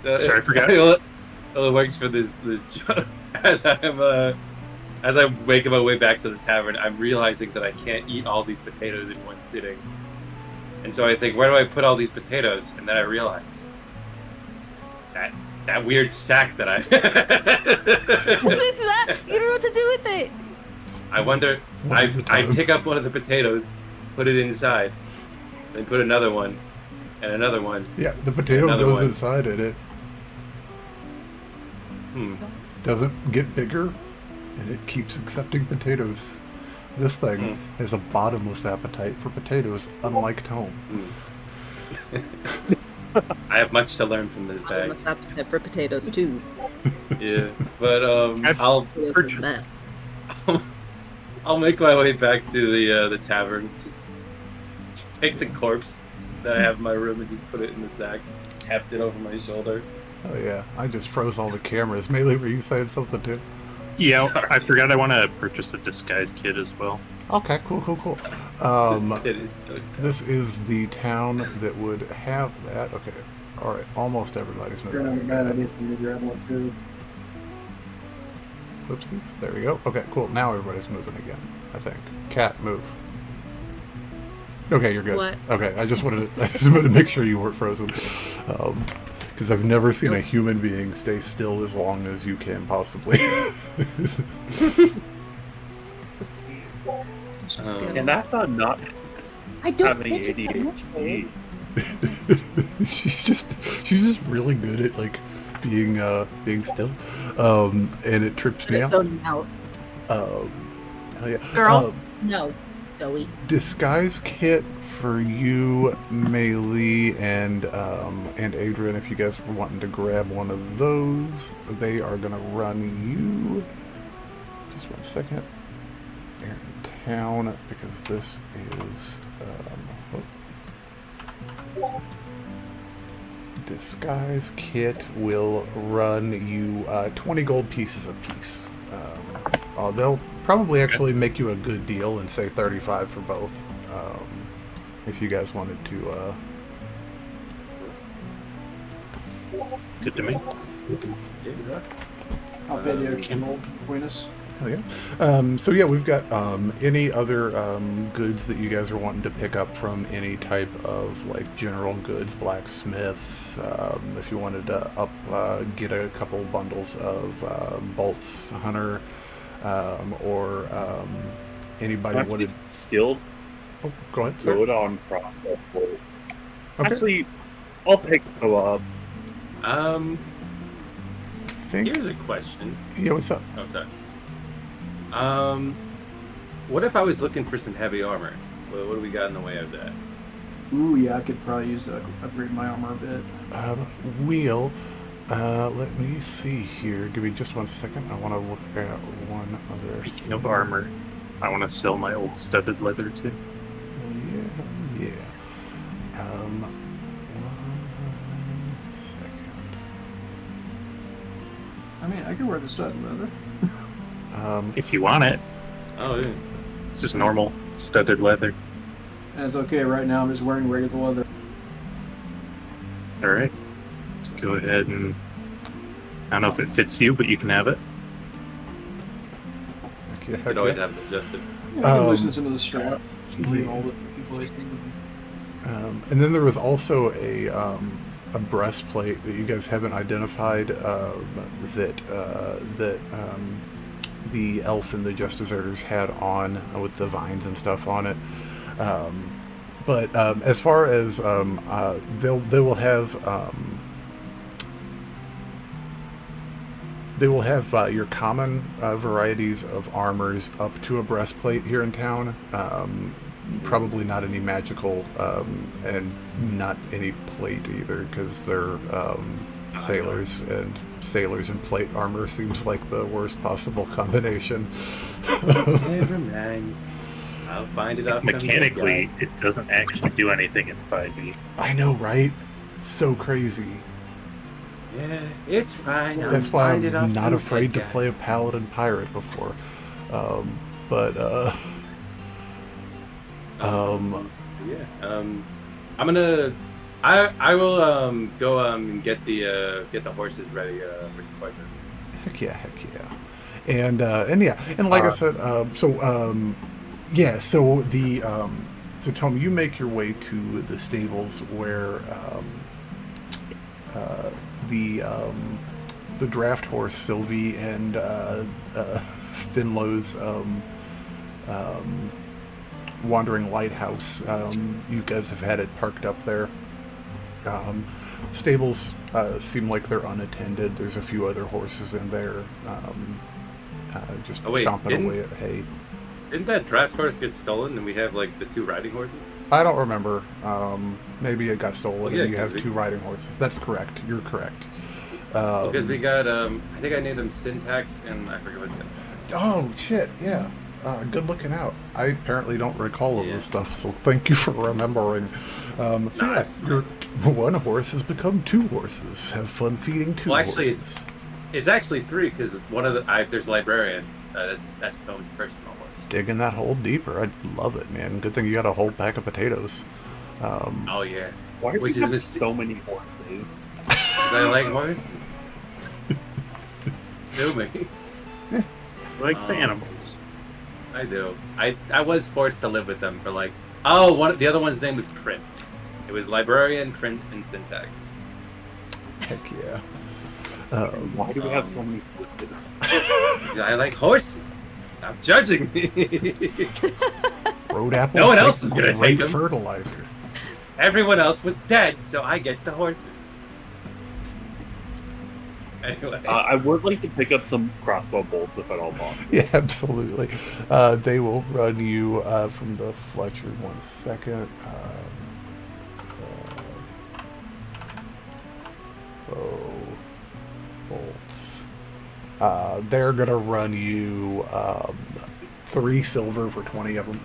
Sorry, I forgot. It works for this as I'm making my way back to the tavern. I'm realizing that I can't eat all these potatoes in one sitting, and so I think, where do I put all these potatoes? And then I realize that weird sack that I. What is that? You don't know what to do with it. I wonder. I pick up one of the potatoes, put it inside, then put another one, and another one. Yeah, the potato goes inside it. Doesn't get bigger, and it keeps accepting potatoes. This thing has a bottomless appetite for potatoes, unlike Tome. I have much to learn from this bag. Bottomless appetite for potatoes too. Yeah, but I'll purchase. I'll make my way back to the tavern. Just take the corpse that I have in my room and just put it in the sack. Just heft it over my shoulder. Oh yeah, I just froze all the cameras. Melee, were you saying something too? Yeah, I forgot I want to purchase a disguise kit as well. Okay, cool. This kid is so tough. This is the town that would have that. Okay, all right. Almost everybody's moving. Bad idea for me to grab one too. Whoopsies. There we go. Okay, cool. Now everybody's moving again, I think. Cat, move. Okay, you're good. What? Okay, I just wanted to make sure you weren't frozen. Because I've never seen a human being stay still as long as you can possibly. And that's not I don't having fidget that much. ADHD. she's just really good at like being still, and it trips me out. So no. Hell yeah. Girl, no. Zoe. Disguise kit for you, Melee, and Adran. If you guys were wanting to grab one of those, they are gonna run you. Just 1 second. They're in town because this is disguise kit will run you 20 gold pieces a piece. They'll probably actually make you a good deal and say 35 for both. If you guys wanted to. Good to me. Yeah. I'll pay the extra gold between us. Oh yeah. So yeah, we've got any other goods that you guys are wanting to pick up from any type of like general goods, blacksmiths. If you wanted to get a couple bundles of bolts, hunter, or anybody wanted skilled. Oh, go ahead, sir. Good on crossbow bolts. Okay. Actually, I'll pick them up. Here's a question. Yeah, what's up? Oh, sorry. What if I was looking for some heavy armor? What do we got in the way of that? Ooh, yeah, I could probably use to upgrade my armor a bit. Let me see here. Give me just 1 second. I want to look at one other. Speaking of armor, I want to sell my old studded leather too. Yeah. 1 second. I mean, I could wear the stud leather. If you want it. Oh, yeah. It's just normal studded leather. And it's okay right now. I'm just wearing regular leather. All right. Let's go ahead and. I don't know if it fits you, but you can have it. Okay. You could always have it adjusted. Yeah, loosen some of the strap. Leave all the places. And then there was also a breastplate that you guys haven't identified that the elf and the just deserters had on with the vines and stuff on it. But as far as they will have your common varieties of armors up to a breastplate here in town. probably not any magical, and not any plate either, because they're sailors, and sailors in plate armor seems like the worst possible combination. Never mind. I'll find it off. Mechanically, it doesn't actually do anything in 5e. I know, right? It's so crazy. Yeah, it's fine. That's why I'm not afraid to play a paladin pirate before. I'm gonna. I will go and get the horses ready for deployment. Heck yeah. And like I said, so Tome, you make your way to the stables where the draft horse Sylvie and Finlow's wandering lighthouse. You guys have had it parked up there. Stables seem like they're unattended. There's a few other horses in there, just chomping away at hay. Didn't that draft horse get stolen and we have like the 2 riding horses? I don't remember. Maybe it got stolen and you have 2 riding horses. That's correct. You're correct. Because we got, I think I named them Syntax and I forget what the Oh, shit, yeah. Good looking out. I apparently don't recall all this stuff, so thank you for remembering. Your 1 horse has become 2 horses. Have fun feeding 2 horses. It's actually 3 because one of there's librarian. That's Tome's personal horse. Digging that hole deeper. I love it, man. Good thing you got a whole pack of potatoes. Oh yeah. Why do we have so many horses? Because I like horses. Do me. Like the animals. I do. I was forced to live with them for like. Oh, the other one's name was Print. It was librarian, Print, and Syntax. Heck yeah. Why do we have so many horses? I like horses. Stop judging me. Road apples. No one else was gonna take them. Fertilizer. Everyone else was dead, so I get the horses. Anyway. I would like to pick up some crossbow bolts if at all possible. Yeah, absolutely. They will run you from the Fletcher. 1 second. Bolts. They're going to run you 3 silver for 20 of them.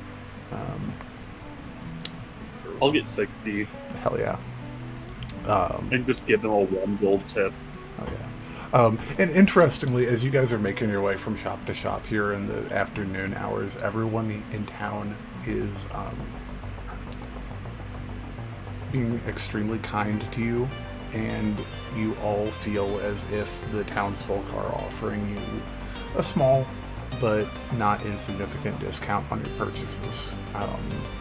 I'll get 60. Hell yeah. And just give them a 1 gold tip. Oh yeah. And interestingly, as you guys are making your way from shop to shop here in the afternoon hours, everyone in town is being extremely kind to you, and you all feel as if the townsfolk are offering you a small but not insignificant discount on your purchases.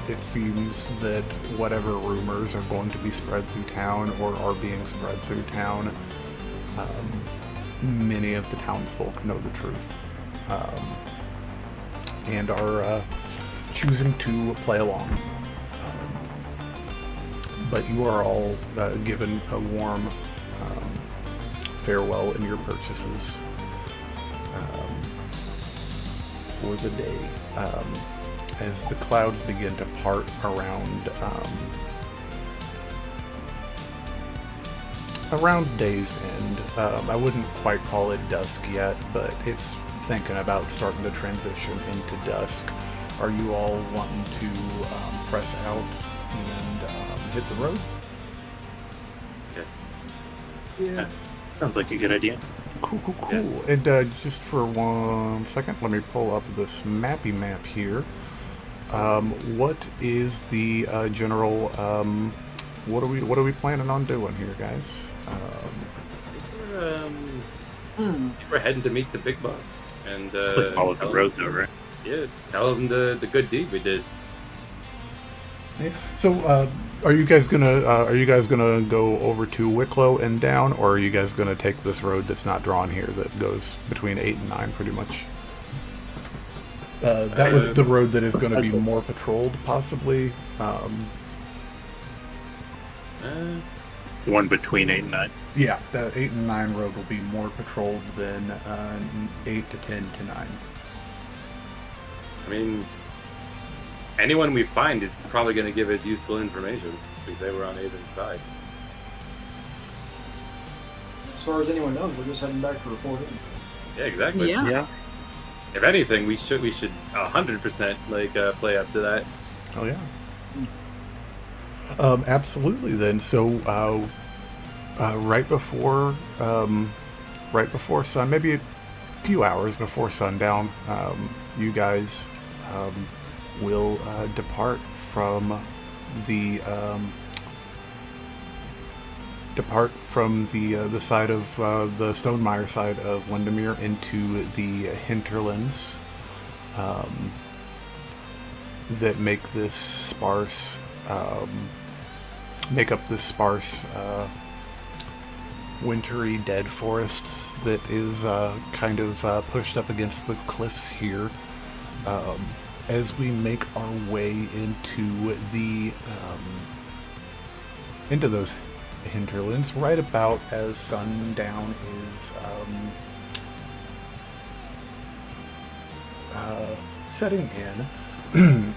It seems that whatever rumors are going to be spread through town or are being spread through town, many of the townfolk know the truth, and are choosing to play along. But you are all given a warm farewell in your purchases for the day, as the clouds begin to part around day's end. I wouldn't quite call it dusk yet, but it's thinking about starting to transition into dusk. Are you all wanting to press out and hit the road? Yes. Yeah. Sounds like a good idea. Cool. Yes. And just for 1 second, let me pull up this mappy map here. What is the general? What are we planning on doing here, guys? We're heading to meet the big boss and Follow the road though, right? Yeah, tell him the good deed we did. Yeah. So, are you guys gonna go over to Wicklow and down, or are you guys gonna take this road that's not drawn here that goes between 8 and 9, pretty much? That was the road that is going to be more patrolled, possibly. The one between 8 and 9. Yeah, the 8 and 9 road will be more patrolled than 8 to 10 to 9. I mean, anyone we find is probably going to give us useful information because they were on Avon's side. As far as anyone knows, we're just heading back to report in. Yeah, exactly. Yeah. If anything, we should 100% play up to that. Oh yeah. Absolutely. Then, so right before sun, maybe a few hours before sundown, you guys will depart from the side of the Stonemire side of Windermere into the hinterlands that make up this sparse wintry dead forest that is kind of pushed up against the cliffs here. As we make our way into those hinterlands, right about as sundown is setting in.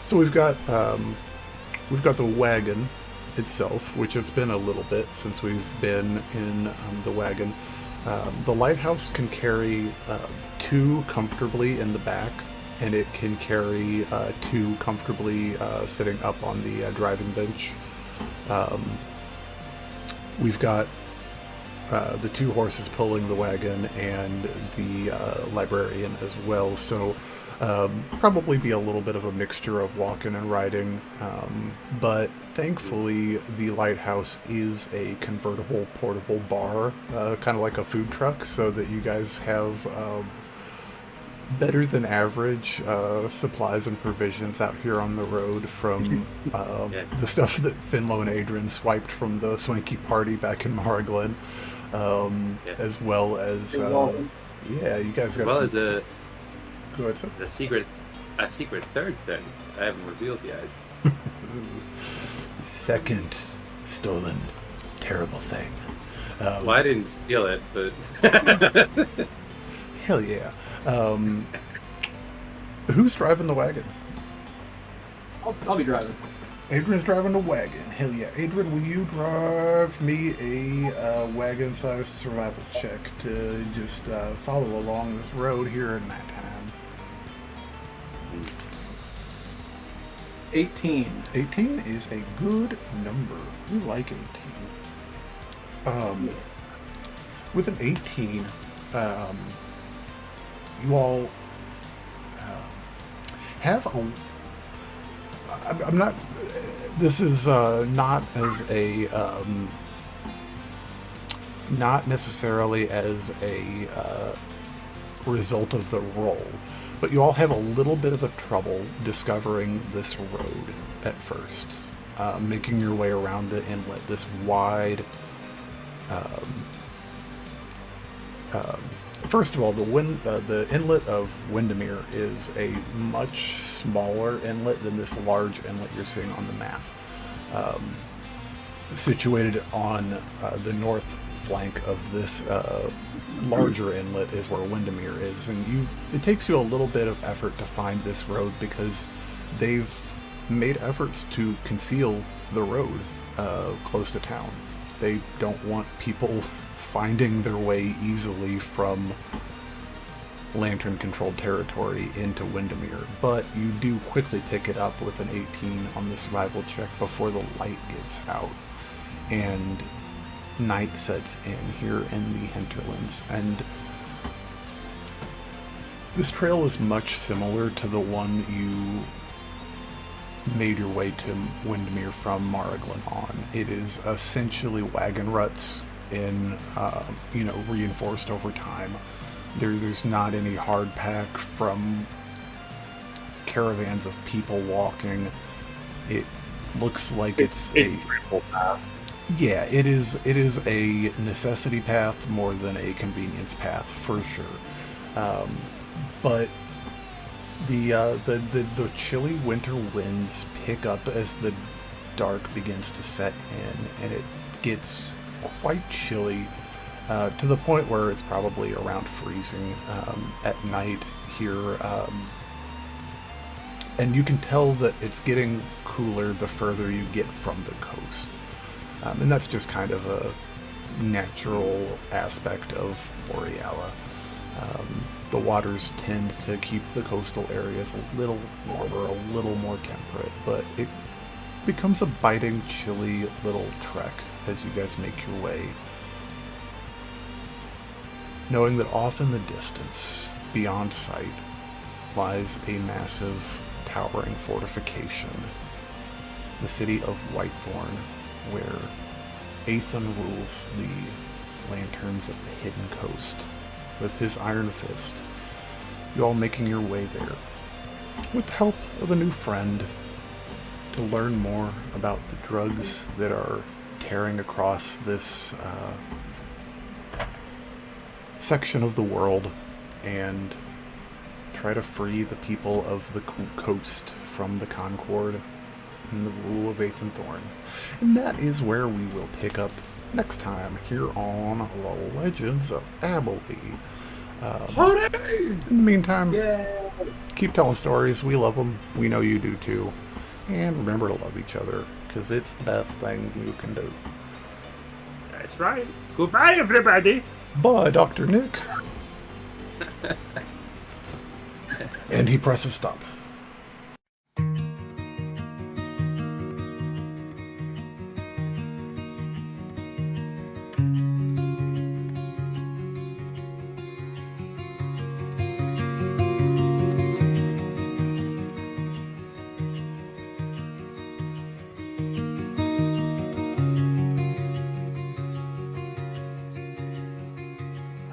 So we've got the wagon itself, which it's been a little bit since we've been in the wagon. The lighthouse can carry 2 comfortably in the back, and it can carry 2 comfortably sitting up on the driving bench. We've got the 2 horses pulling the wagon and the librarian as well, so probably be a little bit of a mixture of walking and riding, but thankfully the lighthouse is a convertible portable bar, kind of like a food truck, so that you guys have better than average supplies and provisions out here on the road from the stuff that Finlow and Adran swiped from the swanky party back in Marglen, as well as you guys got as a go ahead, sir. a secret third thing I haven't revealed yet. Second stolen terrible thing. Well, I didn't steal it, but Hell yeah. Who's driving the wagon? I'll be driving. Adrian's driving the wagon. Hell yeah. Adrian, will you drive me a wagon-sized survival check to just follow along this road here in nighttime? 18. 18 is a good number. We like 18. With an 18, you all have a... I'm not... This is not as a... not necessarily as a result of the roll, but you all have a little bit of a trouble discovering this road at first. Making your way around the inlet, this wide... first of all, the inlet of Windermere is a much smaller inlet than this large inlet you're seeing on the map. Situated on the north flank of this larger inlet is where Windermere is, and it takes you a little bit of effort to find this road because they've made efforts to conceal the road close to town. They don't want people finding their way easily from lantern-controlled territory into Windermere, but you do quickly pick it up with an 18 on the survival check before the light gets out, and night sets in here in the hinterlands. And this trail is much similar to the one you made your way to Windermere from Marglen on. It is essentially wagon ruts in reinforced over time. There's not any hard pack from caravans of people walking. It looks like it's a triple path. Yeah, it is a necessity path more than a convenience path for sure. But the chilly winter winds pick up as the dark begins to set in, and it gets quite chilly to the point where it's probably around freezing at night here And you can tell that it's getting cooler the further you get from the coast. And that's just kind of a natural aspect of Boreala. The waters tend to keep the coastal areas a little warmer, a little more temperate, but it becomes a biting, chilly little trek as you guys make your way. Knowing that off in the distance, beyond sight, lies a massive, towering fortification, the city of Whitethorn, where Athan rules the lanterns of the Hidden Coast with his iron fist. You all making your way there, with the help of a new friend, to learn more about the drugs that are tearing across this section of the world, and try to free the people of the coast from the Concord and the rule of Athan Thorn. And that is where we will pick up next time here on The Legends of Abhaile. In the meantime, keep telling stories. We love them. We know you do too. And remember to love each other, because it's the best thing you can do. That's right. Goodbye, everybody. Bye, Dr. Nick. And he presses stop.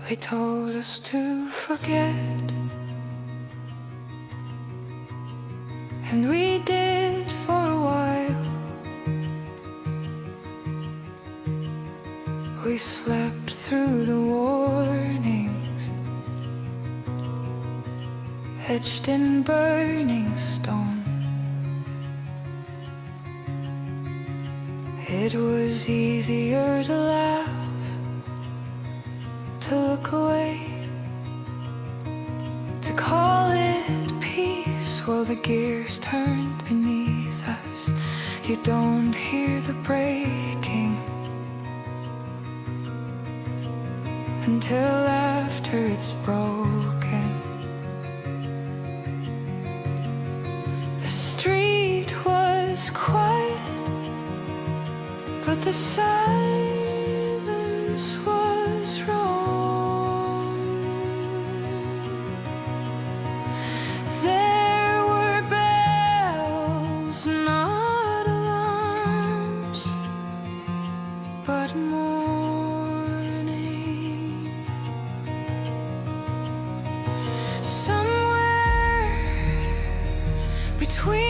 They told us to forget, and we did for a while. We slept through the warnings, etched in burning stone. It was easier to laugh, to look away, to call it peace while the gears turned beneath us. You don't hear the breaking until after it's broken. The street was quiet, but the silence was wrong. There were bells, not alarms, but morning. Somewhere between